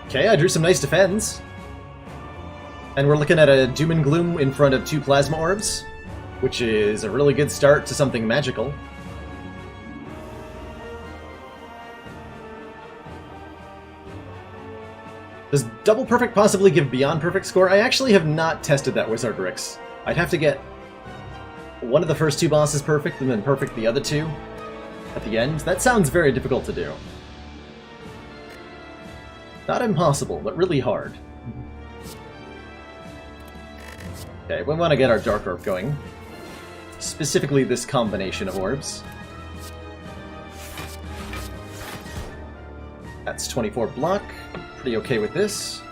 Okay, I drew some nice defends. And we're looking at a Doom and Gloom in front of 2 Plasma Orbs, which is a really good start to something magical. Does Double Perfect possibly give Beyond Perfect score? I actually have not tested that with Wizardrix. I'd have to get one of the first 2 bosses perfect and then perfect the other 2 at the end. That sounds very difficult to do. Not impossible, but really hard. Okay, we want to get our Dark Orb going. Specifically this combination of orbs. That's 24 block. Pretty okay with this.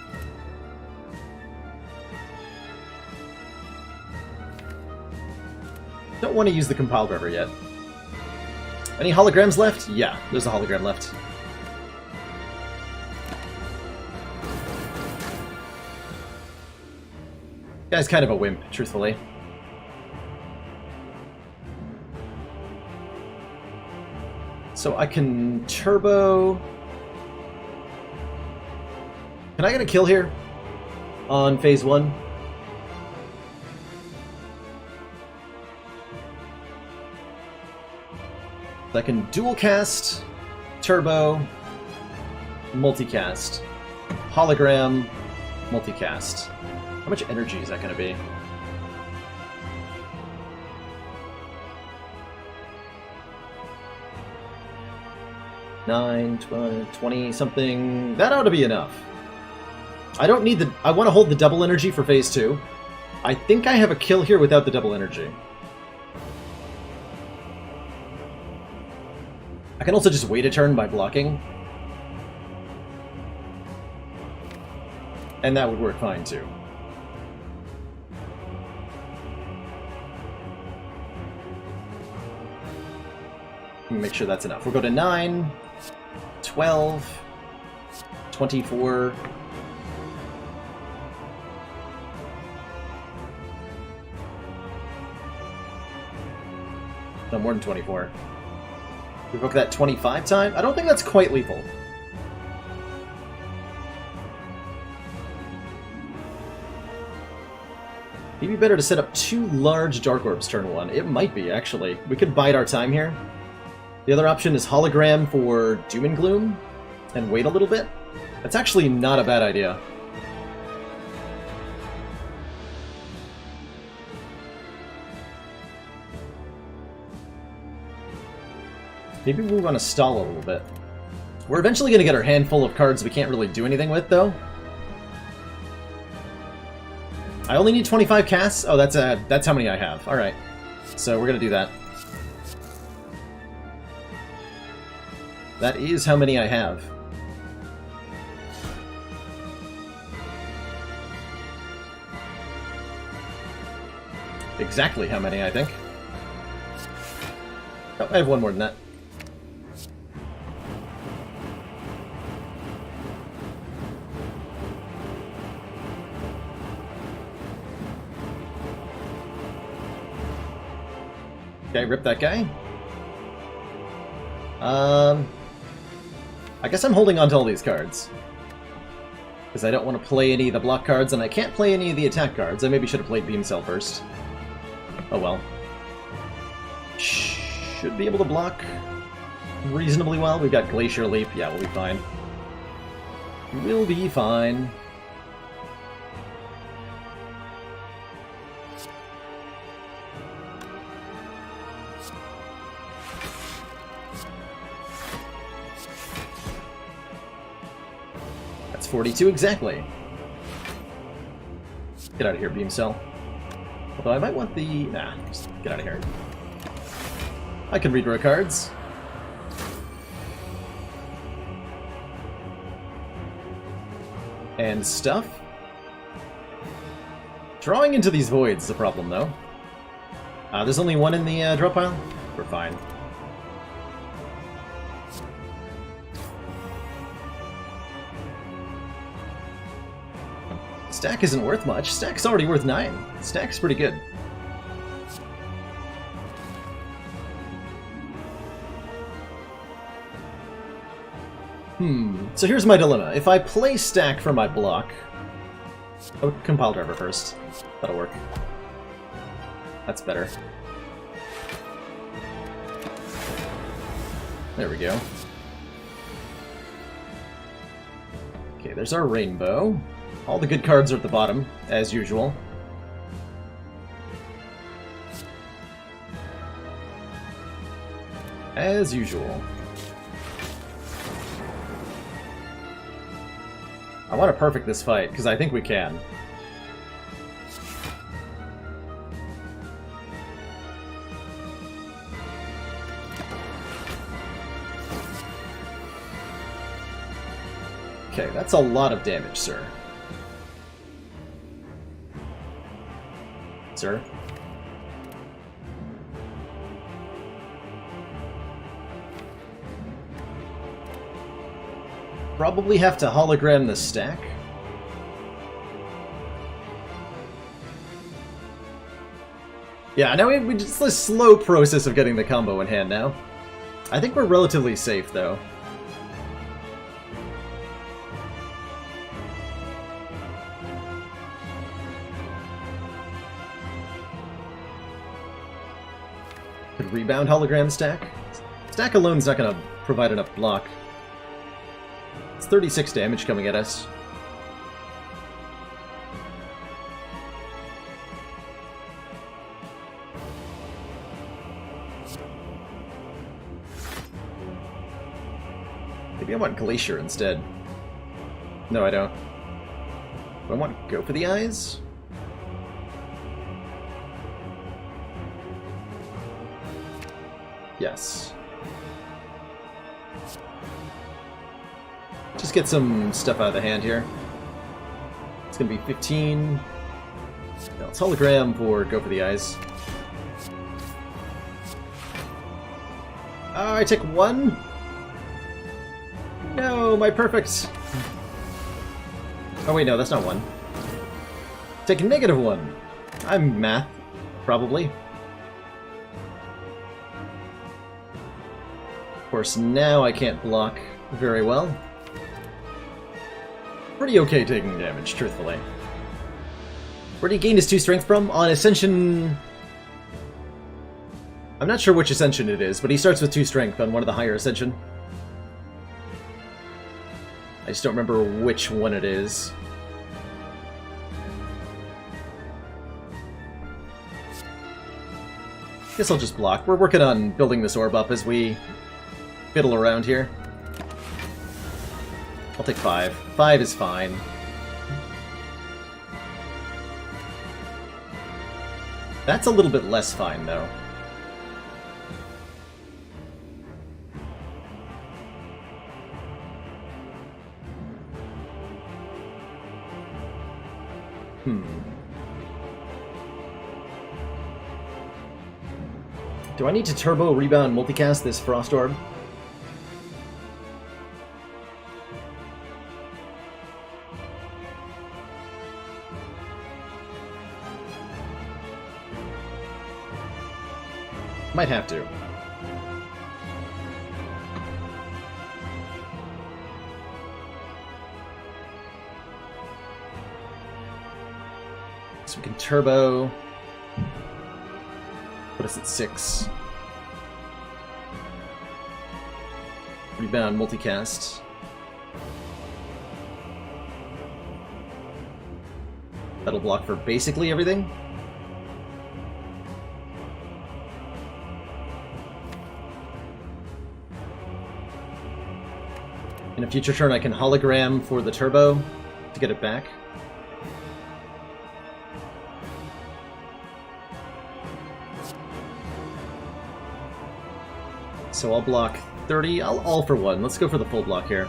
Don't want to use the Compile Driver yet. Any holograms left? Yeah, there's a hologram left. Guy's kind of a wimp, truthfully. So I can turbo... Can I get a kill here? On phase 1? I can dual cast, turbo, multicast, hologram, multicast. How much energy is that going to be? Nine, 20 something. That ought to be enough. I don't need the... I want to hold the double energy for phase 2. I think I have a kill here without the double energy. I can also just wait a turn by blocking. And that would work fine too. Make sure that's enough. We'll go to 9, 12, 24... No, more than 24. Revoke that 25 time? I don't think that's quite lethal. Maybe better to set up 2 large Dark Orbs turn 1. It might be, actually. We could bide our time here. The other option is Hologram for Doom and Gloom, and wait a little bit. That's actually not a bad idea. Maybe we want to stall a little bit. We're eventually going to get our handful of cards we can't really do anything with, though. I only need 25 casts? Oh, that's how many I have. Alright. So we're going to do that. That is how many I have. Exactly how many, I think. Oh, I have one more than that. Okay, rip that guy. I guess I'm holding on to all these cards. Because I don't want to play any of the block cards, and I can't play any of the attack cards. I maybe should have played Beam Cell first. Oh well. Should be able to block reasonably well. We've got Glacier Leap. Yeah, we'll be fine. We'll be fine. That's 42 exactly. Get out of here, Beam Cell. Although I might want the... Nah, just get out of here. I can redraw cards. And stuff. Drawing into these voids is a problem, though. There's only one in the draw pile? We're fine. Stack isn't worth much. Stack's already worth 9. Stack's pretty good. So here's my dilemma. If I play Stack for my block... Oh, Compile Driver first. That'll work. That's better. There we go. Okay, there's our Rainbow. All the good cards are at the bottom, as usual. As usual. I want to perfect this fight, because I think we can. Okay, that's a lot of damage, sir. Sir? Probably have to hologram the stack. Yeah, now we just a slow process of getting the combo in hand now. I think we're relatively safe, though. Could rebound hologram stack. Stack alone's not going to provide enough block. It's 36 damage coming at us. Maybe I want Glacier instead. No, I don't. Do I want to go for the eyes? Yes. Just get some stuff out of the hand here. It's gonna be 15. No, it's hologram for go for the eyes. I take 1. No, my perfect. Oh wait, no, that's not 1. Take -1. I'm math, probably. Of course, now I can't block very well. Pretty okay taking damage, truthfully. Where did he gain his 2 strength from? On Ascension... I'm not sure which Ascension it is, but he starts with 2 strength on one of the higher Ascension. I just don't remember which one it is. Guess I'll just block. We're working on building this orb up as we fiddle around here. I'll take 5. 5 is fine. That's a little bit less fine, though. Do I need to turbo rebound multicast this Frost Orb? Might have to. So we can turbo. Put us at 6. Rebound multicast. That'll block for basically everything. In a future turn, I can hologram for the turbo to get it back. So I'll block 30. I'll all for 1. Let's go for the full block here.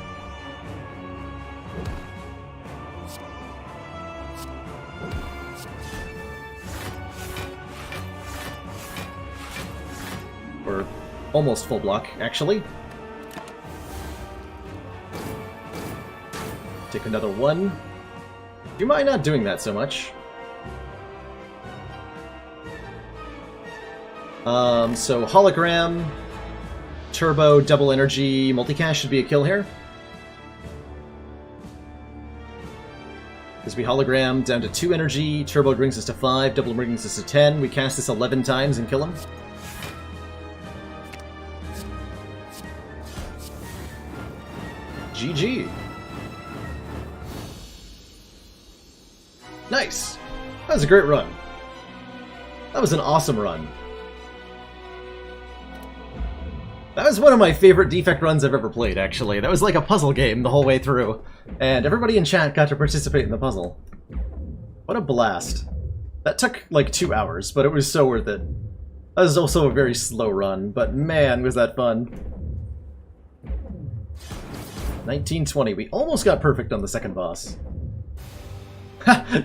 Or almost full block, actually. Take another 1. Do you mind not doing that so much? So hologram, turbo, double energy, multicast should be a kill here. Because we hologram down to 2 energy, turbo brings us to 5, double brings us to 10. We cast this 11 times and kill him. GG. Nice! That was a great run. That was an awesome run. That was one of my favorite Defect runs I've ever played, actually. That was like a puzzle game the whole way through. And everybody in chat got to participate in the puzzle. What a blast. That took like 2 hours, but it was so worth it. That was also a very slow run, but man, was that fun. 1920. We almost got perfect on the second boss.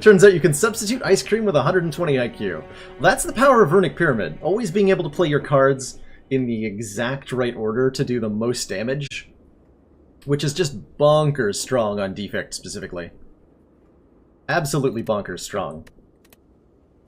Turns out you can substitute ice cream with 120 IQ. Well, that's the power of Runic Pyramid. Always being able to play your cards in the exact right order to do the most damage. Which is just bonkers strong on Defect specifically. Absolutely bonkers strong.